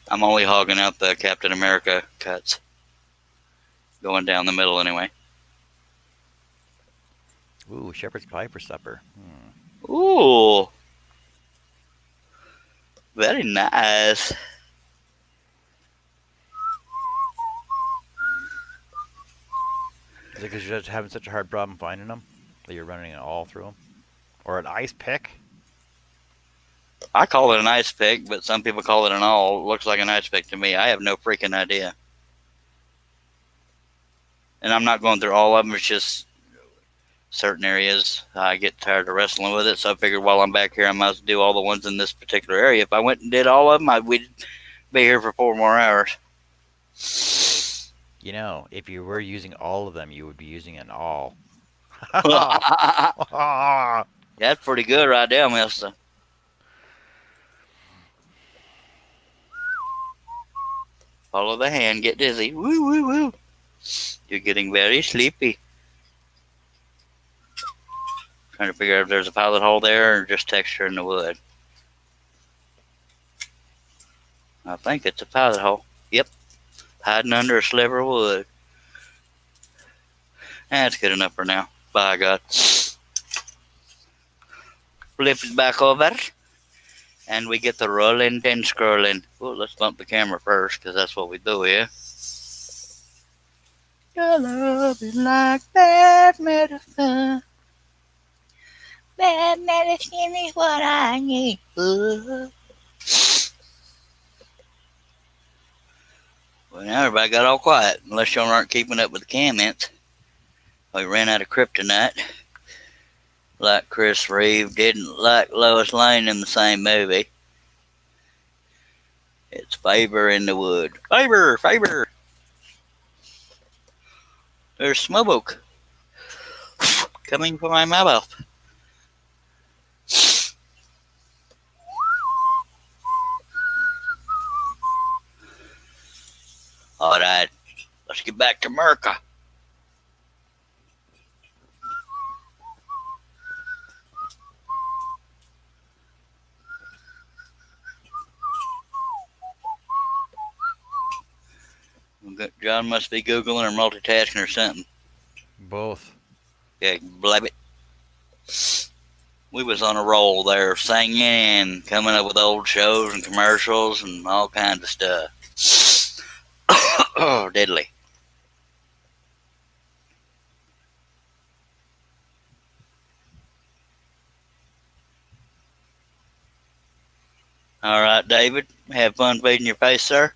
I'm only hogging out the Captain America cuts. Going down the middle anyway. Ooh, shepherd's pie for supper. Ooh. Very nice. Is it because you're just having such a hard problem finding them that you're running it all through them? Or an ice pick? I call it an ice pick, but some people call it an awl. It looks like an ice pick to me. I have no freaking idea. And I'm not going through all of them. It's just certain areas. I get tired of wrestling with it, so I figured while I'm back here, I might as well do all the ones in this particular area. If I went and did all of them, we'd be here for 4 more hours. You know, if you were using all of them, you would be using an awl. That's pretty good right there, mister. Follow the hand, get dizzy. Woo, woo, woo. You're getting very sleepy. Trying to figure out if there's a pilot hole there or just texture in the wood. I think it's a pilot hole. Yep. Hiding under a sliver of wood. That's good enough for now. By God. Flip it back over. And we get the rolling and scrolling. Well, let's bump the camera first, because that's what we do here. Your love is like bad medicine. Bad medicine is what I need. Well, now everybody got all quiet, unless y'all aren't keeping up with the comments. We ran out of kryptonite. Like Chris Reeve didn't like Lois Lane in the same movie. It's favor in the wood. Favor, favor. There's smoke coming from my mouth. All right, let's get back to America. John must be Googling or multitasking or something. Both. Yeah, blab it. We was on a roll there, singing, coming up with old shows and commercials and all kinds of stuff. Oh, deadly. All right, David. Have fun feeding your face, sir.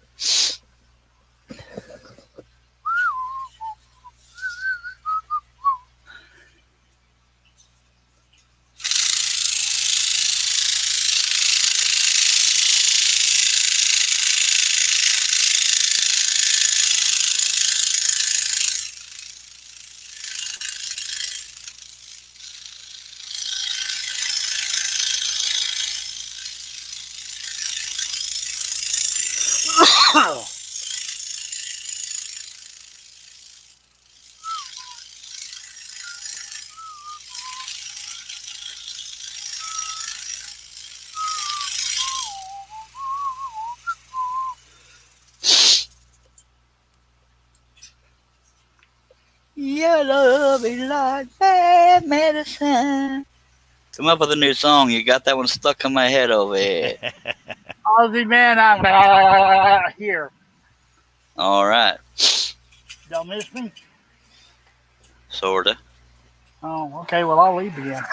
Your love is like bad medicine. Come up with a new song. You got that one stuck in my head over here. Ozzy, man, I'm here. All right. Don't miss me? Sorta. Oh, okay. Well, I'll leave again.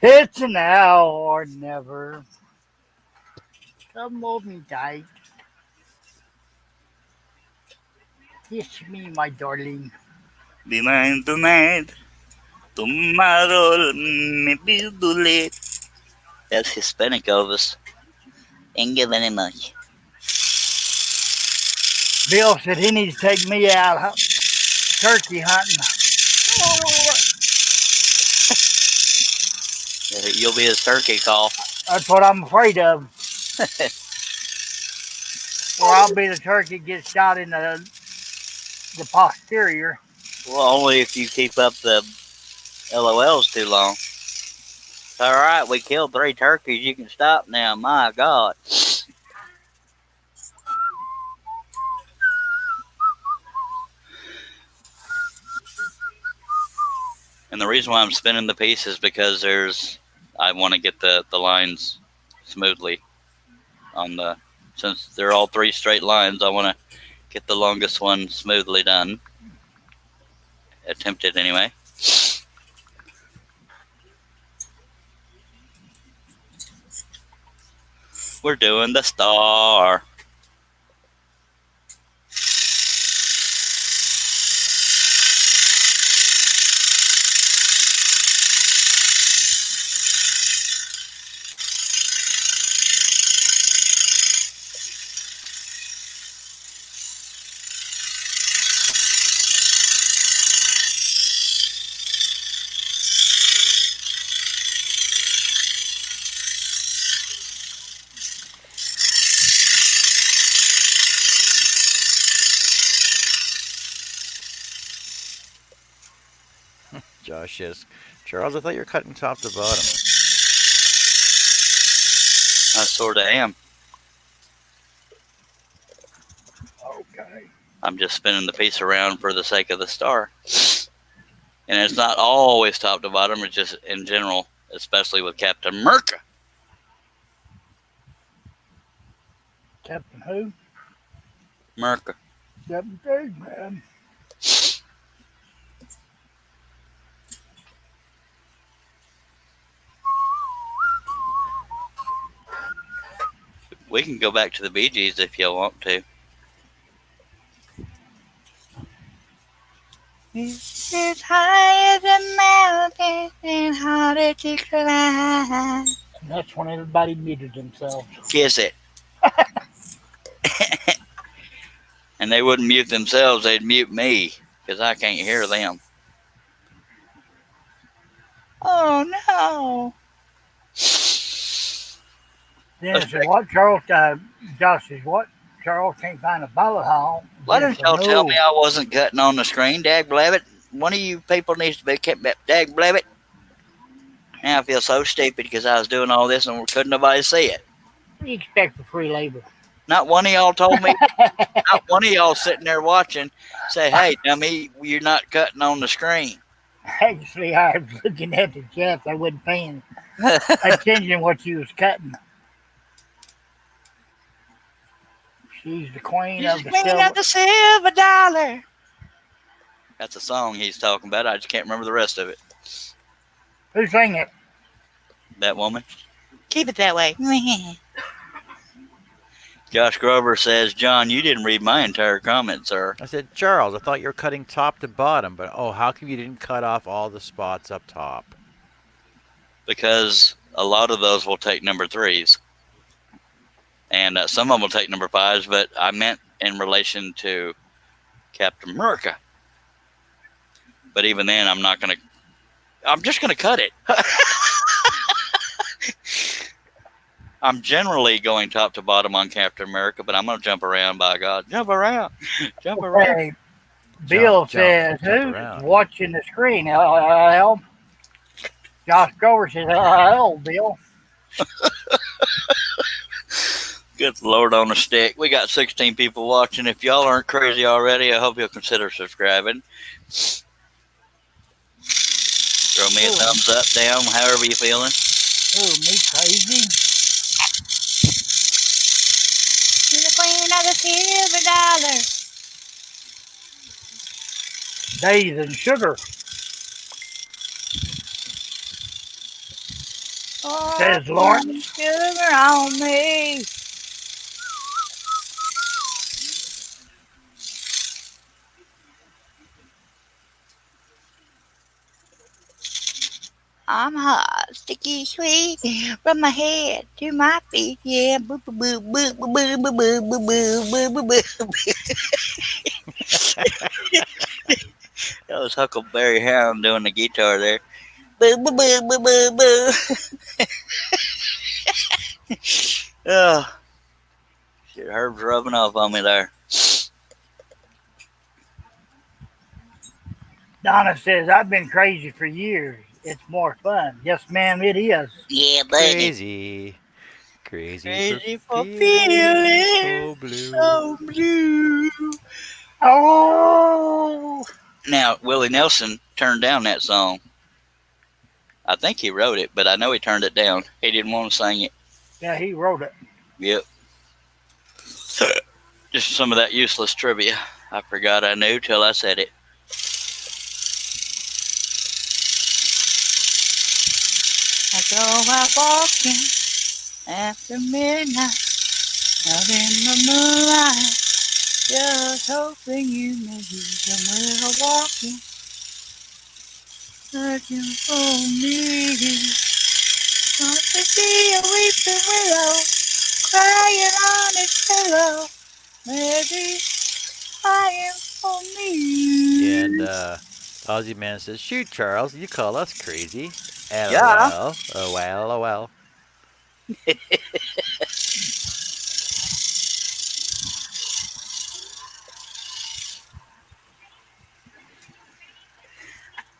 It's now or never. Come hold me tight. Kiss me, my darling. Be mine tonight. Tomorrow, maybe too late. That's Hispanic Elvis. Thank you very much. Bill said he needs to take me out turkey hunting. You'll be his turkey call. That's what I'm afraid of. Or I'll be the turkey gets shot in the posterior. Well, only if you keep up the LOLs too long. All right, we killed 3 turkeys. You can stop now. My God. And the reason why I'm spinning the piece is because I want to get the lines smoothly on the, since they're all 3 straight lines, I want to get the longest one smoothly done. Attempted anyway. We're doing the star. Josh says, Charles, I thought you were cutting top to bottom. I sort of am. Okay. I'm just spinning the piece around for the sake of the star. And it's not always top to bottom, it's just in general, especially with Captain America. Captain who? America. Captain Big Man. We can go back to the Bee Gees if you want to. It's high as a mountain and harder to climb. And that's when everybody muted themselves. Kiss it. And they wouldn't mute themselves, they'd mute me, because I can't hear them. Oh no. Then I said, what, Charles? Josh says, what? Charles can't find a bullet hole. Why Then I didn't said, y'all tell "No." me I wasn't cutting on the screen, dag blabbit? One of you people needs to be kept dag blabbit. Now I feel so stupid because I was doing all this and couldn't nobody see it. What do you expect for free labor? Not one of y'all told me. Not one of y'all sitting there watching say, hey, dummy, you're not cutting on the screen. Actually, I was looking at the chat. I wasn't paying attention what you was cutting. She's the queen of the Queen silver. of the silver dollar. That's a song he's talking about. I just can't remember the rest of it. Who sang it? That woman. Keep it that way. Josh Grover says, John, you didn't read my entire comment, sir. I said, Charles, I thought you were cutting top to bottom, but how come you didn't cut off all the spots up top? Because a lot of those will take number 3s. And some of them will take number 5s, but I meant in relation to Captain America. But even then, I'm just going to cut it. I'm generally going top to bottom on Captain America, but I'm going to jump around, by God. Jump around. Jump around. Hey, Bill says, who's watching the screen? LOL. Josh Grover says, LOL, Bill. Good Lord on a stick. We got 16 people watching. If y'all aren't crazy already, I hope you'll consider subscribing. Throw me a thumbs up, down, however you're feeling. Oh, me crazy? You're the queen of the silver dollar. Days and sugar. Oh, says Lawrence. sugar on me. I'm hot, sticky, sweet, from my head to my feet. Yeah, boo boo boo boo boo boo boo boo boo boo boo boo boo. That was Huckleberry Hound doing the guitar there. Boo boo boo boo boo boo. Oh, shit, Herb's rubbing off on me there. Donna says, I've been crazy for years. It's more fun. Yes, ma'am, it is. Yeah, buddy. Crazy. Crazy for Crazy for feeling Feeling so blue. so blue. Oh, Now, Willie Nelson turned down that song. I think he wrote it, but I know he turned it down. He didn't want to sing it. yeah, he wrote it. Yep. Just some of that useless trivia. I forgot I knew till I said it. I go out walking after midnight, out in the moonlight, just hoping you may be somewhere walking, searching for me. Want to be a weeping willow, crying on its pillow, maybe crying for me. And Aussie Man says, "Shoot, Charles, you call us crazy." Yeah. LOL. Oh well, oh well.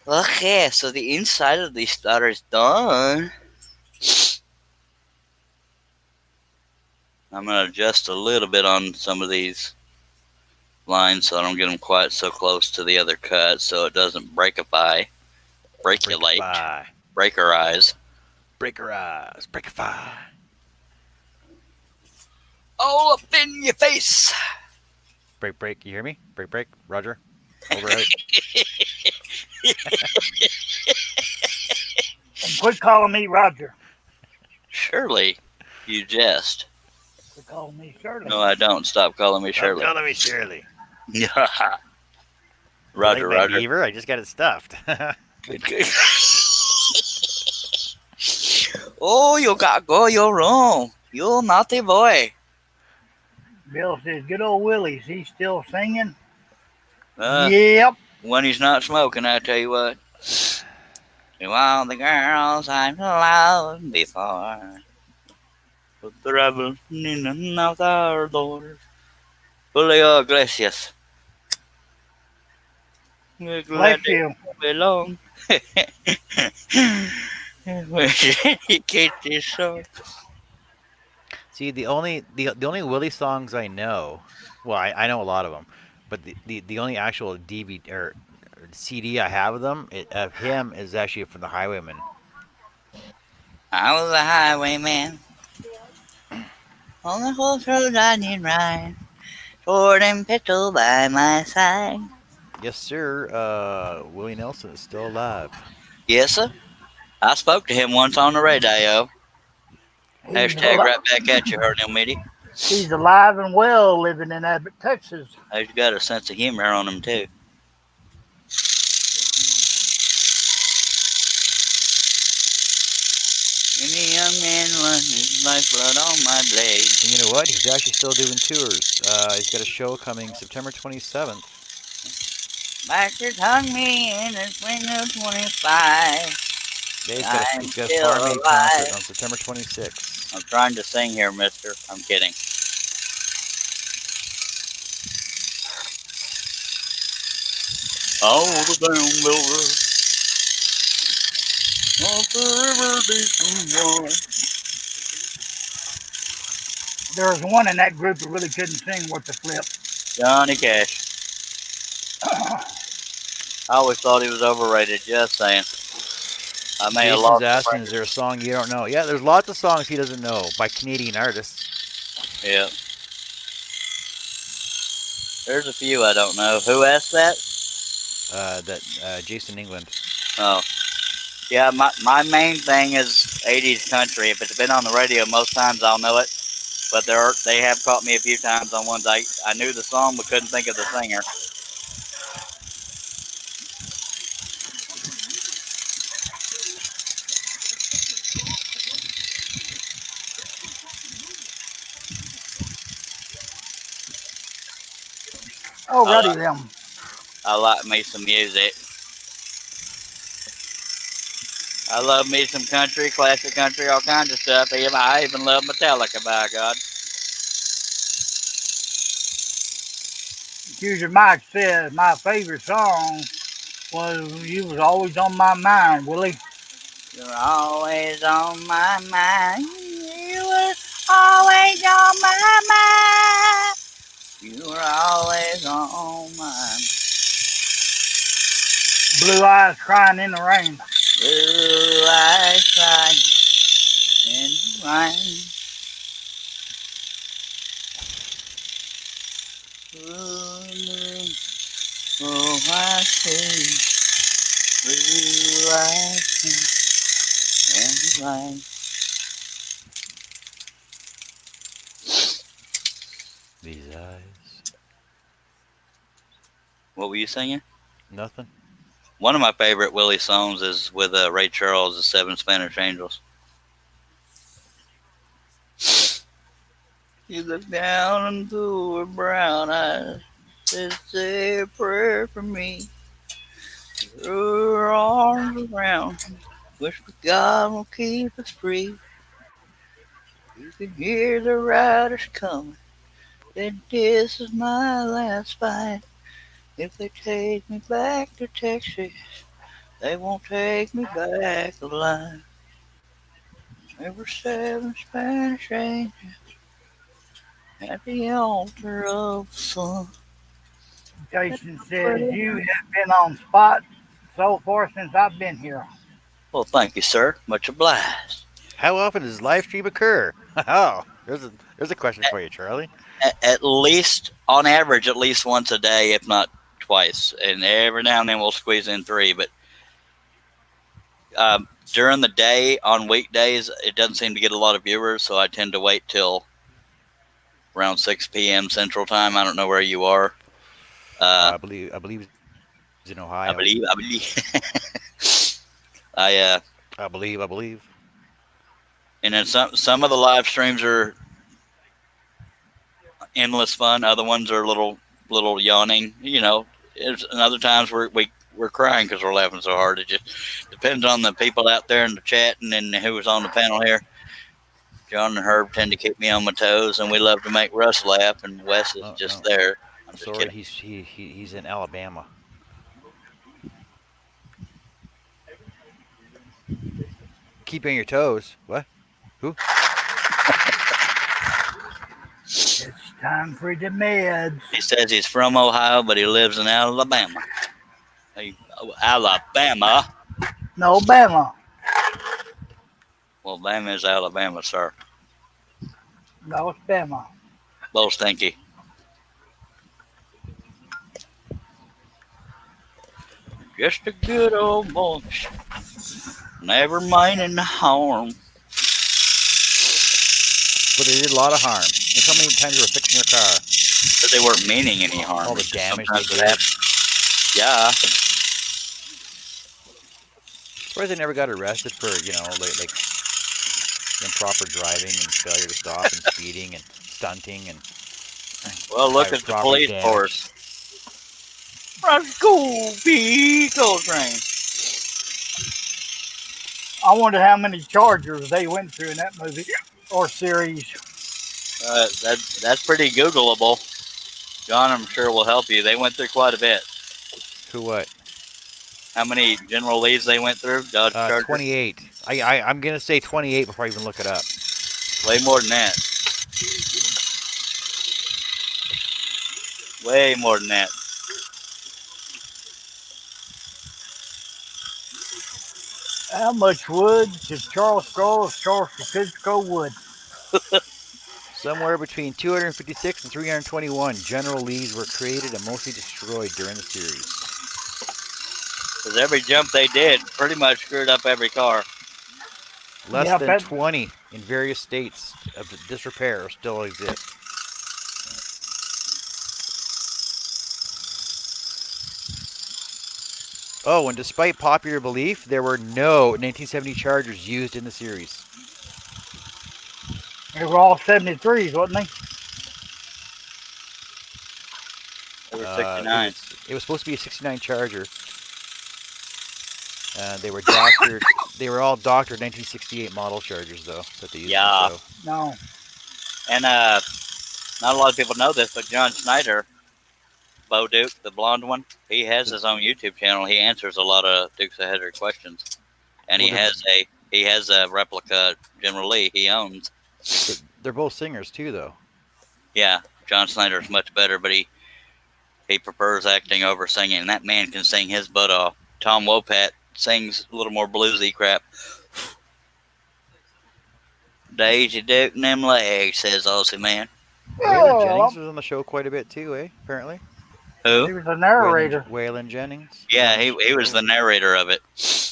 Okay, so the inside of the starter is done. I'm going to adjust a little bit on some of these lines so I don't get them quite so close to the other cut so it doesn't breakulate, Breakify. breakerize. Breakerize. Breakify. All up in your face. Break, break. You hear me? Break, break. Roger. Over out. And quit calling me Roger. Shirley, you jest. Quit calling me Shirley. No, I don't. Stop calling me Stop Shirley. calling me Shirley. Roger, like my Roger. beaver? I just got it stuffed. Good, good. Oh, you got go your room. You naughty boy. Bill says, good old Willie's. He's still singing? Uh, Yep. When he's not smoking, I tell you what. To all the girls I've loved before, put the rebel in another doors. Julio Iglesias. We're glad Bless you. they belong. Where you get this song? See, the only Willie songs I know, well, I know a lot of them, but the only actual DVD or CD I have of of him is actually from the Highwaymen. I was a highwayman on the whole road I need ride. Sword and pistol by my side. Yes, sir. Willie Nelson is still alive. Yes, sir. I spoke to him once on the radio. Hashtag right back at you, Hernell Mitty. He's alive and well living in Abbott, Texas. He's got a sense of humor on him, too. Any young man runs his lifeblood on my blade. And you know what? He's actually still doing tours. He's got a show coming September 27th. Bikers hung me in the spring of 25. Yeah, he's got a still Farm Aid alive. concert on September 26th. I'm trying to sing here, mister. I'm kidding. All the down river, off the river deep and wide. There was one in that group who really couldn't sing worth the flip. Johnny Cash. I always thought he was overrated. Just saying. I may have Jason's lost. asking, is there a song you don't know? Yeah, there's lots of songs he doesn't know by Canadian artists. Yeah. There's a few I don't know. Who asked that? Jason England. Oh. Yeah, my main thing is '80s country. If it's been on the radio, most times I'll know it. But they have caught me a few times on ones I knew the song but couldn't think of the singer. I, Alrighty li- then. I like me some music. I love me some country, classic country, all kinds of stuff. I even love Metallica, by God. Accuser Mike says my favorite song was "You Was Always on My Mind," Willie. You're always on my mind. You were always on my mind. You were always on my Blue Eyes Crying in the Rain. blue eyes crying in the rain. Oh, I see blue eyes in the rain. These eyes. What were you singing? Nothing. One of my favorite Willie songs is with Ray Charles, "The Seven Spanish Angels." You look down into her brown eyes, says say a prayer for me. Throw her arms around, wish God will keep us free. You can hear the riders coming, then this is my last fight. If they take me back to Texas, they won't take me back alive. There were seven Spanish angels at the altar of the sun. Jason says you have been on spot so far since I've been here. Well, thank you, sir. Much obliged. How often does live stream occur? Oh, there's a question for you, Charlie. At least, on average, at least once a day, if not twice. And every now and then we'll squeeze in three. But during the day, on weekdays, it doesn't seem to get a lot of viewers. So I tend to wait till around 6 p.m. Central Time. I don't know where you are. I believe it's in I Ohio. believe. I I believe. and then some of the live streams are endless fun. Other ones are a little yawning. And other times we're crying because we're laughing so hard. It just depends on the people out there in the chat and who was on the panel here. John and Herb tend to keep me on my toes, and we love to make Russ laugh. And Wes is No, just no. there. I'm just Sorry, kidding. he's in Alabama. Keep on your toes. What? Who? It's time for the meds. He says he's from Ohio, but he lives in Alabama. Alabama. No, Bama. Well, Bama is Alabama, sir. No, it's Bama. Both stinky. Just a good old boy. Never minding the harm. But they did a lot of harm. Look how many times they were fixing their car. But they weren't meaning any harm. All the It's just damage sometimes they it did. happens. Yeah. Surprised they never got arrested for like improper driving and failure to stop and speeding and stunting and Well, look at the property police damage. force. Roscoe P. Coltrane. I wonder how many Chargers they went through in that movie or series. That's pretty Googleable. John, I'm sure will help you. They went through quite a bit. Who what? How many General Lees they went through? Dodge Charger? 28. I'm gonna say 28 before I even look it up. Way more than that. Way more than that. How much wood did Charles grow of Charles Francisco wood? Somewhere between 256 and 321 General Lees were created and mostly destroyed during the series. Because every jump they did pretty much screwed up every car. Less Yep, than that 20 in various states of disrepair still exist. Oh, and despite popular belief, there were no 1970 Chargers used in the series. they were all 73s, wasn't they? They were It 69. was supposed to be a '69 Charger. They were doctored. They were all doctored 1968 model Chargers though that they used in the Yeah. show. No. And not a lot of people know this, but John Snyder, Bo Duke, the blonde one, he has his own YouTube channel. He answers a lot of Dukes of Hazzard questions, and Well, he has a replica General Lee he owns. they're both singers too, though. Yeah, John Snyder's much better, but he prefers acting over singing. And that man can sing his butt off. Tom Wopat sings a little more bluesy crap. Daisy Duke and them legs, says Aussie man. Waylon Oh, Jennings was on the show quite a bit too, eh? Apparently. Who? he was a narrator. Waylon Jennings. Yeah, he was the narrator of it.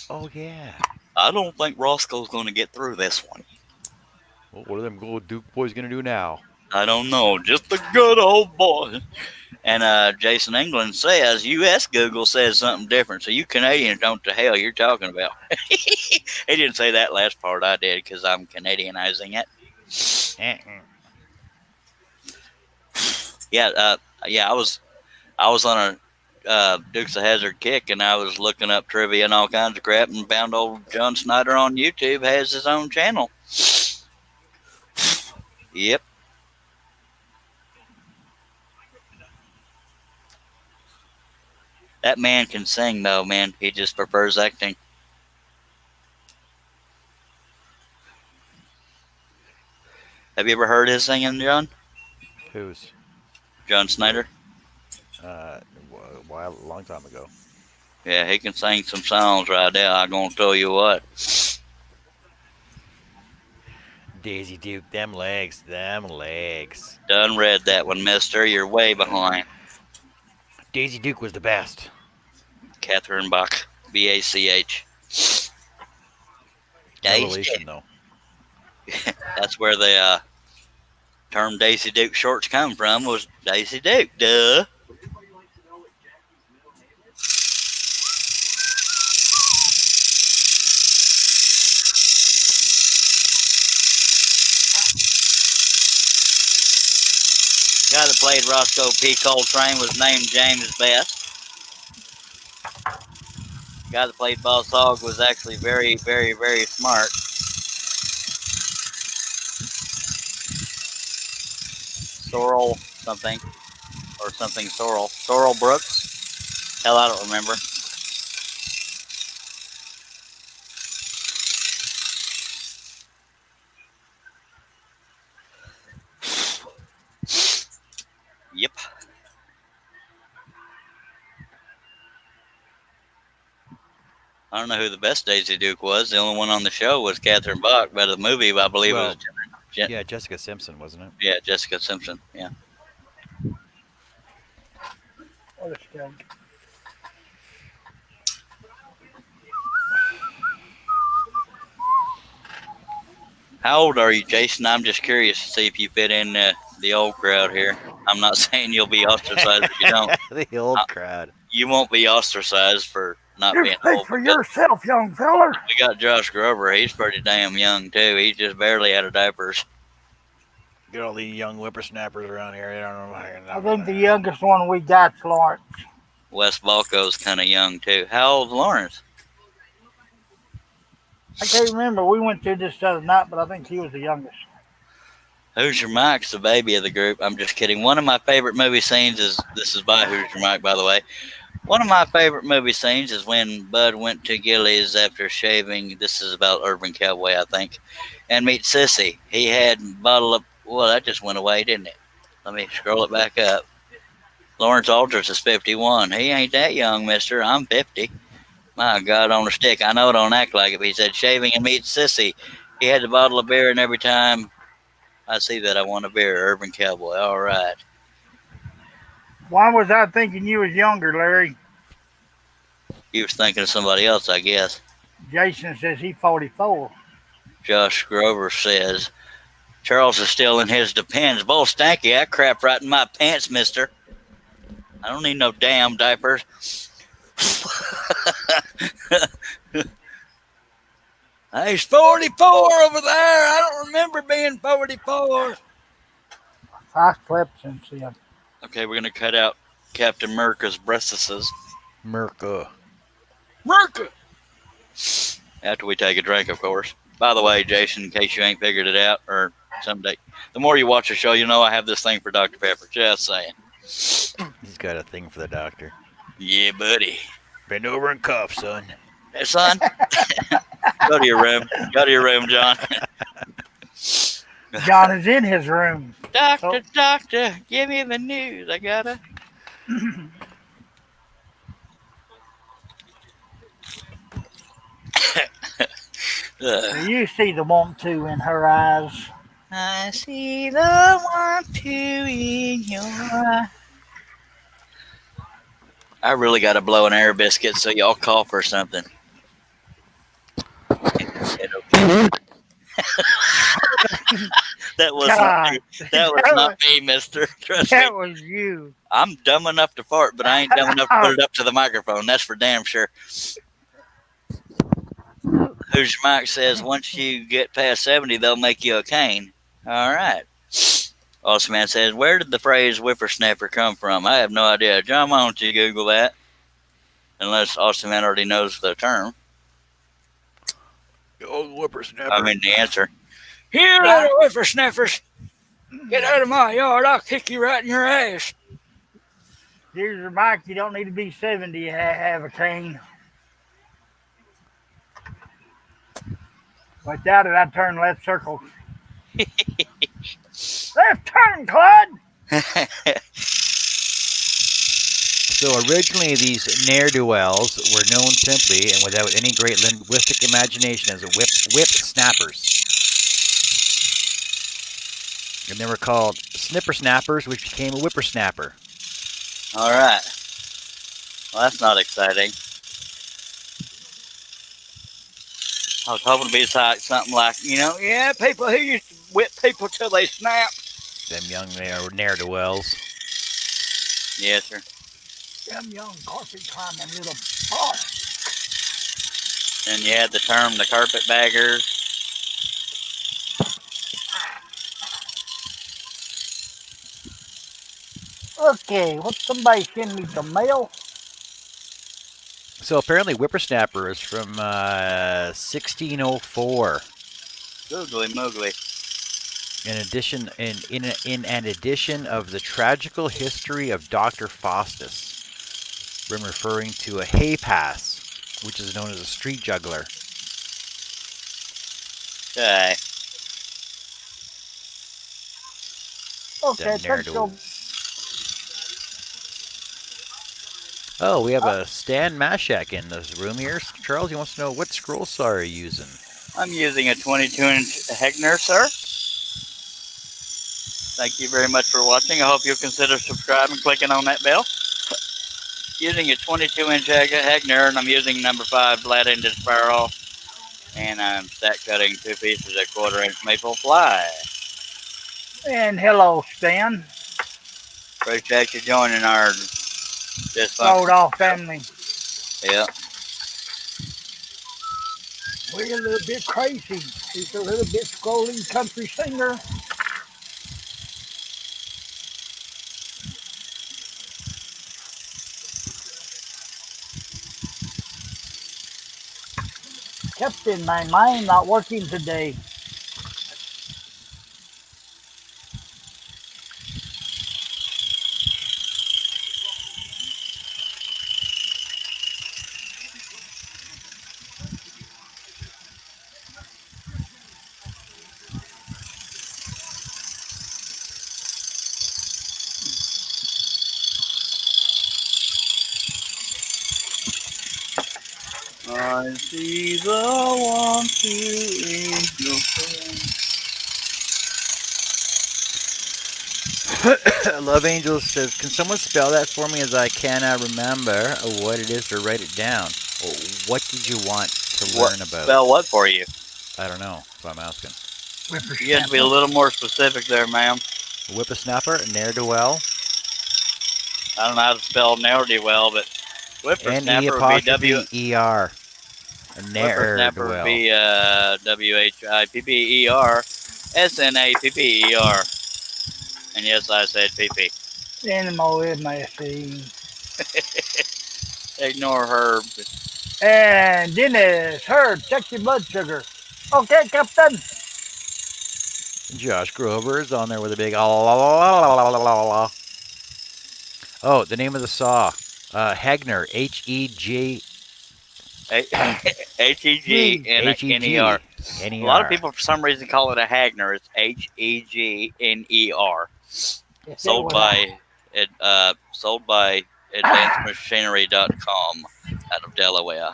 Oh yeah. I don't think Roscoe's going to get through this one. Well, what are them gold Duke boys gonna do now? I don't know. Just a good old boy. And Jason England says U.S. Google says something different. So you Canadians don't know the hell you're talking about. He didn't say that last part. I did because I'm Canadianizing it. Yeah. I was on a Dukes of Hazzard kick, and I was looking up trivia and all kinds of crap, and found old John Snyder on YouTube has his own channel. Yep. That man can sing, though, man. He just prefers acting. Have you ever heard his singing, John? Who's? John Snyder? A while, a long time ago. Yeah, he can sing some songs right there. I'm going to tell you what. Daisy Duke, them legs, them legs. Done read that one, mister. You're way behind. Daisy Duke was the best. Catherine Bach. B-A-C-H. Revelation, though. That's where the term Daisy Duke shorts come from, was Daisy Duke, duh. The guy that played Roscoe P. Coltrane was named James Best. The guy that played Boss Hogg was actually very, very, very smart. Sorrel something, or something Sorrel. Sorrel Brooks? Hell, I don't remember. Yep. I don't know who the best Daisy Duke was. The only one on the show was Catherine Bach, but the movie, I believe, Well, it was yeah, Jessica Simpson, wasn't it? yeah, Jessica Simpson. Yeah. What a stink. How old are you, Jason? I'm just curious to see if you fit in the old crowd here. I'm not saying you'll be ostracized if you don't. The old crowd. You won't be ostracized for not You being speak old. for because yourself, young feller. We got Josh Grover. He's pretty damn young, too. He's just barely out of diapers. Get all these young whippersnappers around here. They don't know I think the youngest one we got's Lawrence. Wes Balco's kind of young, too. How old's Lawrence? I can't remember. We went through this the other night, but I think he was the youngest. Hoosier Mike's the baby of the group. I'm just kidding. One of my favorite movie scenes is, this is by Hoosier Mike, by the way. One of my favorite movie scenes is when Bud went to Gillies after shaving. This is about Urban Cowboy, I think. And meet Sissy. He had a bottle of, well, that just went away, didn't it? Let me scroll it back up. Lawrence Aldridge is 51. He ain't that young, mister. I'm 50. My God, on a stick. I know it don't act like it, but he said shaving and meet Sissy. He had the bottle of beer, and every time I see that, I want a beer. Urban Cowboy. All right. Why was I thinking you was younger, Larry? He was thinking of somebody else, I guess. Jason says he's 44. Josh Grover says, Charles is still in his depends. Bull stanky, I crap right in my pants, mister. I don't need no damn diapers. He's 44 over there. I don't remember being 44. I slept since then. Okay, we're going to cut out Captain Merca's breastises. Merca. Merca! After we take a drink, of course. By the way, Jason, in case you ain't figured it out, or someday, the more you watch the show, you know I have this thing for Dr. Pepper. Just saying. He's got a thing for the doctor. Yeah, buddy. Bend over and cough, son. Hey, son. Go to your room. Go to your room, John. John is in his room. Doctor, doctor, give me the news. I gotta. You see the want to in her eyes. I see the want to in your eye. I really got to blow an air biscuit, so y'all cough or something. That was God, not me, mister. Trust me. that was you. I'm dumb enough to fart, but I ain't dumb enough to put it up to the microphone. That's for damn sure. Who's your Mike says once you get past 70, they'll make you a cane. All right. Awesome Man says, where did the phrase whippersnapper come from? I have no idea. John, why don't you Google that? Unless Austin Man already knows the term. Old whippersnapper. I mean, the answer. You little whippersnappers, get out of my yard. I'll kick you right in your ass. Here's your mic. You don't need to be 70 to have a cane. Without it, I'd turn left circles. Left turn, Claude. So originally these ne'er-do-wells were known simply and without any great linguistic imagination as whip snappers. And they were called snipper snappers, which became a whippersnapper. All right. Well, that's not exciting. I was hoping to be something like, yeah, people who used to whip people till they snap. Them young ne'er-do-wells. Yes, sir. Them young carpet climbing little boys. And you had the term the carpetbaggers. Okay, what's somebody send me some mail? So apparently whippersnapper is from 1604. Googly moogly. In an edition of the tragical history of Dr. Faustus, when referring to a hay pass, which is known as a street juggler. Okay. Okay, let's go. Oh, we have a Stan Mashak in this room here. Charles, he wants to know what scroll saw are you using? I'm using a 22-inch Hegner, sir. Thank you very much for watching. I hope you'll consider subscribing and clicking on that bell. Using a 22-inch Hegner, and I'm using number 5 flat-ended spiral. And I'm stack cutting 2 pieces of 1/4-inch maple ply. And hello, Stan. Appreciate you joining our Sold off family. Yeah. We're a little bit crazy. He's a little bit scrolling country singer. Captain, my mind not working today. I see the one in your face. Love Angel says, can someone spell that for me as I cannot remember what it is or write it down? What did you want to learn about? Spell what for you? I don't know. That's what I'm asking. You have to be a little more specific there, ma'am. Whippersnapper, ne'er do well, I don't know how to spell ne'er well, but N E whippersnapper would be apostrophe E R, ne'er do whippersnapper would well. be WHIPPERSNAPPER. And yes, I said PP. Animal MSC. Ignore Herb. And Dennis, Herb, check your blood sugar. Okay, Captain. Josh Grover is on there with a big. Oh, the name of the saw, Hegner, Heg HEG and NER. Heg A lot of Ner. people, for some reason, call it a Hagner. It's HEGNER. If it Sold was by sold by AdvancedMachinery.com out of Delaware.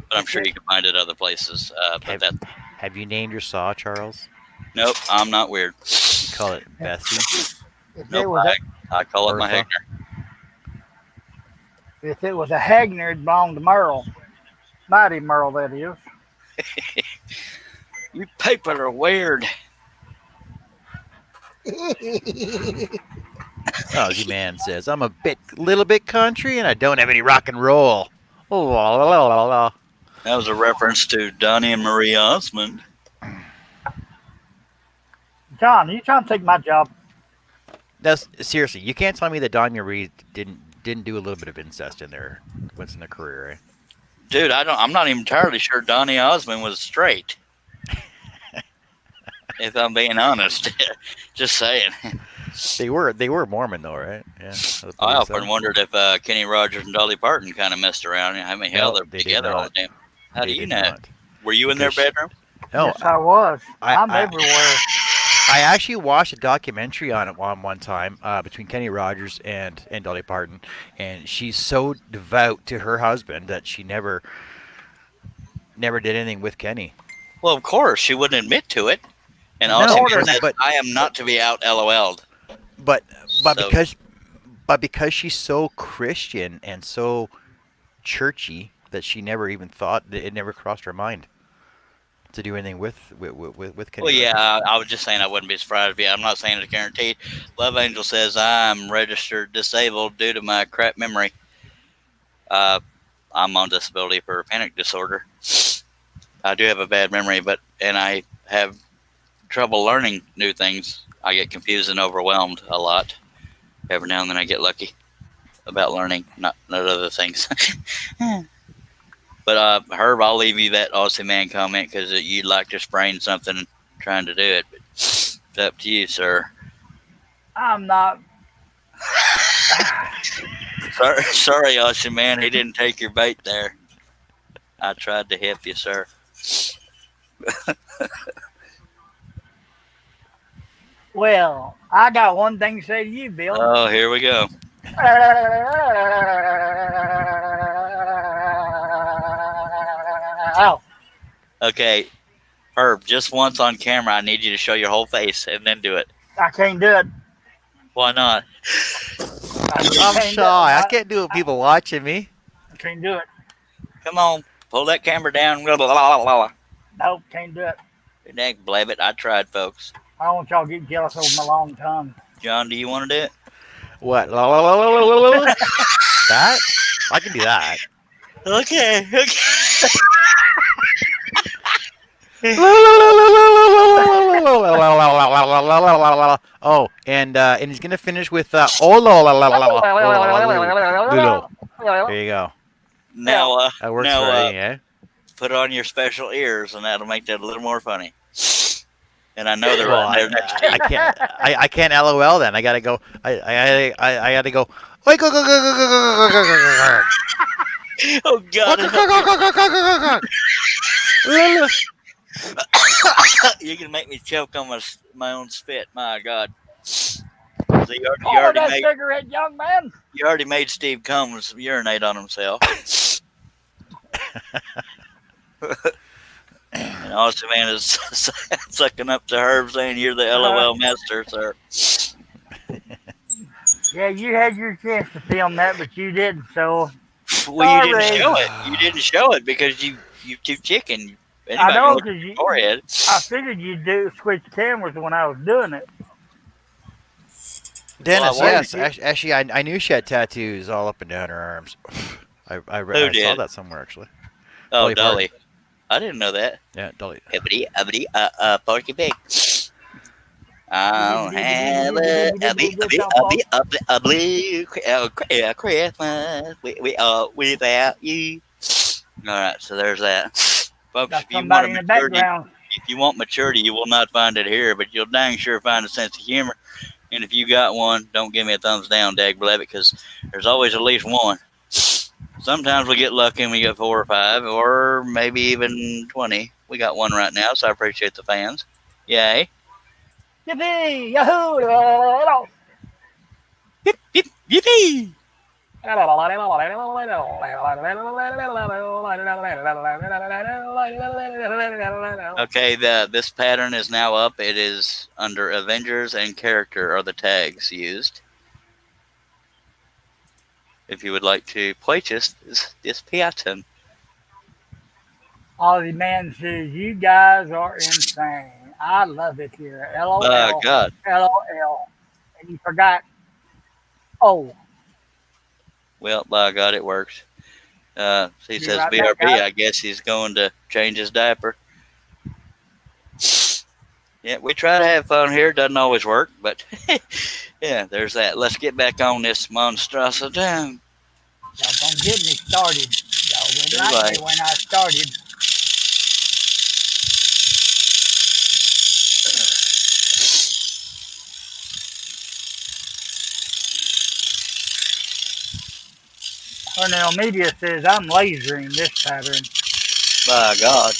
But I'm sure you can find it other places. But that Have you named your saw, Charles? nope, I'm not weird. You call it Bessie, if it Nope, was I call it my Bertha? Hagner. if it was a Hagner, it belonged to Merle. Mighty Merle, that is. You people are weird. Aussie man says, I'm a little bit country and I don't have any rock and roll. Oh, la, la, la, la, la. That was a reference to Donnie and Marie Osmond. John, you trying to take my job? That's seriously, you can't tell me that Don Marie didn't do a little bit of incest in there once in their career, eh? Dude, I'm not even entirely sure Donnie Osmond was straight. If I'm being honest. Just saying. They were Mormon though, right? Yeah. I often wondered if Kenny Rogers and Dolly Parton kind of messed around. I mean, hell, No, they're they did together all the not. time. How do They you did know? not. Were you in their Because- bedroom? No, Yes, I was. I'm I- everywhere. I actually watched a documentary on it one time between Kenny Rogers and Dolly Parton, and she's so devout to her husband that she never did anything with Kenny. Well, of course, she wouldn't admit to it. And No, also, but- I am not to be out LOL'd. But So- because she's so Christian and so churchy that she never even thought it never crossed her mind to do anything with Kenny. Well, yeah, Rogers. I was just saying I wouldn't be surprised if I'm not saying it's guaranteed. Love Angel says I'm registered disabled due to my crap memory. I'm on disability for panic disorder. I do have a bad memory, and I have trouble learning new things. I get confused and overwhelmed a lot. Every now and then I get lucky about learning, not other things. But Herb, I'll leave you that Aussie man comment because you'd like to sprain something trying to do it. But it's up to you, sir. I'm not. Sorry, Aussie man, he didn't take your bait there. I tried to help you, sir. Well, I got one thing to say to you, Bill. Oh, here we go. Oh, Okay, Herb, just once on camera, I need you to show your whole face and then do it. I can't do it. Why not? I just I'm can't do it. shy. I can't do it with people watching me. I can't do it. Come on, pull that camera down. Blah, blah, blah, blah, blah. Nope, can't do it. Dang, blabbit, I tried, folks. I don't want y'all to get jealous over my long tongue. John, do you want to do it? What? La, la, la, la, la, la, la. That? I can do that. Okay. Oh, and he's gonna finish with oh la la la la la. There you go. Now, That works now, for me, eh? put on your special ears, and that'll make that a little more funny. And I know they're Well, right there next to you. I can't LOL then. I gotta go. I gotta go. Wait, go go go go go go go go go. Oh God! You can make me choke on my own spit. My God! So you Oh, already that made cigarette, young man. Steve Combs urinate on himself. And Austin man is sucking up to Herb, saying you're the LOL master, sir. Yeah, you had your chance to film that, but you didn't. So Well, you didn't Sorry. show it. You didn't show it because you too chicken. I Anybody can know look at because your forehead. I figured you'd do switch cameras when I was doing it. Well, I Dennis, What wanted. is yes. it? Actually, I knew she had tattoos all up and down her arms. Who I saw did? that somewhere, actually. Oh, Dolly Parton. Dolly. I didn't know that. Yeah, Dolly. Porky Pig. I don't have a blue Christmas without you. All right, so there's that, folks. Got If you want a somebody in the maturity, background. if you want maturity, you will not find it here, but you'll dang sure find a sense of humor. And if you got one, don't give me a thumbs down, Dag Blevitt, because there's always at least one. Sometimes we get lucky and we get 4 or 5, or maybe even 20. We got one right now, so I appreciate the fans. Yay. Yippee! Yahoo! Yippee! Okay, this pattern is now up. It is under Avengers and character are the tags used. If you would like to purchase this pattern. Ozzy Man says, "You guys are insane. I love it here. By LOL. God. LOL." And you forgot, oh, Well, by God, it works. He be says right back, BRB. guys. I guess he's going to change his diaper. Yeah, we try to have fun here. Doesn't always work, but yeah, there's that. Let's get back on this monstrosity. Y'all don't get me started. Y'all didn't Too like late. me when I started. Cornell Media says I'm lasering this pattern. By God.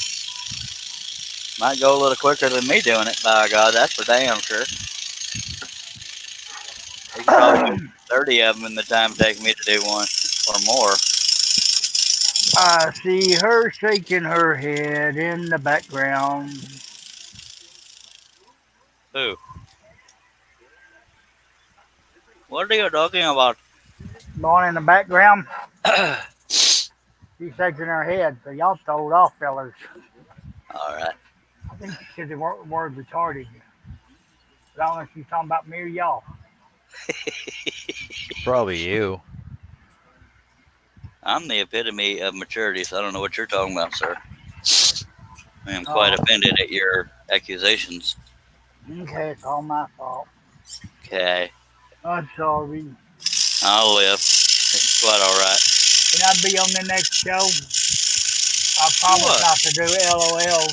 Might go a little quicker than me doing it, by God. That's for damn sure. He can probably do 30 of them in the time it takes me to do one or more. I see her shaking her head in the background. Who? What are you talking about? Going in the background, she's shaking her head. So y'all throw it off, fellas. Alright. I think she said the word retarded. But I don't know if she's talking about me or y'all. Probably you. I'm the epitome of maturity, so I don't know what you're talking about, sir. I am quite Oh, offended at your accusations. okay, it's all my fault. Okay. I'm sorry. I'll live. It's quite alright. Can I be on the next show? I promise What? not to do LOL.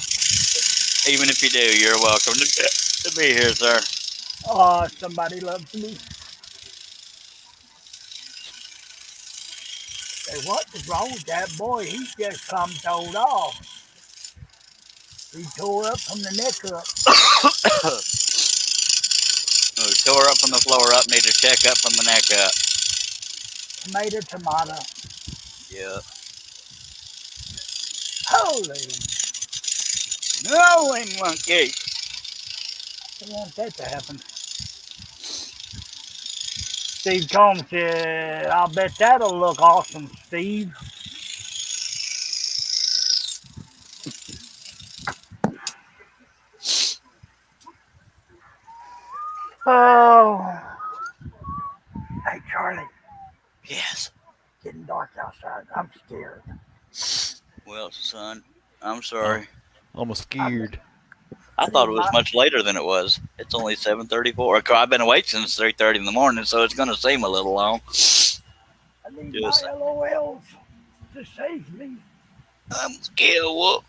Even if you do, you're welcome to be here, sir. Oh, somebody loves me. Say, what is wrong with that boy? He's just come told off. He tore up from the neck up. Tore up from the floor up, need to check up from the neck up. Tomato, tomato. Yeah. Holy. No, monkey. I want that to happen. Steve Combs said, I'll bet that'll look awesome, Steve. Oh. Hey, Charlie. Yes. Getting dark outside. I'm scared. Well, son, I'm sorry. Almost scared. I thought it was much later than it was. It's only 7:34. I've been awake since 3:30 in the morning, so it's going to seem a little long. I need Just- my LOLs to save me. I'm scared. What?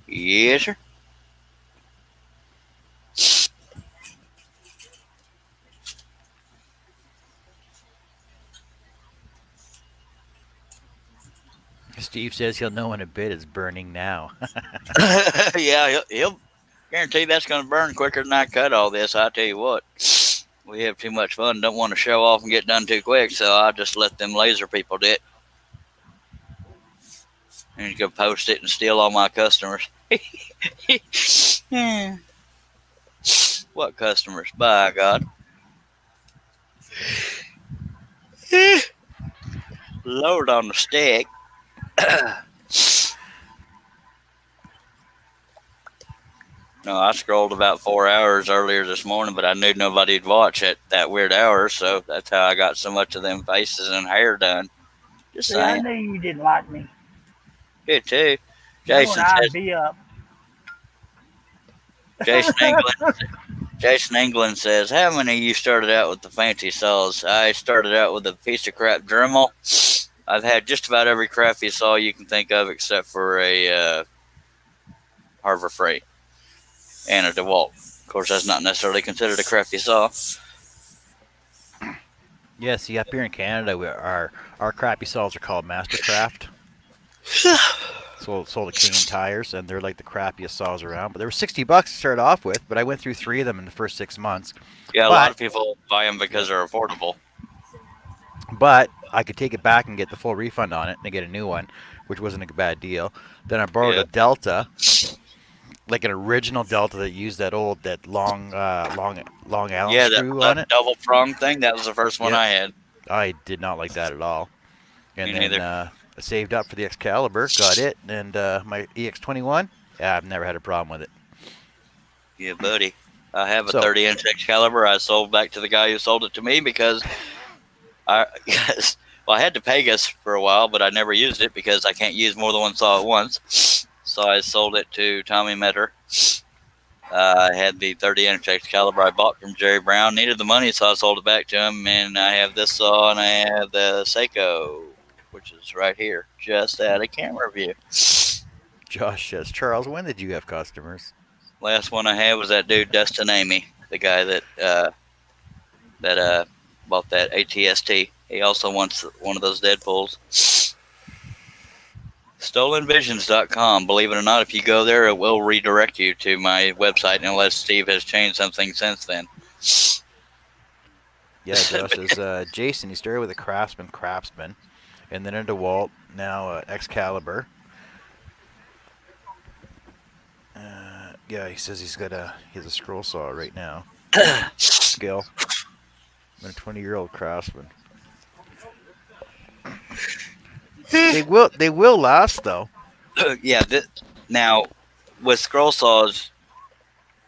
Yes, sir. Steve says he'll know when a bit is burning now. Yeah, he'll guarantee that's going to burn quicker than I cut all this. I tell you what, we have too much fun. Don't want to show off and get done too quick, so I just let them laser people do it. And go post it and steal all my customers. What customers? By God. Load on the stick. No, I scrolled about 4 hours earlier this morning, but I knew nobody'd watch at that weird hour, so that's how I got so much of them faces and hair done. Just See, I saying. knew you didn't like me. You too. Knowing Jason I'd says be up. Jason England. Jason England says, "How many of you started out with the fancy saws? I started out with a piece of crap Dremel. I've had just about every crappy saw you can think of, except for a Harbor Freight and a DeWalt. Of course, that's not necessarily considered a crafty saw. Yeah, see, up here in Canada, our crappy saws are called Mastercraft. Sold at King and Tires, and they're like the crappiest saws around. But they were $60 to start off with, but I went through 3 of them in the first 6 months. Yeah, a lot But of people buy them because they're affordable. but I could take it back and get the full refund on it and get a new one, which wasn't a bad deal. Then I borrowed Yeah. a Delta, like an original Delta that used that long Allen Yeah, screw on that it. double prong thing, that was the first one Yep, I had. I did not like that at all. Me And then neither. I saved up for the Excalibur, got it, and my EX21. Yeah, I've never had a problem with it. Yeah, buddy. I have a So 30-inch Excalibur I sold back to the guy who sold it to me because well, I had the Pegasus for a while, but I never used it because I can't use more than one saw at once. So I sold it to Tommy Metter. I had the 30-inch Excalibur I bought from Jerry Brown. Needed the money, so I sold it back to him. And I have this saw, and I have the Seiko, which is right here, just out of camera view. Josh says, Charles, when did you have customers? Last one I had was that dude Dustin Amy, the guy that bought that ATST. He also wants one of those Deadpools. StolenVisions.com. Believe it or not, if you go there, it will redirect you to my website unless Steve has changed something since then. Yeah, Josh says, Jason, he started with a Craftsman, and then a DeWalt, now Excalibur. Yeah, he says he has a scroll saw right now. Skill. I'm a 20-year-old Craftsman. They will last though. Yeah. Now, with scroll saws,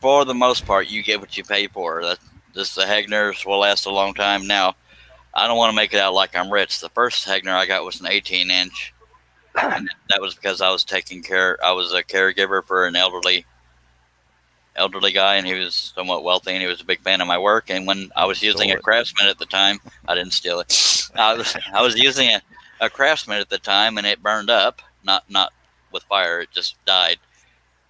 for the most part, you get what you pay for. The Hegners will last a long time. Now, I don't want to make it out like I'm rich. The first Hegner I got was an 18-inch, and that was because I was I was a caregiver for an elderly guy, and he was somewhat wealthy, and he was a big fan of my work. And when I was using a Craftsman at the time, I didn't steal it. I was using a Craftsman at the time, and it burned up. Not with fire; it just died.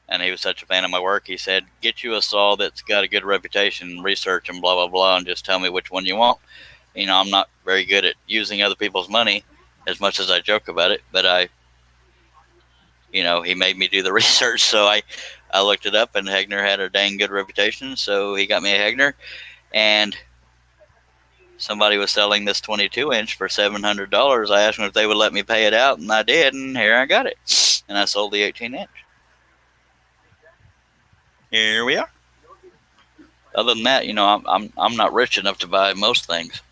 And he was such a fan of my work. He said, "Get you a saw that's got a good reputation, research, and blah blah blah, and just tell me which one you want." You know, I'm not very good at using other people's money, as much as I joke about it, but he made me do the research, so I looked it up, and Hegner had a dang good reputation, so he got me a Hegner, and somebody was selling this 22-inch for $700. I asked them if they would let me pay it out, and I did, and here I got it, and I sold the 18-inch. Here we are. Other than that, I'm not rich enough to buy most things.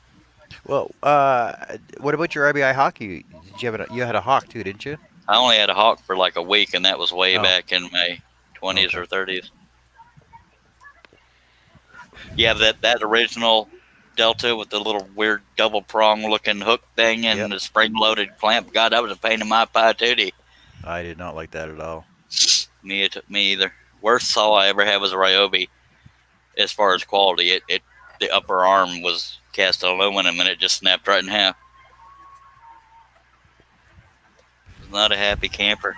Well, what about your RBI hockey? Did you have you had a Hawk too, didn't you? I only had a Hawk for like a week, and that was way Oh. back in my 20s or 30s. Yeah, that original Delta with the little weird double prong looking hook thing and the spring loaded clamp. God, that was a pain in my patootie. I did not like that at all. Me either. Worst saw I ever had was a Ryobi. As far as quality, the upper arm was cast aluminum and it just snapped right in half. It was not a happy camper.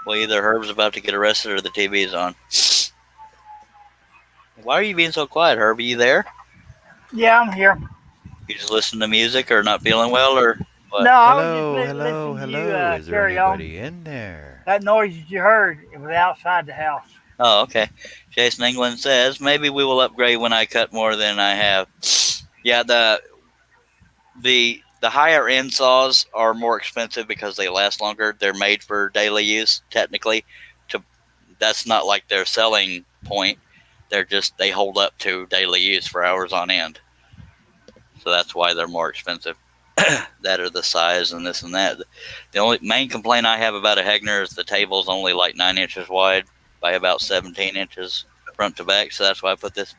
Well, either Herb's about to get arrested or the TV's on. Why are you being so quiet, Herb? Are you there? Yeah, I'm here. You just listen to music or not feeling well or what? No, I was Hello, just hello, listening to hello. you Is there carry on. anybody in there? That noise that you heard, it was outside the house. Oh, okay. Jason England says, maybe we will upgrade when I cut more than I have. Yeah, the higher end saws are more expensive because they last longer. They're made for daily use, technically. That's not like their selling point. they hold up to daily use for hours on end. So that's why they're more expensive. That are the size and this and that. The only main complaint I have about a Hegner is the table's only like 9 inches wide by about 17 inches front to back. So that's why I put this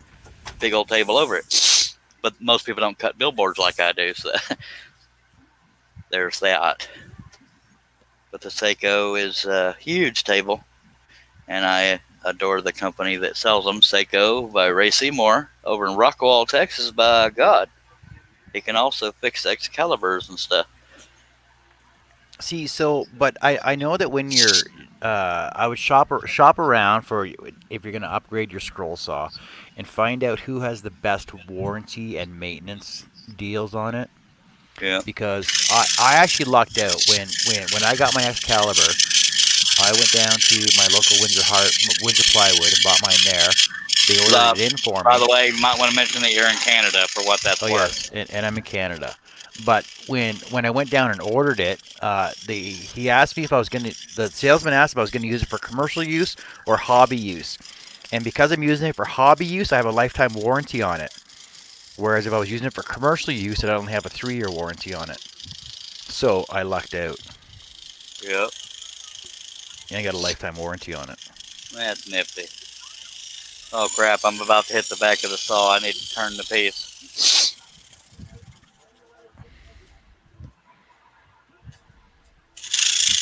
big old table over it. But most people don't cut billboards like I do. So there's that. But the Seiko is a huge table, and I adore the company that sells them. Seiko by Ray Seymour over in Rockwall, Texas. By God, he can also fix Excaliburs and stuff. See, so but I know that when you're I would shop around for if you're going to upgrade your scroll saw, and find out who has the best warranty and maintenance deals on it. Yeah. Because I actually lucked out when I got my Excalibur. I went down to my local Windsor Plywood and bought mine there. They ordered it in for me. By the way, you might want to mention that you're in Canada for what that's worth. Yes, and I'm in Canada. But when I went down and ordered it, he asked me if I was going to. The salesman asked if I was going to use it for commercial use or hobby use, and because I'm using it for hobby use, I have a lifetime warranty on it. Whereas if I was using it for commercial use, I'd only have a 3-year warranty on it. So I lucked out. Yep. And I got a lifetime warranty on it. That's nifty. Oh crap! I'm about to hit the back of the saw. I need to turn the piece.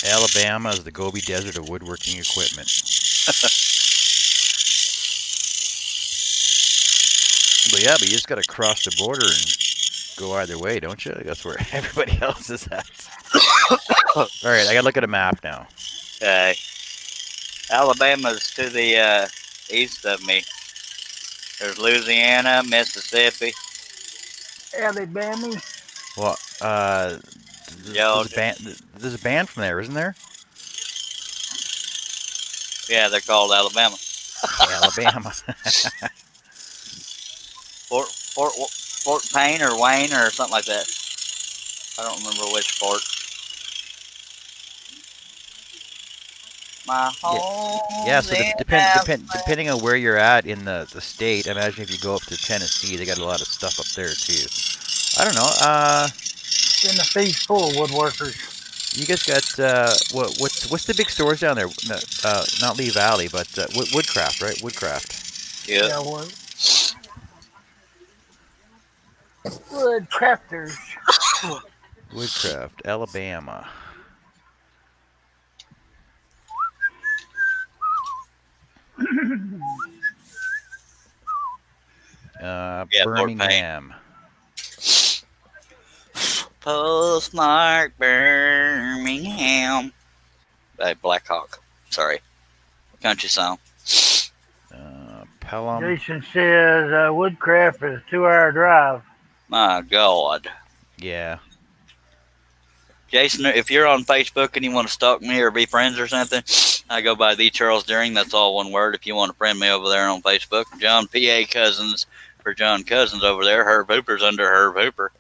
Alabama is the Gobi Desert of woodworking equipment. But you just got to cross the border and go either way, don't you? That's where everybody else is at. All right, I got to look at a map now. Okay. Alabama's to the east of me. There's Louisiana, Mississippi. Alabama. Well, there's a band from there, isn't there? Yeah, they're called Alabama. Alabama. Fort Payne or Wayne or something like that. I don't remember which fort. My home. Yeah, so depending on where you're at in the state, I imagine if you go up to Tennessee, they got a lot of stuff up there too. I don't know. Tennessee's full of woodworkers. You guys got what's the big stores down there? Not Lee Valley, but Woodcraft, right? Woodcraft. Yeah. Woodcrafters. Woodcraft, Alabama. Birmingham. Postmark Birmingham. Hey, Blackhawk. Sorry. Country song. Pelham. Jason says Woodcraft is a 2-hour drive. My God. Yeah. Jason, if you're on Facebook and you want to stalk me or be friends or something, I go by the Charles Deering. That's all one word. If you want to friend me over there on Facebook, John P.A. Cousins for John Cousins over there. Herb Hooper's under Herb Hooper,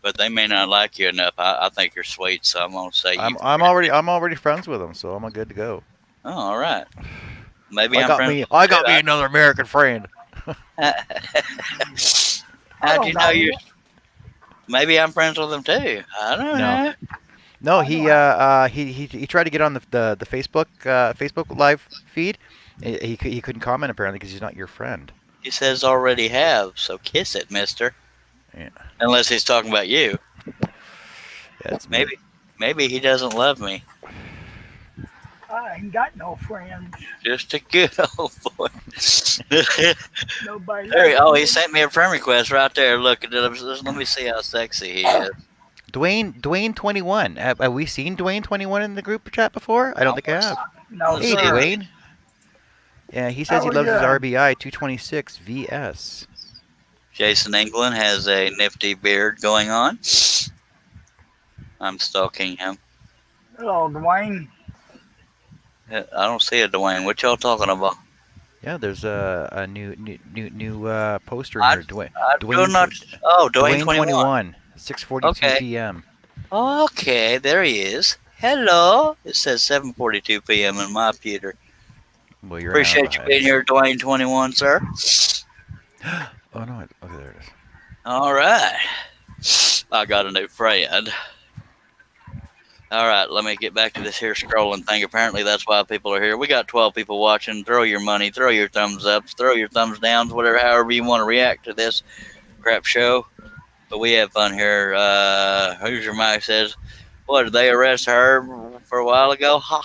but they may not like you enough. I think you're sweet, so I'm gonna say I'm already friends with them, so I'm good to go. Oh, all right. Maybe I got me another American friend. How'd you know you? Maybe I'm friends with them too. I don't know. No, he tried to get on the Facebook live feed. He couldn't comment apparently because he's not your friend. He says already have, so kiss it, mister. Yeah. Unless he's talking about you. Yeah, maybe he doesn't love me. I ain't got no friends. Just a good old boy. Nobody. He sent me a friend request right there. Look at it. Let me see how sexy he is. Dwayne 21. Have we seen Dwayne 21 in the group chat before? I don't think I have. No, hey, sir. Dwayne. Yeah, he says he loves his RBI 226 VS. Jason England has a nifty beard going on. I'm stalking him. Hello, Dwayne. I don't see a Dwayne. What y'all talking about? Yeah, there's a new poster here. Dwayne 21. 6:42 p.m. Okay, there he is. Hello. It says 7:42 p.m. in my computer. Well, you're an hour Appreciate you behind. being here, Dwayne 21, sir. Oh no! Okay, there it is. All right. I got a new friend. All right, let me get back to this here scrolling thing. Apparently, that's why people are here. We got 12 people watching. Throw your money, throw your thumbs ups, throw your thumbs downs, whatever, however you want to react to this crap show. But we have fun here. Who's your Mike says, what, did they arrest her for a while ago? Ha.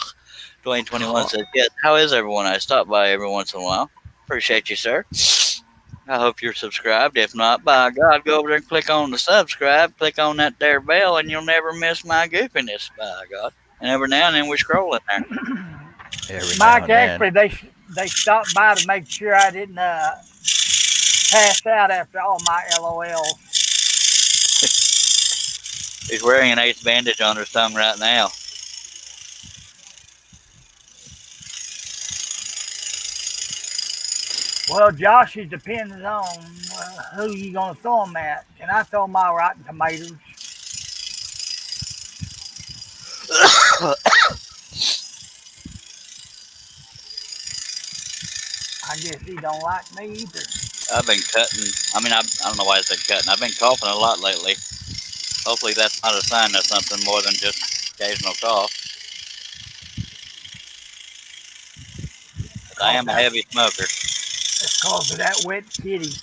Dwayne 21 says, yes, how is everyone? I stop by every once in a while. Appreciate you, sir. I hope you're subscribed. If not, by God, go over there and click on the subscribe. Click on that there bell, and you'll never miss my goofiness, by God. And every now and then we're scrolling there. Every now Mike, and then. actually, they stopped by to make sure I didn't pass out after all my LOLs. He's wearing an ace bandage on his tongue right now. Well, Josh, it depends on who you gonna throw them at. Can I throw my rotten tomatoes? I guess he don't like me either. I've been cutting. I don't know why I said cutting. I've been coughing a lot lately. Hopefully that's not a sign of something more than just occasional cough. I am a heavy smoker. It's cause of that wet kitty.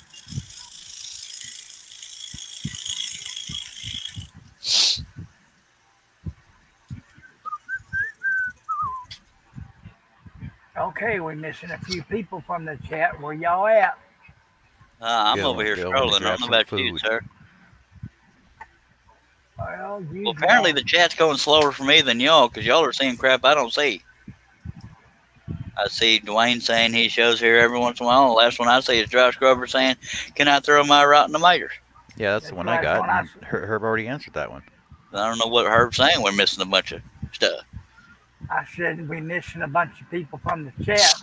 Okay, we're missing a few people from the chat. Where y'all at? I'm over here Going to scrolling. I grab don't know some about you, food. sir. Well, Well, apparently the chat's going slower for me than y'all, because y'all are seeing crap I don't see. I see Dwayne saying he shows here every once in a while. The last one I see is Josh Grover saying, can I throw my rotten tomatoes? Yeah, that's the one I got. And Herb already answered that one. I don't know what Herb's saying. We're missing a bunch of stuff. I said we're missing a bunch of people from the chat.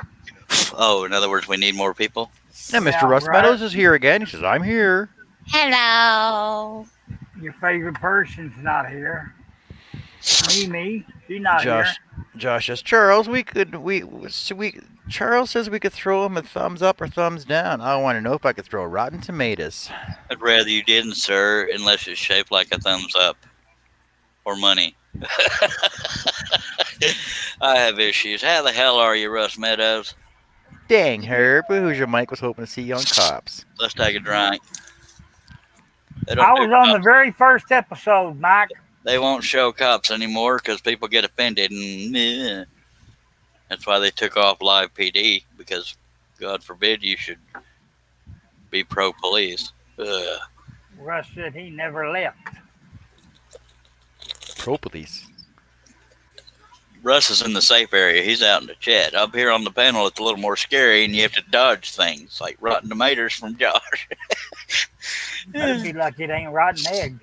Oh, in other words, we need more people? Yeah, Mr. Russ Meadows is here again. He says, I'm here. Hello. Your favorite person's not here. Mimi, she's not here. Josh says, Charles, Charles says we could throw him a thumbs up or thumbs down. I want to know if I could throw rotten tomatoes. I'd rather you didn't, sir, unless it's shaped like a thumbs up or money. I have issues. How the hell are you, Russ Meadows? Dang, Herb. Who's your Mike was hoping to see you on Cops? Let's take a drink. I was on the very first episode, Mike. They won't show Cops anymore because people get offended, and that's why they took off live PD, because God forbid you should be pro-police. Russ said he never left. Pro-police. Russ is in the safe area. He's out in the chat. Up here on the panel, it's a little more scary, and you have to dodge things like rotten tomatoes from Josh. Better be lucky it ain't rotten eggs.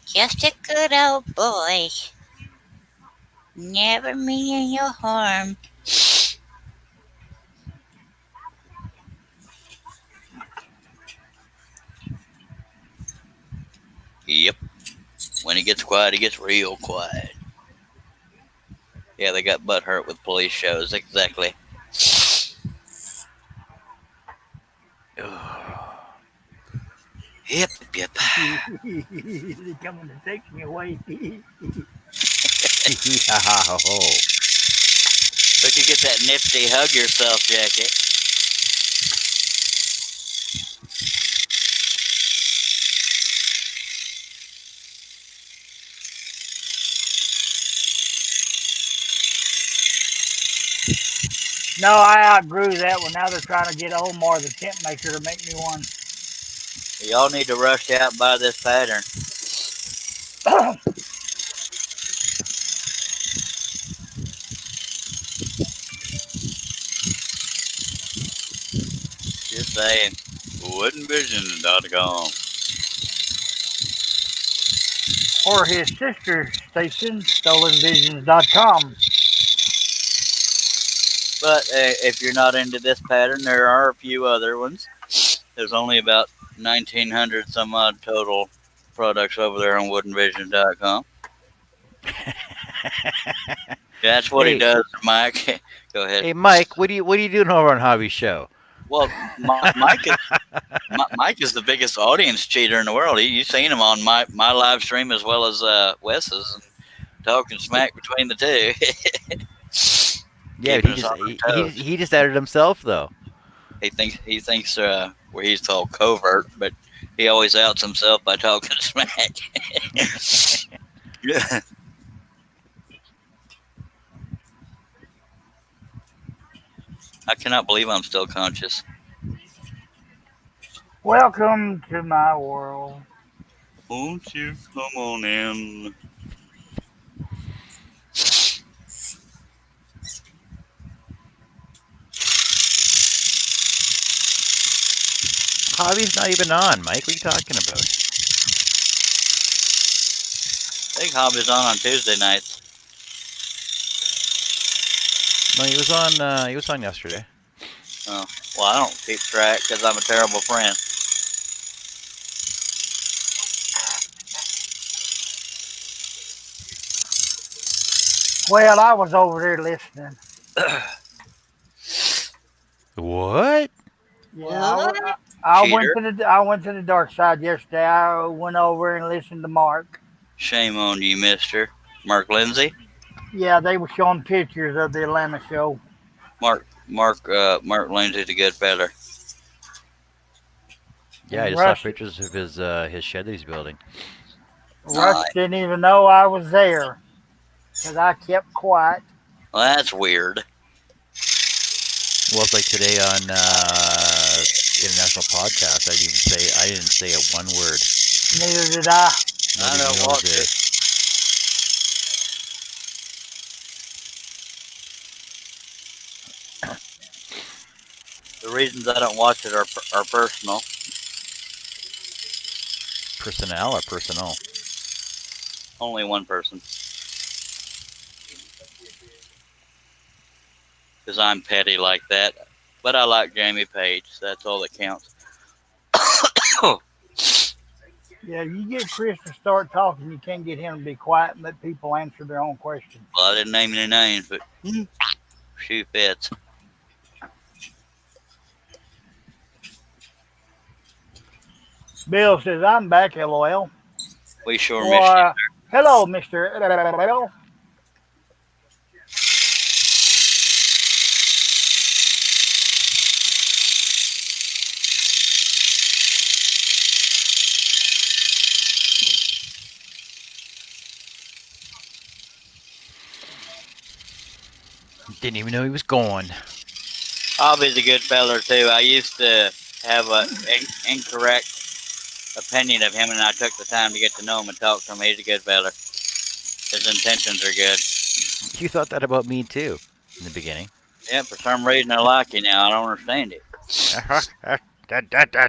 Just a good old boy. Never meaning your harm. Yep. When he gets quiet, he gets real quiet. Yeah, they got butthurt with police shows. Exactly. Yep. They're coming to take me away. But you get that nifty hug yourself jacket. No, I outgrew that one. Now they're trying to get Omar, the tent maker, to make me one. Y'all need to rush out and buy this pattern. Just saying. WoodenVision.com. Or his sister station, StolenVisions.com. But if you're not into this pattern, there are a few other ones. There's only about 1,900 some odd total products over there on WoodenVision.com. That's what he Hey, does, Mike. Go ahead. hey, Mike, what are you doing over on Hobby Show? Well, Mike is the biggest audience cheater in the world. You've seen him on my live stream as well as Wes's, and talking smack between the two, Yeah, but keeping he us just on he, our he toes. he just added himself though. He thinks where he's told covert, but he always outs himself by talking smack. I cannot believe I'm still conscious. Welcome to my world. Won't you come on in? Hobby's not even on, Mike. What are you talking about? I think Hobby's on Tuesday nights. No, he was on. He was on yesterday. Oh, well, I don't keep track because I'm a terrible friend. Well, I was over there listening. What? Yeah, What? Cheater. I went to the dark side yesterday. I went over and listened to Mark. Shame on you, Mister Mark Lindsay. Yeah, they were showing pictures of the Atlanta show. Mark Lindsay's a good feller. Yeah, I And just saw Rush pictures of his shed that he's building. Rush didn't even know I was there because I kept quiet. Well, that's weird. Well, it's like today on International Podcast. I didn't say a one word. Neither did I. I Nobody don't knew I was watch there. it. The reasons I don't watch it are personal. Personnel or personal? Only one person. Because I'm petty like that. But I like Jamie Page. So that's all that counts. Yeah, you get Chris to start talking, you can't get him to be quiet and let people answer their own questions. Well, I didn't name any names, but shoe fits. Bill says, I'm back, LOL. We sure miss you. Well, hello, Mr. Didn't even know he was gone. Hobby's a good feller, too. I used to have an incorrect opinion of him, and I took the time to get to know him and talk to him. He's a good feller. His intentions are good. You thought that about me too in the beginning. Yeah, for some reason I like you now. I don't understand it.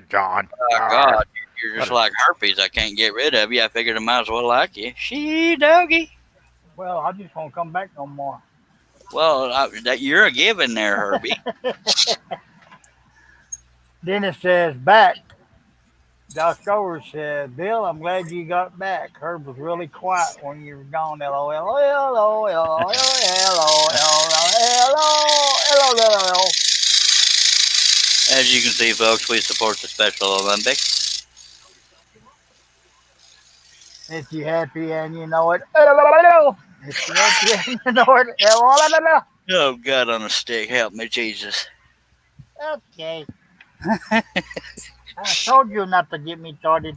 John. Oh, God, you're just like herpes. I can't get rid of you. I figured I might as well like you. She doggy. Well, I just won't come back no more. Well, you're a given there, Herbie. Dennis says, back. Josh Gower said, Bill, I'm glad you got back. Herb was really quiet when you were gone. LOL. As you can see, folks, we support the Special Olympics. If you're happy and you know it. If you're happy and you know it. Oh, God on a stick. Help me, Jesus. Okay. I told you not to get me started.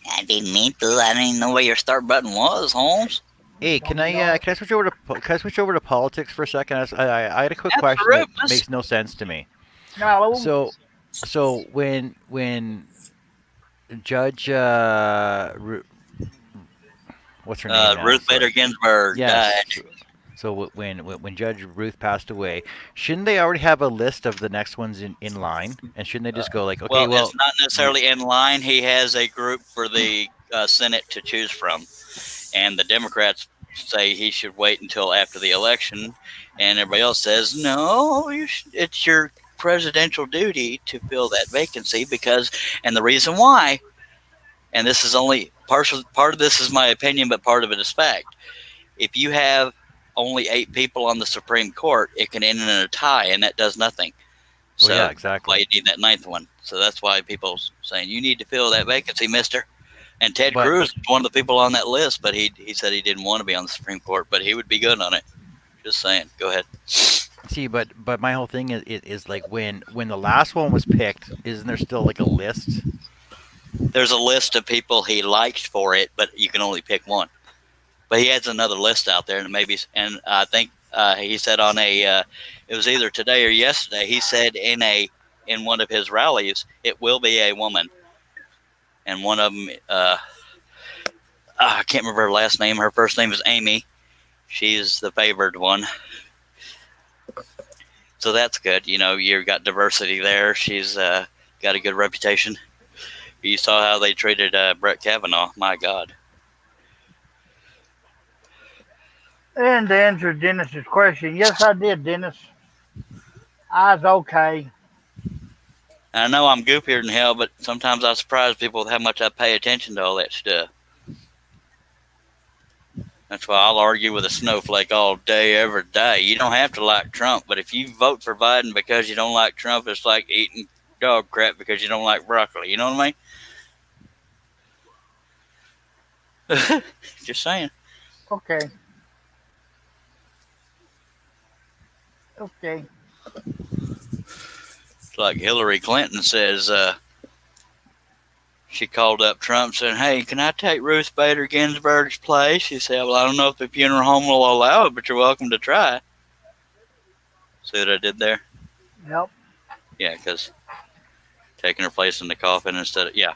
I didn't mean to. I didn't even know where your start button was, Holmes. Hey, can I switch over to politics for a second? I had a quick question that Absolutely. makes no sense to me. No, So when Judge what's her name? Now? Ruth Sorry. Bader Ginsburg Yes. died. So when Judge Ruth passed away, shouldn't they already have a list of the next ones in line? And shouldn't they just go like, okay, well, it's not necessarily in line. He has a group for the Senate to choose from, and the Democrats say he should wait until after the election, and everybody else says no. It's your presidential duty to fill that vacancy because, and the reason why, and this is only part of this is my opinion, but part of it is fact, if you have only 8 people on the Supreme Court, it can end in a tie, and that does nothing. Well, So yeah, that's why exactly. you need that ninth one. So that's why people saying you need to fill that vacancy, Mister. And Ted But Cruz is one of the people on that list, but he said he didn't want to be on the Supreme Court, but he would be good on it. Just saying. Go ahead. see, but my whole thing is like when the last one was picked, isn't there still like a list? There's a list of people he liked for it, but you can only pick one. But he has another list out there, and maybe, and I think he said on it was either today or yesterday. He said in one of his rallies, it will be a woman, and one of them, I can't remember her last name. Her first name is Amy. She's the favored one, so that's good. You know, you've got diversity there. She's got a good reputation. You saw how they treated Brett Kavanaugh. My God. And to answer Dennis's question, yes, I did, Dennis. I was okay. I know I'm goofier than hell, but sometimes I surprise people with how much I pay attention to all that stuff. That's why I'll argue with a snowflake all day, every day. You don't have to like Trump, but if you vote for Biden because you don't like Trump, it's like eating dog crap because you don't like broccoli. You know what I mean? Just saying. Okay. Okay. It's like Hillary Clinton says, she called up Trump saying, "Hey, can I take Ruth Bader Ginsburg's place?" She said, "Well, I don't know if the funeral home will allow it, but you're welcome to try." See what I did there? Yep. Yeah, because taking her place in the coffin instead of, yeah.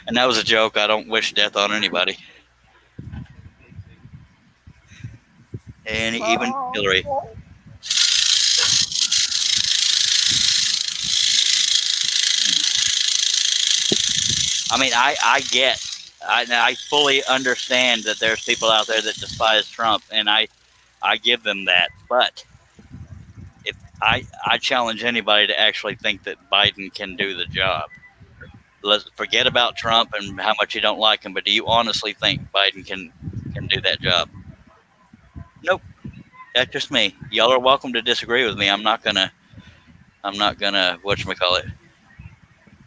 And that was a joke. I don't wish death on anybody. And even Hillary. I mean, I fully understand that there's people out there that despise Trump, and I give them that. But if I challenge anybody to actually think that Biden can do the job. Let's forget about Trump and how much you don't like him. But do you honestly think Biden can do that job? Nope. That's just me. Y'all are welcome to disagree with me. I'm not gonna whatchamacallit.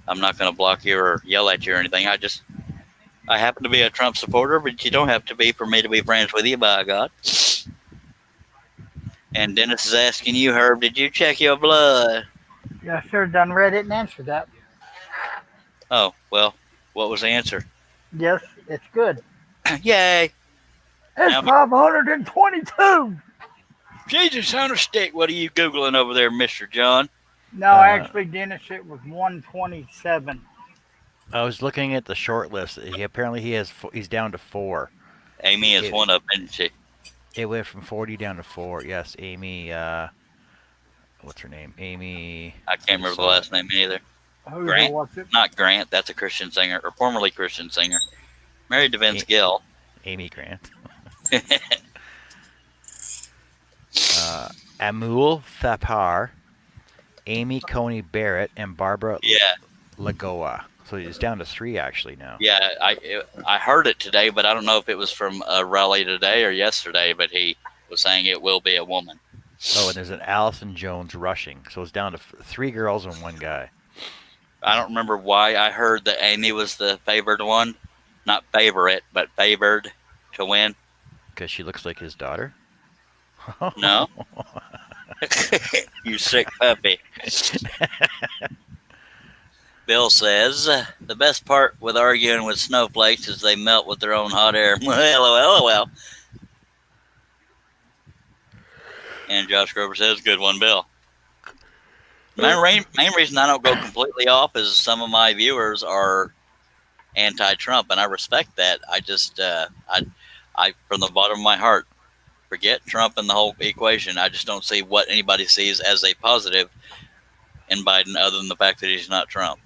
I'm not gonna block you or yell at you or anything. I happen to be a Trump supporter, but you don't have to be for me to be friends with you, by God. And Dennis is asking you, Herb, did you check your blood? Yeah, I sure done read it and answered that. Oh, well, what was the answer? Yes, it's good. Yay! It's Now, 522. Jesus on a stick, what are you Googling over there, Mr. John? No, Uh, actually, Dennis, it was 127. I was looking at the short list. He's down to 4. Amy is It one of them, isn't she? it went from 40 down to 4. Yes, Amy. What's her name? Amy. I can't remember the last name either. Who's Grant? or what's it? Not Grant, that's a Christian singer, or formerly Christian singer. Married to Vince Gill. Amy Grant. Amul Thapar, Amy Coney Barrett, and Barbara Yeah, Lagoa. So it's down to 3 actually now. yeah. I heard it today, but I don't know if it was from a rally today or yesterday. But he was saying it will be a woman. Oh, and there's an Allison Jones rushing. So it's down to 3 girls and 1 guy. I don't remember why I heard that Amy was the favored one, not favorite, but favored to win. Because she looks like his daughter. No, you sick puppy. Bill says the best part with arguing with snowflakes is they melt with their own hot air. Well. And Josh Grover says, "Good one, Bill." Main reason I don't go completely off is some of my viewers are anti-Trump, and I respect that. I just, I from the bottom of my heart, forget Trump and the whole equation. I just don't see what anybody sees as a positive in Biden other than the fact that he's not Trump.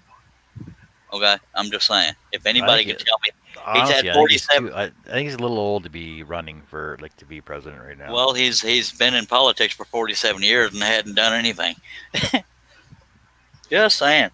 Okay, I'm just saying. If anybody can tell me, Honestly, he's had 47. I think he's a little old to be running for to be president right now. Well, he's been in politics for 47 years and hadn't done anything. Just saying.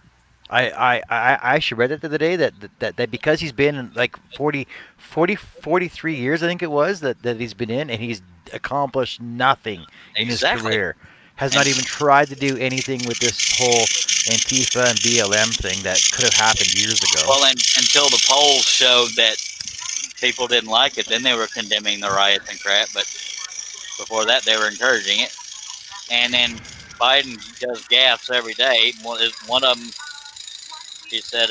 I actually read it the other day that because he's been in like 43 years, I think it was, that he's been in, and he's accomplished nothing in his Exactly. career. Has And not even tried to do anything with this whole Antifa and BLM thing that could have happened years ago. well, and until the polls showed that people didn't like it, then they were condemning the riots and crap. But before that, they were encouraging it. And then Biden does gaffes every day. One of them, he said,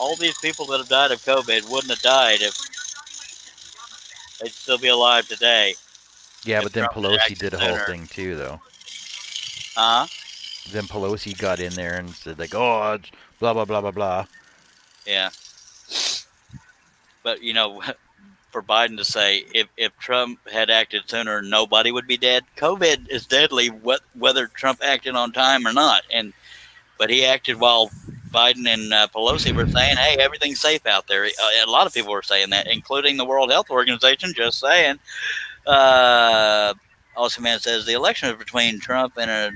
all these people that have died of COVID wouldn't have died if they'd still be alive today Yeah, if but then Trump had Pelosi acted did a whole sooner. thing too, though. Uh huh. Then Pelosi got in there and said like, "Oh, it's blah blah blah blah blah." Yeah. But, for Biden to say if Trump had acted sooner, nobody would be dead. COVID is deadly, whether Trump acted on time or not. But he acted while Biden and Pelosi were saying, "Hey, everything's safe out there." A lot of people were saying that, including the World Health Organization. Just saying. Also, man says the election is between Trump and a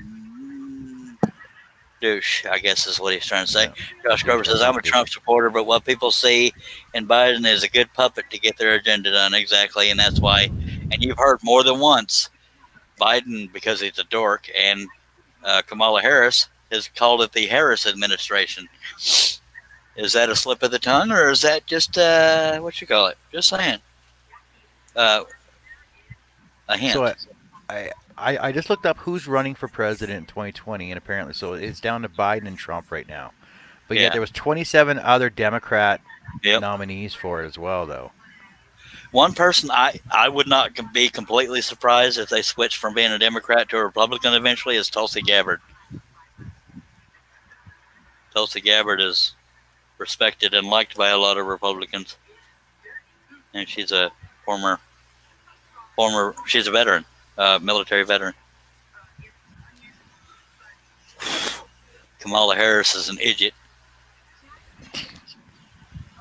douche, I guess is what he's trying to say. Yeah, Josh Grover says, I'm a douche. Trump supporter, but what people see in Biden is a good puppet to get their agenda done. Exactly. And that's why, and you've heard more than once, Biden, because he's a dork, and Kamala Harris has called it the Harris administration. Is that a slip of the tongue, or is that just, what you call it? Just saying. Uh, a So hint. I just looked up who's running for president in 2020, and apparently, so it's down to Biden and Trump right now. But yet Yeah. there was 27 other Democrat Yep. nominees for it as well, though. One person I would not be completely surprised if they switched from being a Democrat to a Republican eventually is Tulsi Gabbard. Tulsi Gabbard is respected and liked by a lot of Republicans, and she's a former she's a veteran, military veteran. Kamala Harris is an idiot.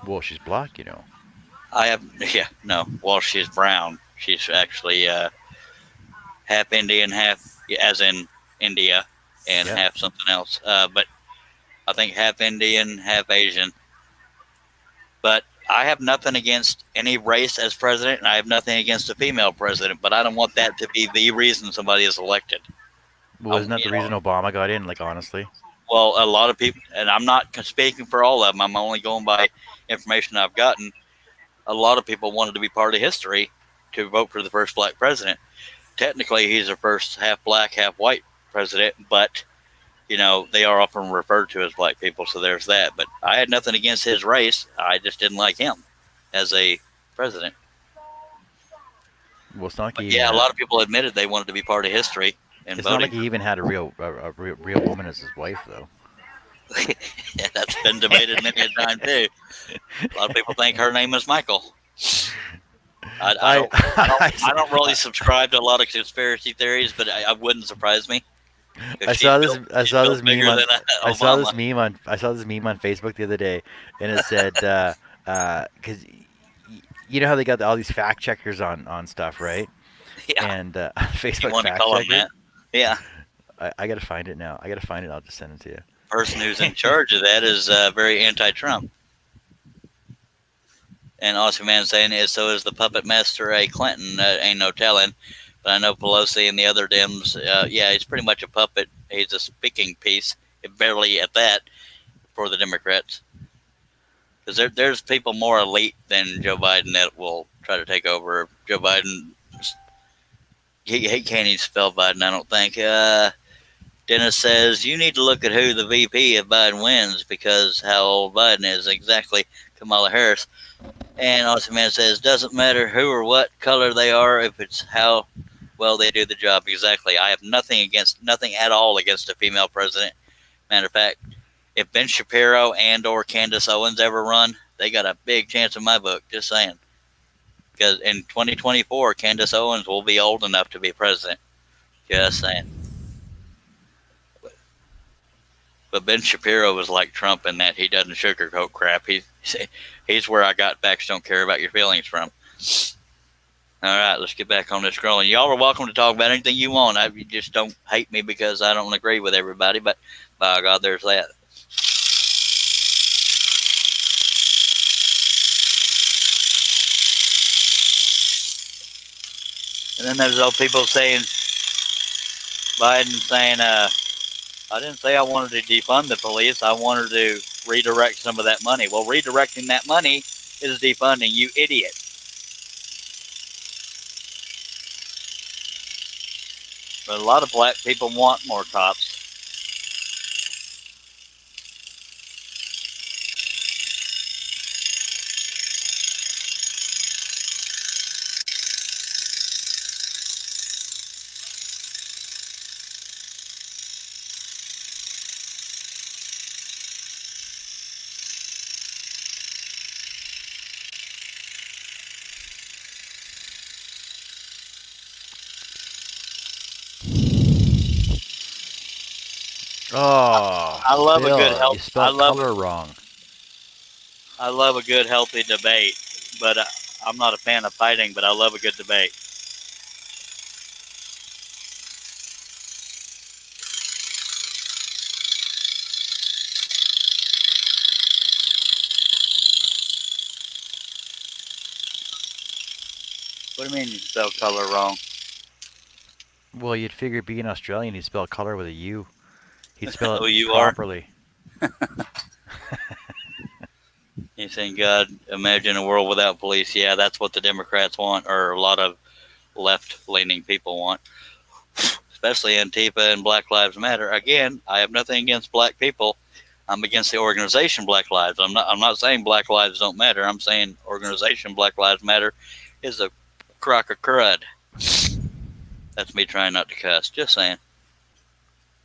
Well, she's black. I have yeah no. Well, she's brown. She's actually half Indian, half as in India, and Yeah. half something else. But I think half Indian, half Asian. But I have nothing against any race as president, and I have nothing against a female president. But I don't want that to be the reason somebody is elected. Well, isn't that the reason Obama got in? Like, honestly. Well, a lot of people, and I'm not speaking for all of them. I'm only going by information I've gotten. A lot of people wanted to be part of history to vote for the first black president. Technically, he's the first half black, half white president, but they are often referred to as black people, so there's that. But I had nothing against his race. I just didn't like him as a president. Well, it's not like But he even yeah, a had. lot of people admitted they wanted to be part of history and It's not like voting. he even had a real woman as his wife, though. Yeah, that's been debated many a time too. A lot of people think her name is Michael. I don't really subscribe to a lot of conspiracy theories, but I wouldn't surprise me. I saw this. I She's saw built this meme bigger on. than I saw this Obama. meme on. I saw this meme on Facebook the other day, and it said, because you know how they got all these fact checkers on stuff, right? Yeah, And you Facebook want to fact call him checker. that? Yeah, I gotta find it now. I gotta find it. I'll just send it to you. person who's in charge of that is very anti-Trump. And Austin Man saying is so is the puppet master A. Clinton. Ain't no telling. But I know Pelosi and the other Dems. Yeah, he's pretty much a puppet. He's a speaking piece, barely at that, for the Democrats. Because there's people more elite than Joe Biden that will try to take over. Joe Biden, he can't even spell Biden, I don't think. Dennis says, you need to look at who the VP if Biden wins because how old Biden is. Exactly, Kamala Harris. And Austin Man says, doesn't matter who or what color they are if it's how well they do the job. Exactly. I have nothing at all against a female president. Matter of fact, if Ben Shapiro and or Candace Owens ever run, they got a big chance in my book. Just saying. Because in 2024, Candace Owens will be old enough to be president. Just saying. But Ben Shapiro was like Trump in that he doesn't sugarcoat crap. He's where I got facts don't care about your feelings from. All right, let's get back on this scrolling. Y'all are welcome to talk about anything you want. You just don't hate me because I don't agree with everybody. But by God, there's that. And then there's those people saying, Biden saying, I didn't say I wanted to defund the police. I wanted to redirect some of that money. Well, redirecting that money is defunding, you idiot. But a lot of black people want more cops. Oh, I love a good Bill, help. you spelled color wrong. I love a good healthy debate, but I'm not a fan of fighting. But I love a good debate. What do you mean you spell color wrong? Well, you'd figure being Australian, he'd spell color with a U. He'd spell Oh, it you are? properly. You saying, God, imagine a world without police? Yeah, that's what the Democrats want, or a lot of left-leaning people want, especially Antifa and Black Lives Matter. Again, I have nothing against black people. I'm against the organization Black Lives. I'm not saying Black Lives don't matter. I'm saying organization Black Lives Matter is a crock of crud. That's me trying not to cuss. Just saying.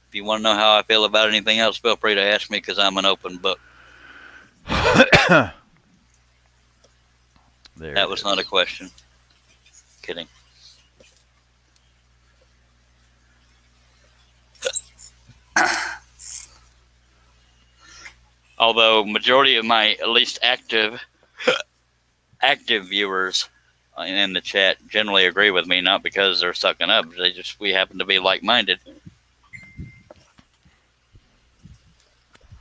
If you want to know how I feel about anything else, feel free to ask me because I'm an open book. That was not a question. Kidding. Although majority of my at least active viewers in the chat generally agree with me, not because they're sucking up. We happen to be like-minded.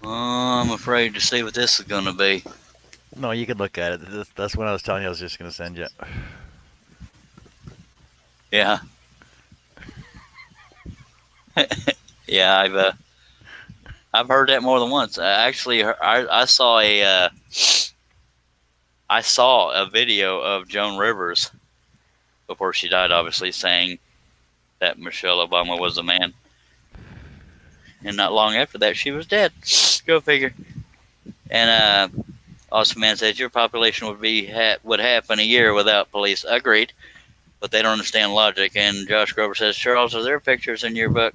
Oh, I'm afraid to see what this is going to be. No, you could look at it. That's when I was telling you I was just going to send you. Yeah. Yeah, I've heard that more than once. Actually, I saw a video of Joan Rivers before she died, obviously, saying that Michelle Obama was a man. And not long after that, she was dead. Go figure. And Austin Man says your population would happen a year without police. Agreed, but they don't understand logic. And Josh Grover says, Charles, are there pictures in your book?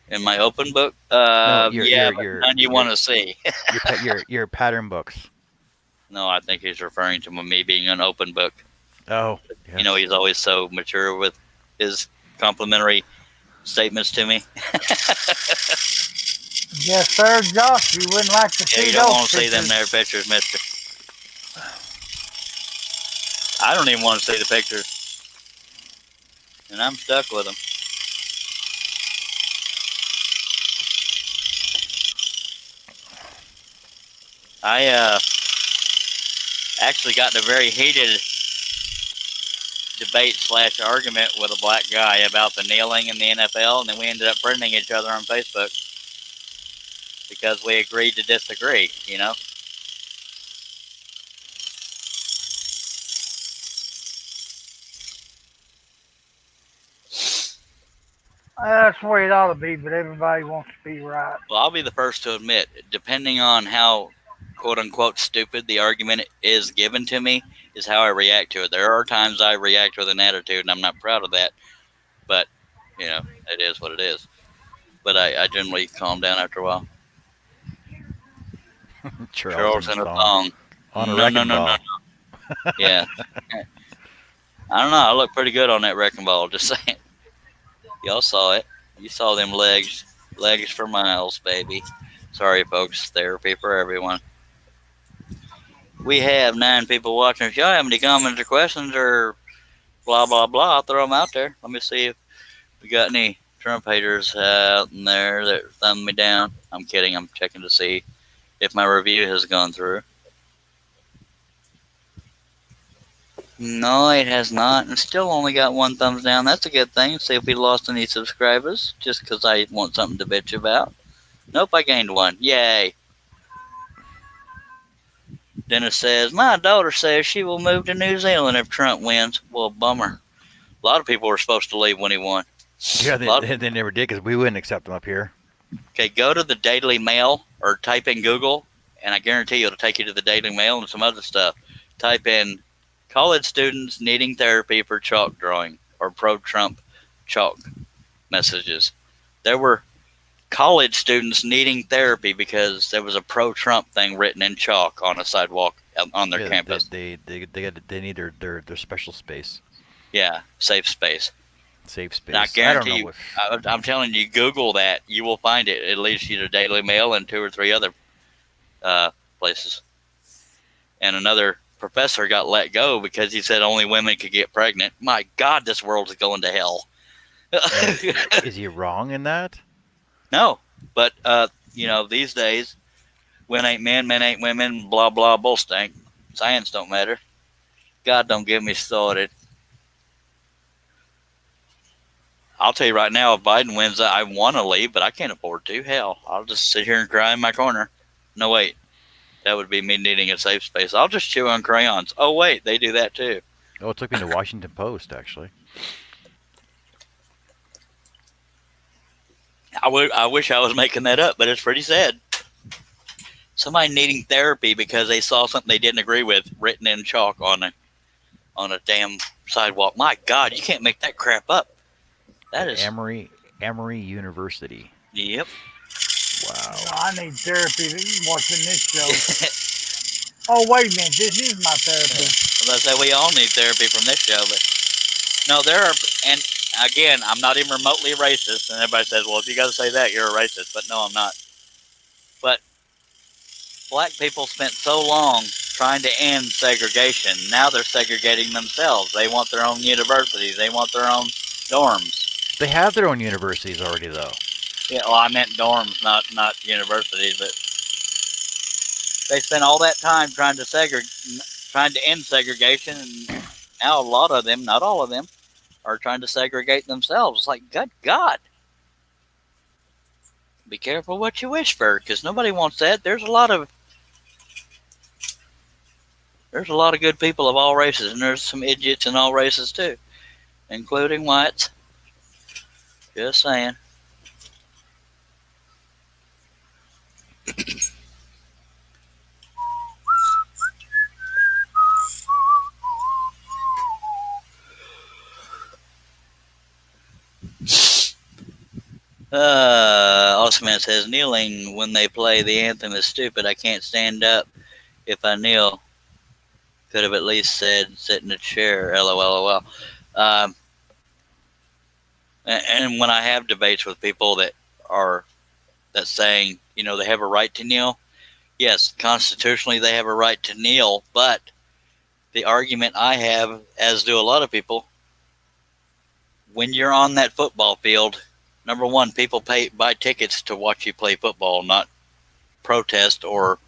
In my open book? No, none you want to see. your pattern books. No, I think he's referring to me being an open book. Oh, yes. You know, he's always so mature with his complimentary statements to me. Yes, sir, Josh. You wouldn't like to see You those don't want to see pictures. them there pictures, mister. I don't even want to see the pictures. And I'm stuck with them. I actually got in a very heated debate/argument with a black guy about the kneeling in the NFL, and then we ended up friending each other on Facebook because we agreed to disagree, you know? That's the way it ought to be, but everybody wants to be right. Well, I'll be the first to admit, depending on how quote-unquote stupid the argument is given to me, is how I react to it. There are times I react with an attitude, and I'm not proud of that, but, you know, it is what it is. But I generally calm down after a while. Charles in a thong. On a wrecking ball. Yeah. I don't know. I look pretty good on that wrecking ball, just saying. Y'all saw it. You saw them legs. Legs for miles, baby. Sorry, folks. Therapy for everyone. We have 9 people watching. If y'all have any comments or questions or blah, blah, blah, I'll throw them out there. Let me see if we got any Trump haters out in there that thumb me down. I'm kidding. I'm checking to see if my review has gone through. No, it has not, and still only got one thumbs down. That's a good thing. See if we lost any subscribers just because I want something to bitch about. Nope, I gained one. Yay. Dennis says, my daughter says she will move to New Zealand if Trump wins. Well, bummer. A lot of people were supposed to leave when he won. Yeah, they never did because we wouldn't accept them up here. Okay, go to the Daily Mail or type in Google, and I guarantee you it'll take you to the Daily Mail and some other stuff. Type in college students needing therapy for chalk drawing or pro-Trump chalk messages. There were college students needing therapy because there was a pro-Trump thing written in chalk on a sidewalk on their campus. They need their special space. Yeah, safe space. Safe space. And I guarantee you, I'm telling you, Google that. You will find it. It leads you to Daily Mail and 2 or 3 other places. And another professor got let go because he said only women could get pregnant. My God, this world is going to hell. Is he wrong in that? No, but these days, women ain't men, men ain't women, blah blah bull stank. Science don't matter. God don't get me started. I'll tell you right now, if Biden wins, I want to leave, but I can't afford to. Hell, I'll just sit here and cry in my corner. No, wait. That would be me needing a safe space. I'll just chew on crayons. Oh, wait. They do that, too. Oh, it took me to Washington Post, actually. I wish I was making that up, but it's pretty sad. Somebody needing therapy because they saw something they didn't agree with written in chalk on a damn sidewalk. My God, you can't make that crap up. That is Emory University. Yep. Wow. I need therapy watching this show. Oh, wait a minute. This is my therapy. As I say, we all need therapy from this show, but no, there are, and again, I'm not even remotely racist, and everybody says, well, if you got to say that, you're a racist, but no, I'm not. But black people spent so long trying to end segregation. Now they're segregating themselves. They want their own universities. They want their own dorms. They have their own universities already, though. Yeah, well, I meant dorms, not universities, but they spent all that time trying to end segregation, and now a lot of them, not all of them, are trying to segregate themselves. It's like, good God. Be careful what you wish for, because nobody wants that. There's a lot of good people of all races, and there's some idiots in all races too, including whites. Just saying. Osman says, kneeling when they play the anthem is stupid. I can't stand up if I kneel. Could have at least said sit in a chair. LOL. And when I have debates with people that saying, they have a right to kneel. Yes, constitutionally they have a right to kneel, but the argument I have, as do a lot of people, when you're on that football field, number one, people buy tickets to watch you play football, not protest or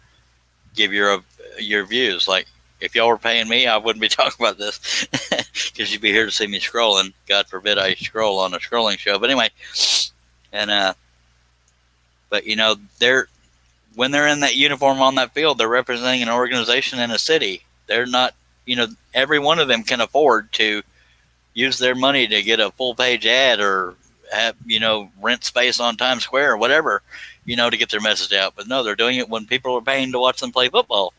give your views. Like, if y'all were paying me, I wouldn't be talking about this because you'd be here to see me scrolling. God forbid I scroll on a scrolling show. But anyway, and but when they're in that uniform on that field, they're representing an organization in a city. They're not, every one of them can afford to use their money to get a full page ad or have, rent space on Times Square or whatever, to get their message out. But no, they're doing it when people are paying to watch them play football.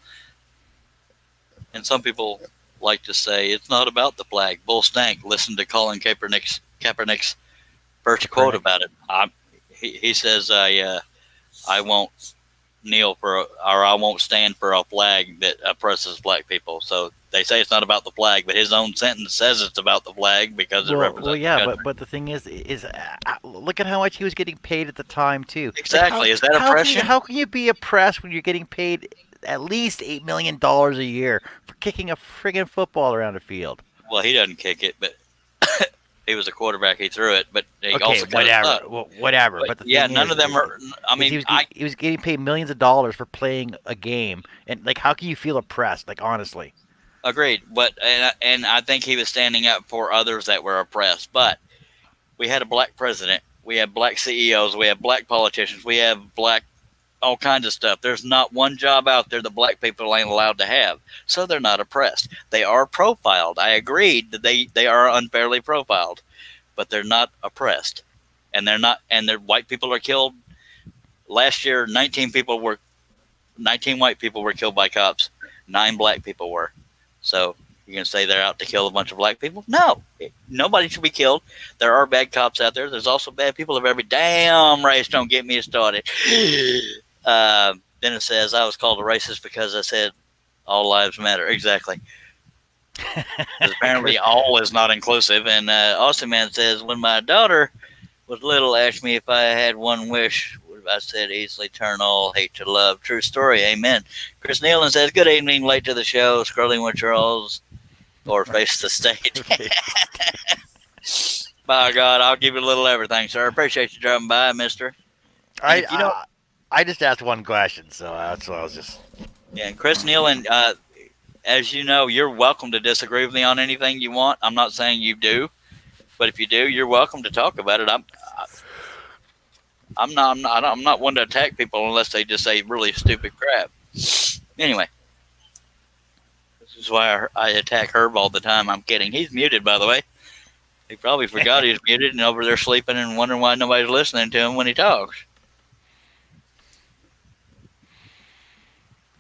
And some people like to say it's not about the flag. Bull stank. Listen to Colin Kaepernick's first quote about it. He says, I won't kneel or I won't stand for a flag that oppresses black people. So they say it's not about the flag, but his own sentence says it's about the flag because it represents. Well, yeah, but the thing is look at how much he was getting paid at the time too. Exactly. Is that oppression? How can you be oppressed when you're getting paid at least $8 million a year for kicking a friggin' football around a field? Well, he doesn't kick it, but He was a quarterback. He threw it, but he Okay, also kind of whatever, sucked. whatever. But But the yeah, thing none of them are. I is mean, I he was getting paid millions of dollars for playing a game, and like, how can you feel oppressed? Like, honestly. agreed. But and I think he was standing up for others that were oppressed. But we had a black president. We have black CEOs. We have black politicians. We have black all kinds of stuff. There's not one job out there that black people ain't allowed to have. So they're not oppressed. They are profiled. I agreed that they are unfairly profiled, but they're not oppressed. And they're not and their white people are killed. Last year 19 white people were killed by cops. 9 black people were. So you can say they're out to kill a bunch of black people? No. Nobody should be killed. There are bad cops out there. There's also bad people of every damn race. Don't get me started. Then it says I was called a racist because I said all lives matter. Exactly. Because apparently all is not inclusive. And Austin Man says, when my daughter was little, asked me if I had one wish. I said, easily turn all hate to love. True story. Amen. Chris Nealon says, good evening, late to the show. Scrolling with Charles or face the state. By God, I'll give you a little everything, sir. Appreciate you dropping by, mister. I just asked one question, so that's what I was just. Yeah, Chris Nealon, as you know, you're welcome to disagree with me on anything you want. I'm not saying you do, but if you do, you're welcome to talk about it. I'm not one to attack people unless they just say really stupid crap. Anyway, this is why I attack Herb all the time. I'm kidding. He's muted, by the way. He probably forgot he was muted and over there sleeping and wondering why nobody's listening to him when he talks.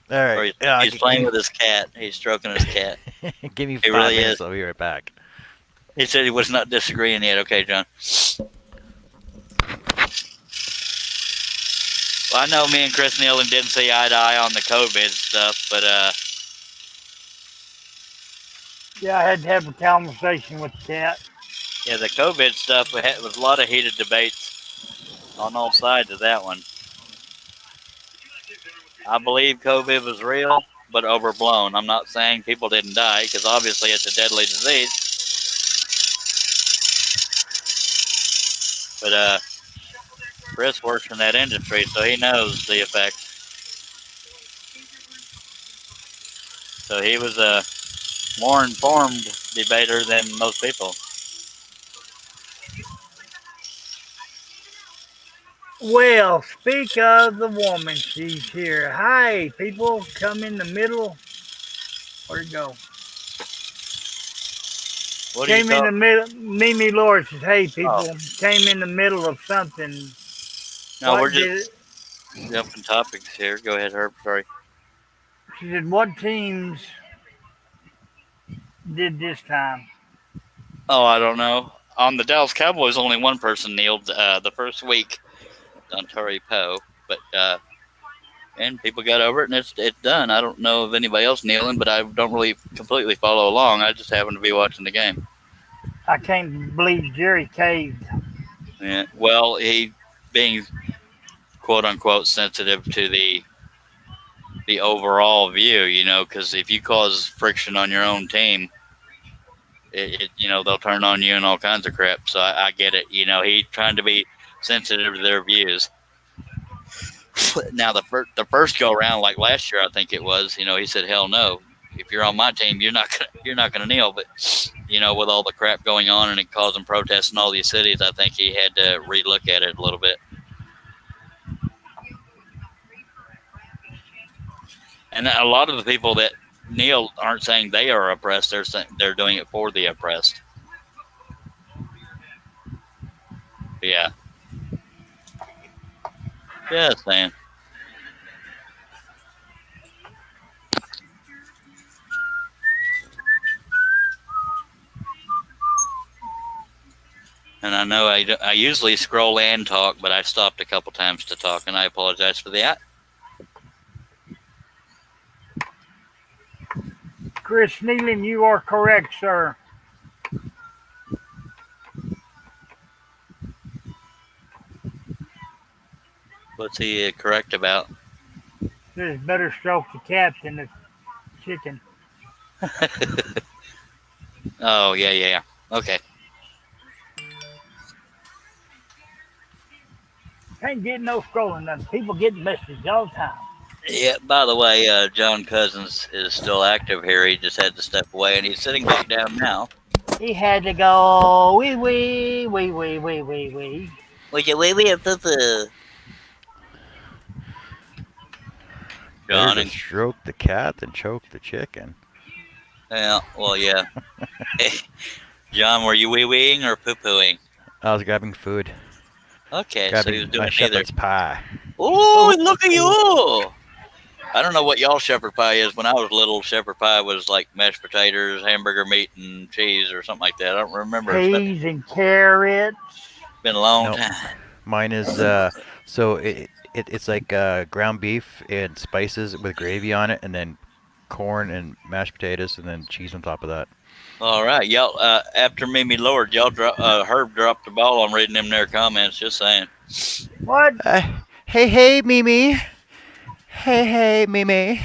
All right. He's playing with his cat. He's stroking his cat. Give me 5 really minutes. is. I'll be right back. He said he was not disagreeing yet. Okay, John. Well, I know me and Chris Nealon didn't see eye to eye on the COVID stuff, but Yeah, I had to have a conversation with the cat. yeah, the COVID stuff was a lot of heated debates on all sides of that one. I believe COVID was real, but overblown. I'm not saying people didn't die, because obviously it's a deadly disease. But Chris works in that industry, so he knows the effects. So he was a more informed debater than most people. Well, speak of the woman. She's here. Hi, people. Come in the middle. Where'd it go? What do you Came in the middle. Mimi Lord says, hey, people. Oh. Came in the middle of something. No, What we're just jumping topics here. Go ahead, Herb. Sorry. She said, what teams did this time? Oh, I don't know. On the Dallas Cowboys, only one person kneeled the first week, Dontari Poe. But and people got over it, and it's done. I don't know of anybody else kneeling, but I don't really completely follow along. I just happen to be watching the game. I can't believe Jerry caved. Yeah. Well, he being quote unquote sensitive to the overall view, because if you cause friction on your own team, they'll turn on you and all kinds of crap. So I get it. He's trying to be sensitive to their views. Now the first go around, like last year, I think it was. He said, "Hell no! If you're on my team, you're not gonna kneel." But with all the crap going on and it causing protests in all these cities, I think he had to relook at it a little bit. And a lot of the people that kneel aren't saying they are oppressed; they're saying they're doing it for the oppressed. Yeah. Just saying. And I know I usually scroll and talk, but I stopped a couple times to talk, and I apologize for that. Chris Nealon, you are correct, sir. What's he correct about? There's better stroke the cat than the chicken. Oh, yeah. Okay. Can't get no scrolling done. People getting messages all the time. Yeah. By the way, John Cousins is still active here. He just had to step away, and he's sitting back down now. He had to go wee. Would you wait me a poo poo? Better John to and stroke the cat than choke the chicken. yeah. Well, yeah. John, were you wee weeing or poo pooing? I was grabbing food, Okay, so he was grabbing my doing neither. shepherd's pie. Ooh, look at Oh, you! I don't know what y'all shepherd pie is. When I was little, shepherd pie was like mashed potatoes, hamburger meat, and cheese or something like that. I don't remember. peas and carrots. Been a long Nope. time. Mine is so it's like ground beef and spices with gravy on it, and then corn and mashed potatoes, and then cheese on top of that. All right, y'all. After Mimi Lord, Herb dropped the ball on reading them their comments. Just saying. What? Hey, Mimi. Hey, Mimi.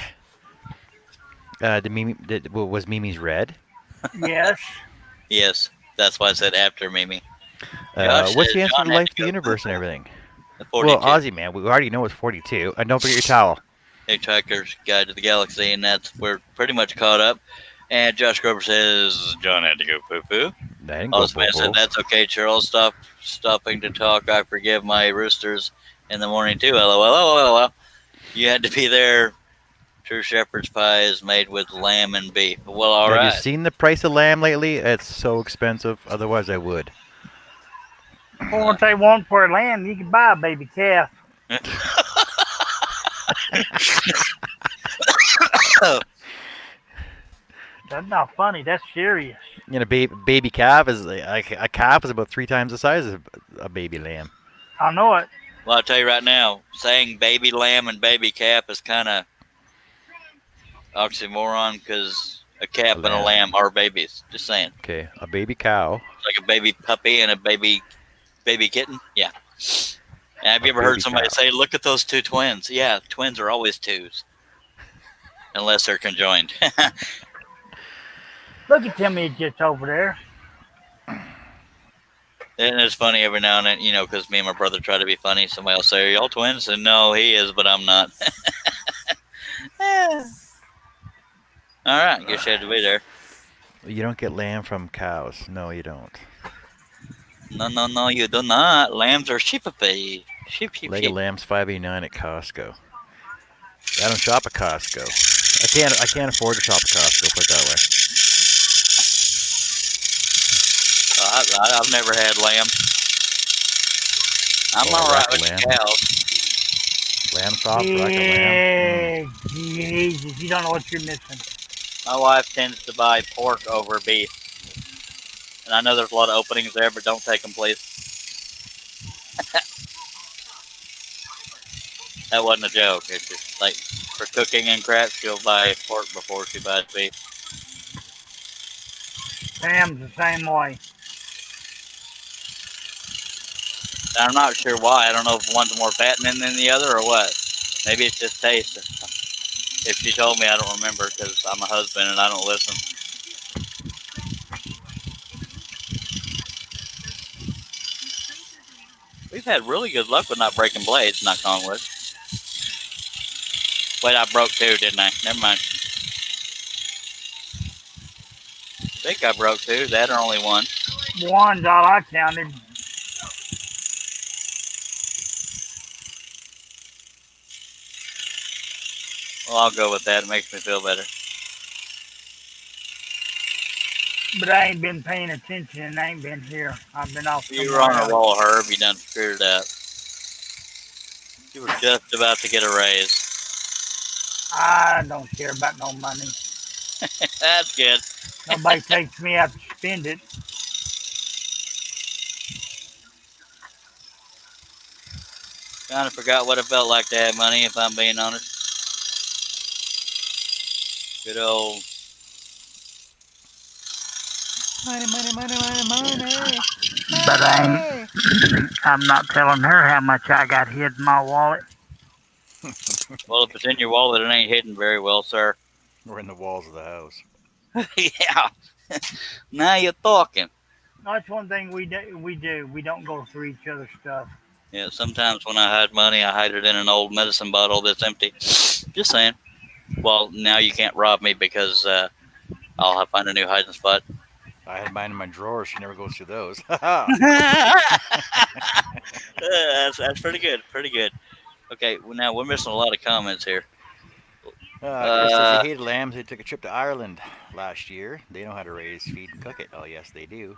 Was Mimi's red? Yes. Yes, that's why I said after Mimi. Josh What's says the answer John to had life, to the go universe, and poo-poo. everything? The Well, 42. Ozzy, man, we already know it's 42. And don't forget your towel. Hitchhiker's Guide to the Galaxy, and we're pretty much caught up. And Josh Grover says John had to go poo poo. I didn't go Osman said boo-boo. that's okay, Charles. Stopping to talk. I forgive my roosters in the morning too. LOL. You had to be there. True shepherd's pie is made with lamb and beef. Well, all Have you right. seen the price of lamb lately? It's so expensive. Otherwise, I would. Well, what they want for a lamb, you can buy a baby calf. That's not funny. That's serious. You know, baby calf is like a calf is about 3 times the size of a baby lamb. I know it. Well, I'll tell you right now, saying baby lamb and baby calf is kind of oxymoron because a calf and a lamb are babies. Just saying. Okay, a baby cow. Like a baby puppy and a baby kitten. Yeah. And have you ever heard baby somebody cow. say, "Look at those two twins"? Yeah, twins are always twos, unless they're conjoined. Look at Timmy just over there. And it's funny every now and then, because me and my brother try to be funny. Somebody will say, "Are y'all twins?" And no, he is, but I'm not. All right, guess you had to be there. You don't get lamb from cows. No, you don't. No, you do not. Lambs are sheepy. Leg of lamb's $5.89 at Costco. I don't shop at Costco. I can't afford to shop at Costco. Put it that way. I've never had lamb. I'm Oh, all right rack of with lamb. the cows. Lamb chops, rack of lamb. Yeah, Jesus, you don't know what you're missing. My wife tends to buy pork over beef. And I know there's a lot of openings there, but don't take them, please. That wasn't a joke. It's just like for cooking and crap, she'll buy pork before she buys beef. Sam's the same way. And I'm not sure why. I don't know if one's more fattening than the other or what. Maybe it's just taste. If she told me, I don't remember because I'm a husband and I don't listen. We've had really good luck with not breaking blades, knock on wood. Wait, I broke two, didn't I? Never mind. I think I broke two. That or only one. One's all I counted. Well, I'll go with that. It makes me feel better. But I ain't been paying attention and I ain't been here. I've been off. You were on a roll, Herb. You done figured it out. You were just about to get a raise. I don't care about no money. That's good. Nobody takes me out to spend it. Kind of forgot what it felt like to have money, if I'm being honest. Good old. Money. But I'm not telling her how much I got hid in my wallet. Well, if it's in your wallet, it ain't hidden very well, sir. We're in the walls of the house. Yeah. Now you're talking. That's one thing we do. We don't go through each other's stuff. Yeah, sometimes when I hide money, I hide it in an old medicine bottle that's empty. Just saying. Well, now you can't rob me because I'll have to find a new hiding spot. I had mine in my drawer. She never goes through those. That's pretty good. Pretty good. Okay, well, now we're missing a lot of comments here. Chris says he Uh, hated lambs. They took a trip to Ireland last year. They know how to raise, feed, and cook it. Oh, yes, they do.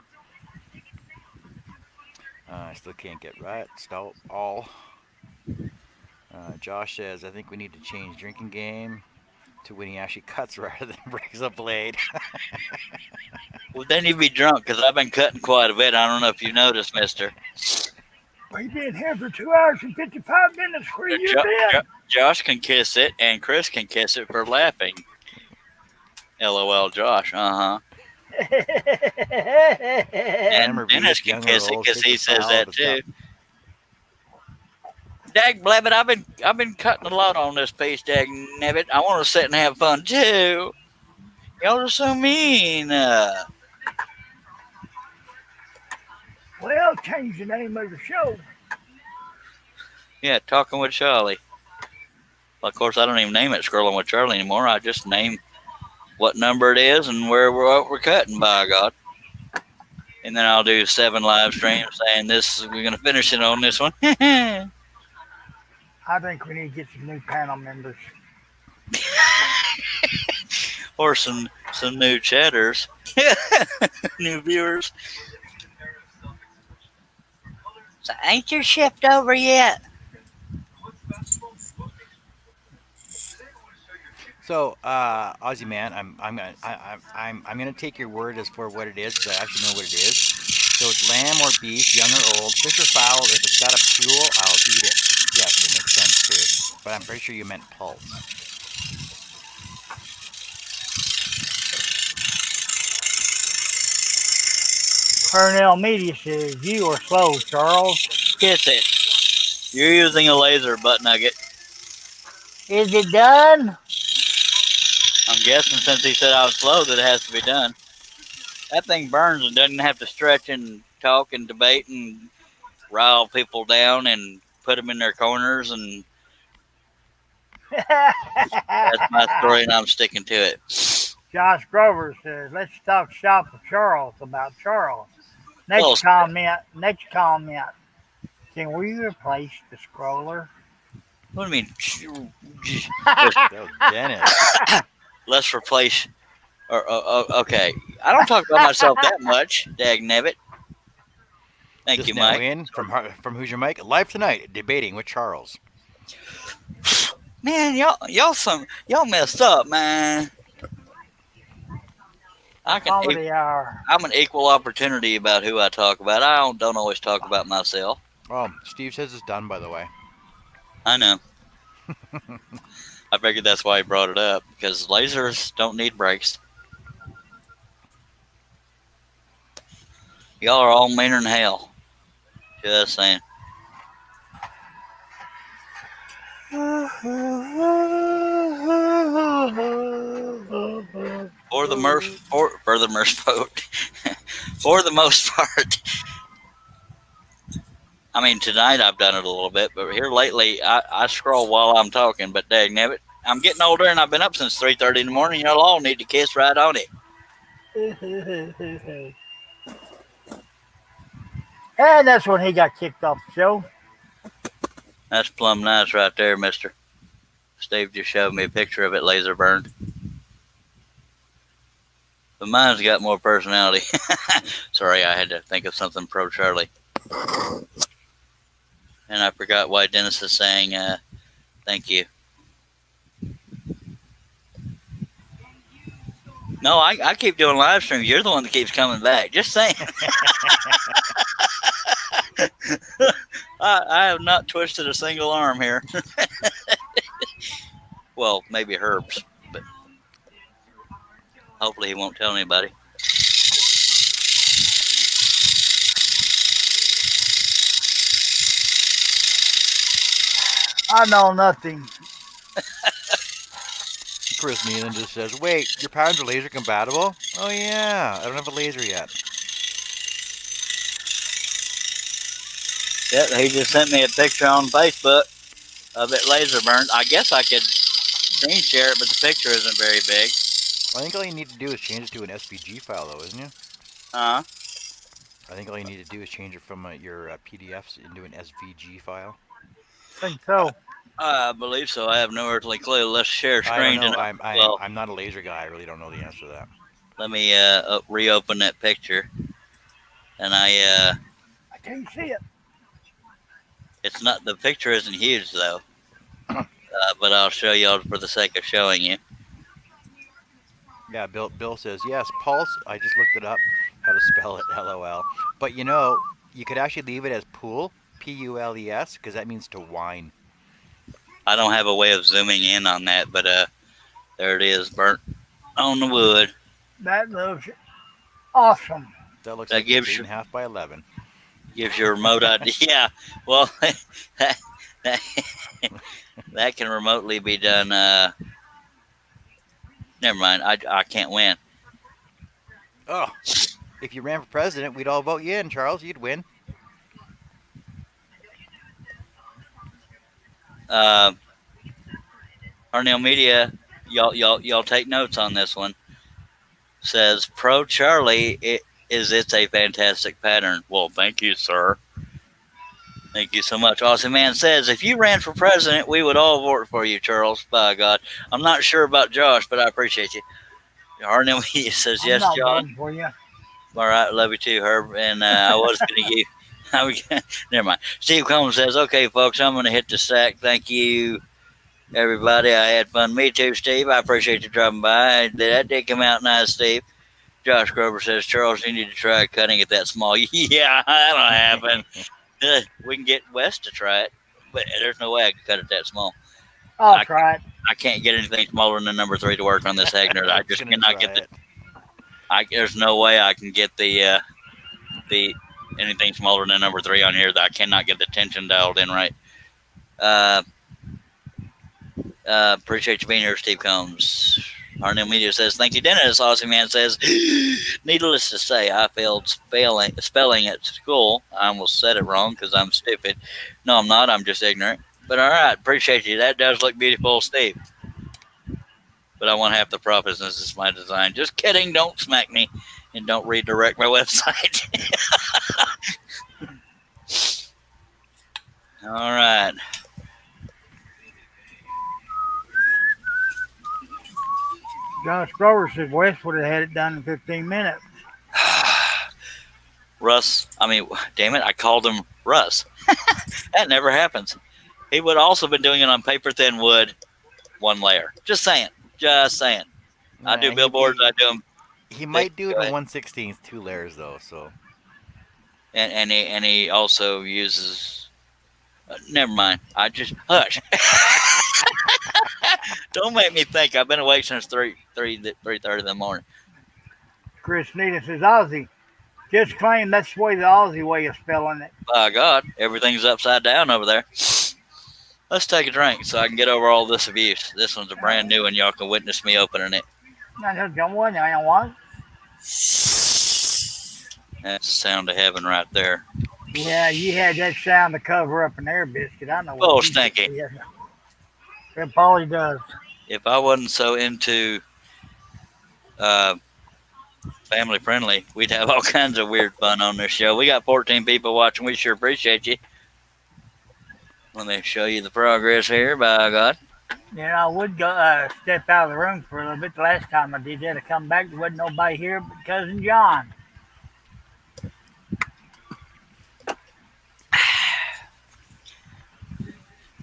I still can't get right. Stop all. Josh says, I think we need to change drinking game to when he actually cuts rather than breaks a blade. well, then you'd be drunk because I've been cutting quite a bit. I don't know if you noticed, Mister. We've been here for 2 hours and 55 minutes. Where you been? Josh can kiss it, and Chris can kiss it for laughing. LOL, Josh. Uh huh. And Dennis can kiss it because he says that too. Dag blabbit, I've been cutting a lot on this piece, dag nabbit. I want to sit and have fun too. Y'all are so mean. Well, change the name of the show. Yeah, talking with Charlie. Well, of course, I don't even name it Scrolling with Charlie anymore. I just name what number it is and what we're cutting, by God. And then I'll do 7 live streams saying this. We're gonna finish it on this one. I think we need to get some new panel members. Or some new chatters, new viewers. So ain't your shift over yet? So, Aussie man, I'm gonna take your word as for what it is because I actually know what it is. So it's lamb or beef, young or old, fish or fowl. If it's got a fuel, I'll eat it. Yes, it makes sense too. But I'm pretty sure you meant pulse. Cornell Media says you are slow, Charles. Kiss it. You're using a laser butt nugget. Is it done? I'm guessing since he said I was slow that it has to be done. That thing burns and doesn't have to stretch and talk and debate and rile people down and put them in their corners. And that's my story, and I'm sticking to it. Josh Grover says, let's talk shop with Charles about Charles. Next comment. Can we replace the scroller? What do you mean? Oh, Dennis. Let's replace. Okay. I don't talk about myself that much, dag nabbit. Thank Just you, now Mike. in from Who's Your Mike? Live tonight, debating with Charles. Man, y'all messed up, man. Comedy hour. I'm an equal opportunity about who I talk about. I don't always talk about myself. Oh, Steve says it's done, by the way. I know. I figured that's why he brought it up, because lasers don't need brakes. Y'all are all meaner than hell. Just saying. For the most part. I mean, tonight I've done it a little bit, but here lately I scroll while I'm talking. But dang nabbit, I'm getting older and I've been up since 3:30 in the morning. Y'all all need to kiss right on it. And that's when he got kicked off the show. That's plumb nice right there, mister. Steve just showed me a picture of it laser burned. But mine's got more personality. Sorry, I had to think of something pro Charlie. And I forgot why Dennis is saying thank you. No, I keep doing live streams. You're the one that keeps coming back. Just saying. I have not twisted a single arm here. Well, maybe Herb's, but hopefully he won't tell anybody. I know nothing. Chris Nealon just says, wait, your patterns are laser compatible? Oh, yeah. I don't have a laser yet. Yep, he just sent me a picture on Facebook of it laser burned. I guess I could screen share it, but the picture isn't very big. I think all you need to do is change it to an SVG file, though, isn't it? Uh, I think all you need to do is change it from your PDFs into an SVG file. I think so. I believe so. I have no earthly clue. Let's share I don't screen. know. Well, I'm not a laser guy. I really don't know the answer to that. let me reopen that picture. And I can't see it. it's not, the picture isn't huge though. But I'll show y'all for the sake of showing you. Yeah, Bill says yes. Pulse. I just looked it up. How to spell it? LOL. But you could actually leave it as pool. PULES, because that means to whine. I don't have a way of zooming in on that, but there it is, burnt on the wood. That looks awesome. That looks That like gives it's you- 8.5 by 11. Gives you a remote idea. Yeah, well, that, that can remotely be done. Never mind. I can't win. Oh, if you ran for president, we'd all vote you in, Charles. You'd win. Arnell Media, y'all take notes on this one. Says Pro Charlie, it's a fantastic pattern. Well, thank you, sir. Thank you so much. Aussie Man says, if you ran for president, we would all vote for you, Charles. By God. I'm not sure about Josh, but I appreciate you. Arnell Media says, I'm yes, not John. voting for you. All right, love you too, Herb. And I was going to give. Never mind. Steve Combs says, okay, folks, I'm going to hit the sack. Thank you, everybody. I had fun. Me too, Steve. I appreciate you dropping by. That did come out nice, Steve. Josh Grover says, Charles, you need to try cutting it that small. Yeah, that'll happen. We can get Wes to try it, but there's no way I can cut it that small. I'll try it. I can't get anything smaller than the number 3 to work on this Hagner. I just cannot get the. There's no way I can get the anything smaller than number 3 on here. That I cannot get the tension dialed in right. Appreciate you being here, Steve Combs. Arnell Media says, thank you, Dennis. Aussie Man says, needless to say, I failed spelling at school. I almost said it wrong because I'm stupid. No, I'm not. I'm just ignorant. But all right, appreciate you. That does look beautiful, Steve. But I want half the profits. This is my design. Just kidding. Don't smack me. And don't redirect my website. All right. Josh Grover said Wes would have had it done in 15 minutes. Russ, damn it, I called him Russ. That never happens. He would also been doing it on paper thin wood, 1 layer. Just saying. I do billboards. I do them. He might do it in 1/16, 2 layers though. So. And he also uses. Never mind. I just hush. Don't make me think. I've been awake since 3:30 in the morning. Chris Needham says Aussie. Just claim that's the way the Aussie way of spelling it. By God, everything's upside down over there. Let's take a drink so I can get over all this abuse. This one's a brand new one. Y'all can witness me opening it. I don't want. I don't want. That's the sound of heaven right there. Yeah, you had that sound to cover up an air biscuit. I know. What Oh, you stinky. did. It probably does. If I wasn't so into family friendly, we'd have all kinds of weird fun on this show. We got 14 people watching. We sure appreciate you. Let me show you the progress here, by God. Yeah, I would go step out of the room for a little bit. The last time I did that, I come back, there wasn't nobody here but Cousin John.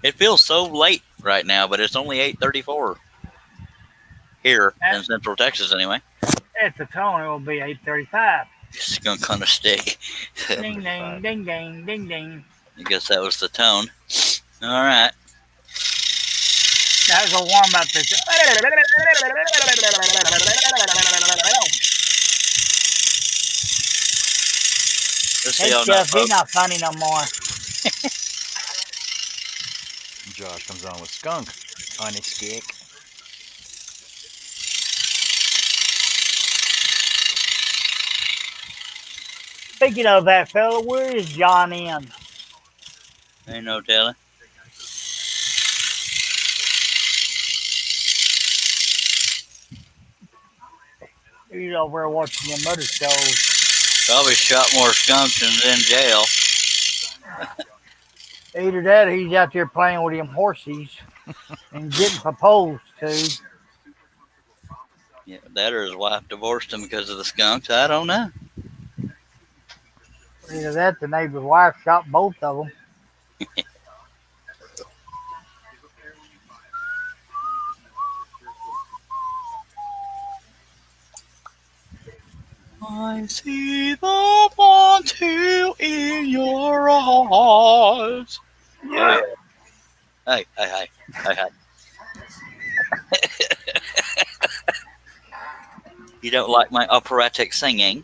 It feels so late right now, but it's only 8:34 here in Central Texas anyway. At the tone, it will be 8:35. It's going to kind of stick. Ding, ding, ding, ding, ding, ding. I guess that was the tone. All right. That was a warm up. Let's Hey, see how Jeff, he's not. not funny no more. Josh comes on with skunk on his stick. Speaking of that fella, where is John in? Ain't no telling. He's over there watching them other shows. Probably shot more skunks than in jail. Either that or he's out there playing with them horses and getting proposed to. Yeah, that or his wife divorced him because of the skunks. I don't know. Either that, the neighbor's wife shot both of them. I see the want to in your eyes. Yeah. Hey, hey, hey, hey, hey. You don't like my operatic singing?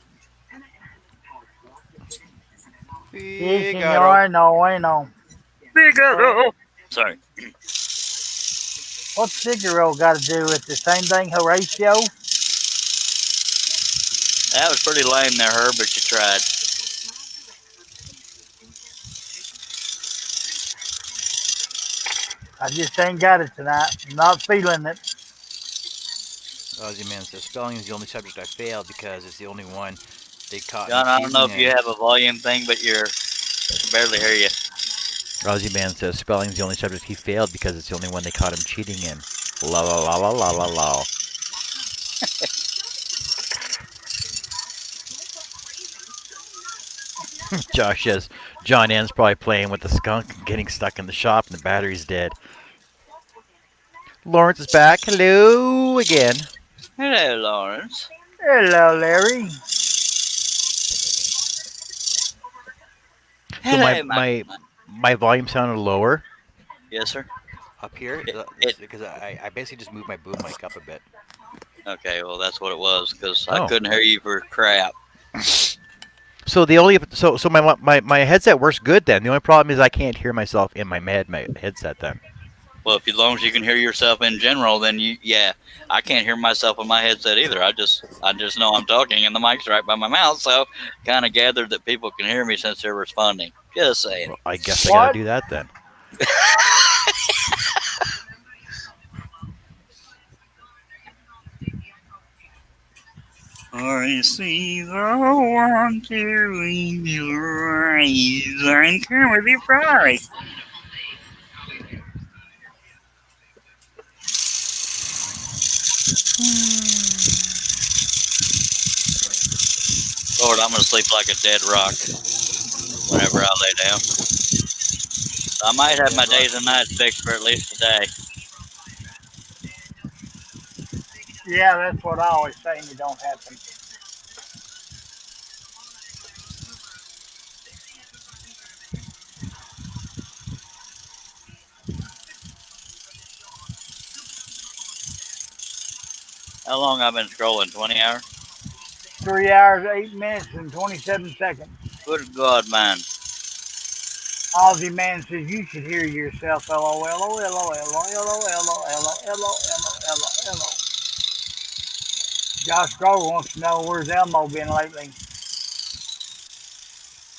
Si, senor, no, bueno. Figaro. Sorry. What's Figaro got to do with the same thing, Horatio? That was pretty lame there, Herb, but you tried. I just ain't got it tonight. I'm not feeling it. Aussie Man says spelling is the only subject I failed because it's the only one they caught me John, I don't know cheating if you in. have a volume thing, but I can barely hear you. Aussie Man says spelling is the only subject he failed because it's the only one they caught him cheating in. La la la la la la la. Josh says John Ann's probably playing with the skunk and getting stuck in the shop and the battery's dead. Lawrence is back. Hello again. Hello, Lawrence. Hello, Larry. So Hello, Mike. my volume sounded lower Yes, sir. up here. It Because I basically just moved my boom mic up a bit. Okay, well, that's what it was, because I Oh. couldn't hear you for crap. So the only so my headset works good then. The only problem is I can't hear myself in my headset then. Well, as long as you can hear yourself in general, then yeah, I can't hear myself in my headset either. I just know I'm talking and the mic's right by my mouth, so kind of gathered that people can hear me since they're responding. Just saying. Well, I guess I gotta What? do that then. I see the one to in your eyes. I'm Kermit Fry. Lord, I'm gonna sleep like a dead rock whenever I lay down. I might have my days and nights fixed for at least today. Yeah, that's what I always say, and it don't happen. How long I've been scrolling? 20 hours? 3 hours, 8 minutes, and 27 seconds. Good God, man. Aussie Man says you should hear yourself. LOL. Josh Grover wants to know where's Elmo been lately.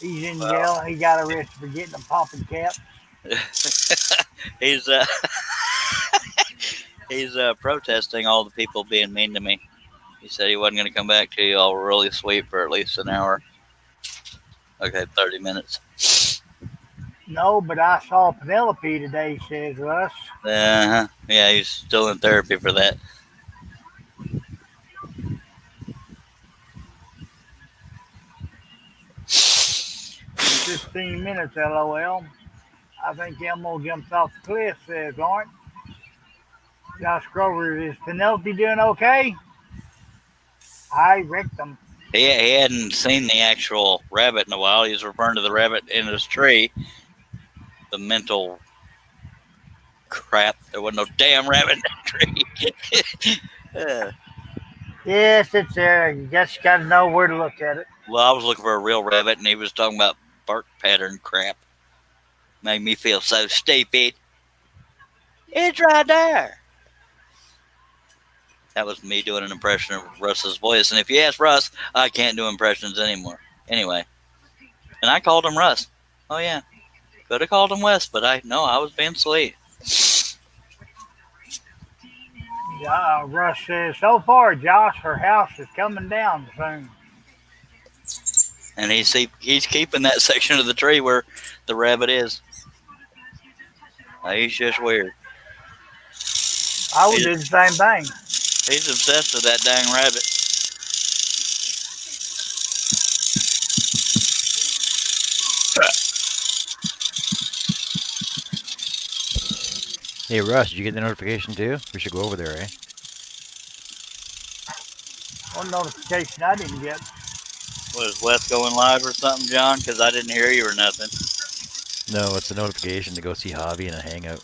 He's in jail. He got arrested for getting a popping cap. he's he's protesting all the people being mean to me. He said he wasn't going to come back to you all really sweet for at least an hour. Okay, 30 minutes. No, but I saw Penelope today, says Russ. Yeah, he's still in therapy for that. 15 minutes, LOL. I think Elmo jumps off the cliff, says Lawrence. Josh Grover, is Penelope doing okay? I wrecked them. He hadn't seen the actual rabbit in a while. He was referring to the rabbit in his tree. The mental crap. There wasn't no damn rabbit in that tree. Yes, it's there. You just got to know where to look at it. Well, I was looking for a real rabbit, and he was talking about bark pattern crap. Made me feel so stupid. It's right there. That was me doing an impression of Russ's voice. And if you ask Russ, I can't do impressions anymore. Anyway. And I called him Russ. Oh, yeah. Could have called him Wes, but I was being sweet. Russ says, so far, Josh, her house is coming down soon. And he's keeping that section of the tree where the rabbit is. He's just weird. I would do the same thing. He's obsessed with that dang rabbit. Hey Russ, did you get the notification too? We should go over there, eh? One notification I didn't get. Was Wes going live or something, John? Because I didn't hear you or nothing. No, it's a notification to go see Javi in a hangout.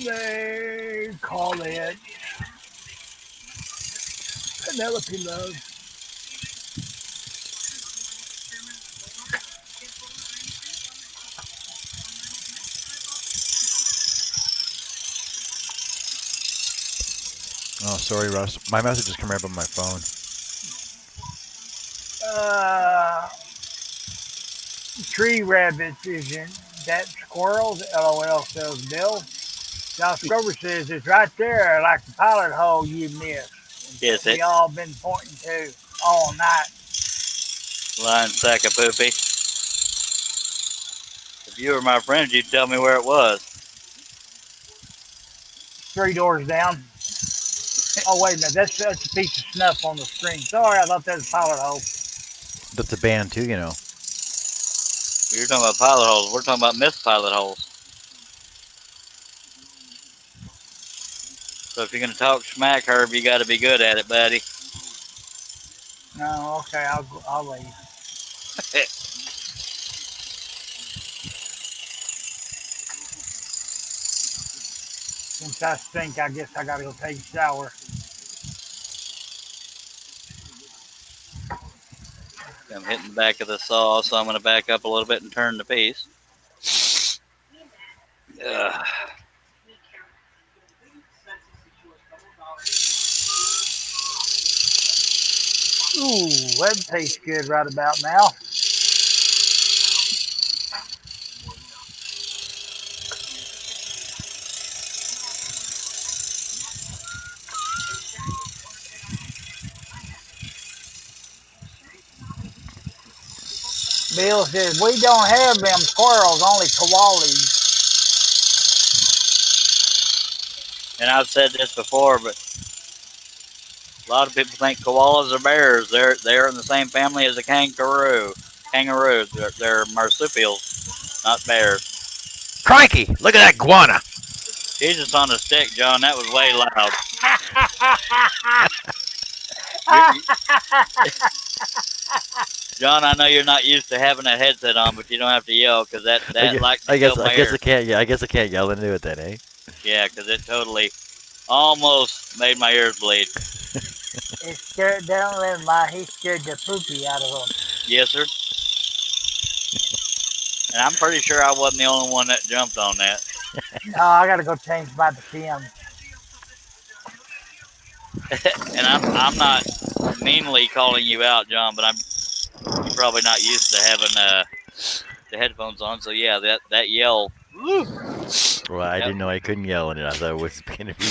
They call it Penelope Love. Oh, sorry, Russ. My messages come right up on my phone. Tree rabbits isn't that squirrels? LOL, says Bill. Josh Grover says it's right there like the pilot hole you missed. Yes, We all been pointing to all night. Lying sack of poopy. If you were my friend, you'd tell me where it was. 3 doors down. Oh, wait a minute. That's a piece of snuff on the screen. Sorry, I thought that was a pilot hole. That's a band too, you know. You're talking about pilot holes. We're talking about missed pilot holes. So if you're going to talk smack, Herb, you got to be good at it, buddy. No, okay, I'll leave. Since I stink, I guess I gotta go take a shower. I'm hitting the back of the saw, so I'm going to back up a little bit and turn the piece. Ugh. Ooh, that tastes good right about now. Bill says, we don't have them squirrels, only koalas. And I've said this before, but a lot of people think koalas are bears. They're in the same family as a kangaroo. Kangaroos, they're marsupials, not bears. Crikey! Look at that guana! Jesus on a stick, John. That was way loud. John, I know you're not used to having a headset on, but you don't have to yell because that likes to kill my ear. I guess I can't yell into it then, eh? Yeah, because it totally almost made my ears bleed. It scared he scared the poopy out of him. Yes, sir. And I'm pretty sure I wasn't the only one that jumped on that. No, I gotta go change my Tim. And I'm not meanly calling you out, John, but you're probably not used to having the headphones on. So yeah, that yell. Woo. Well, I didn't know I couldn't yell in it. I thought it was gonna be.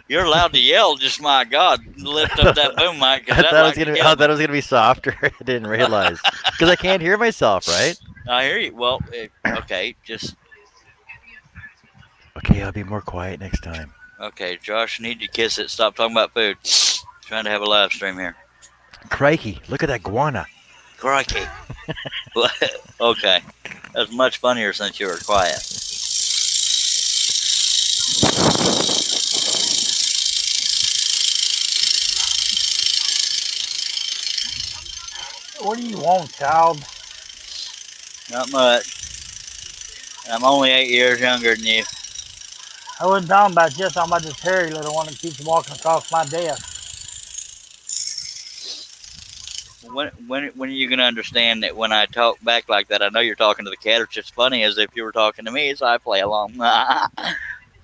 You're allowed to yell. Just my God, lift up that boom mic. I thought it was gonna be softer. I didn't realize because I can't hear myself, right? I hear you. Well, okay, just. Okay, I'll be more quiet next time. Okay, Josh, need to kiss it. Stop talking about food. Trying to have a live stream here. Crikey, look at that guana. Crikey. Okay, that's much funnier since you were quiet. What do you want, child? Not much. I'm only 8 years younger than you. I wasn't talking about you. I was talking about this hairy little one that keeps walking across my desk. When are you gonna understand that when I talk back like that, I know you're talking to the cat. It's just funny as if you were talking to me, so I play along.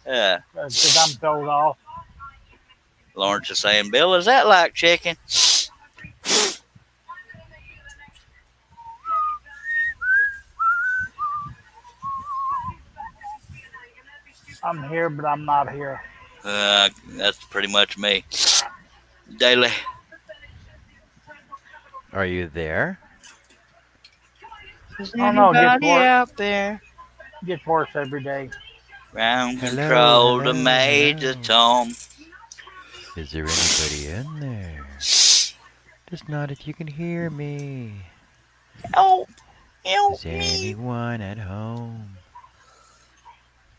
Yeah. Because I'm told off. Lawrence is saying, Bill, is that like chicken? I'm here, but I'm not here. That's pretty much me. Daily. Are you there? Is I don't know. It gets anybody worse. out there? It gets worse every day. Ground Hello, control to hello, Major hello. Tom. Is there anybody in there? Just not if you can hear me. Help Is me. anyone at home?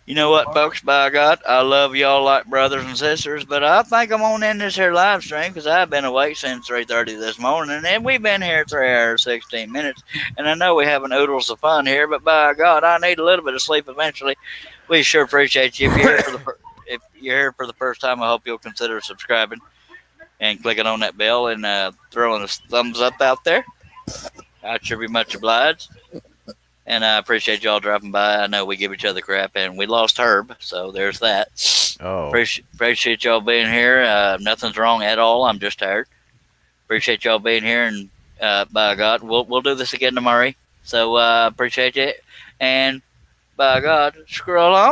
You know what, folks? By God, I love y'all like brothers and sisters, but I think I'm on in this here live stream because I've been awake since 3:30 this morning, and we've been here 3 hours 16 minutes. And I know we having oodles of fun here, but by God, I need a little bit of sleep eventually. We sure appreciate you. If you're here for the first time, I hope you'll consider subscribing and clicking on that bell and throwing a thumbs up out there. I'd sure be much obliged. And I appreciate y'all dropping by. I know we give each other crap, and we lost Herb, so there's that. Oh. Appreciate y'all being here. Nothing's wrong at all. I'm just tired. Appreciate y'all being here, and by God, we'll do this again tomorrow. So appreciate it, and by God, scroll on.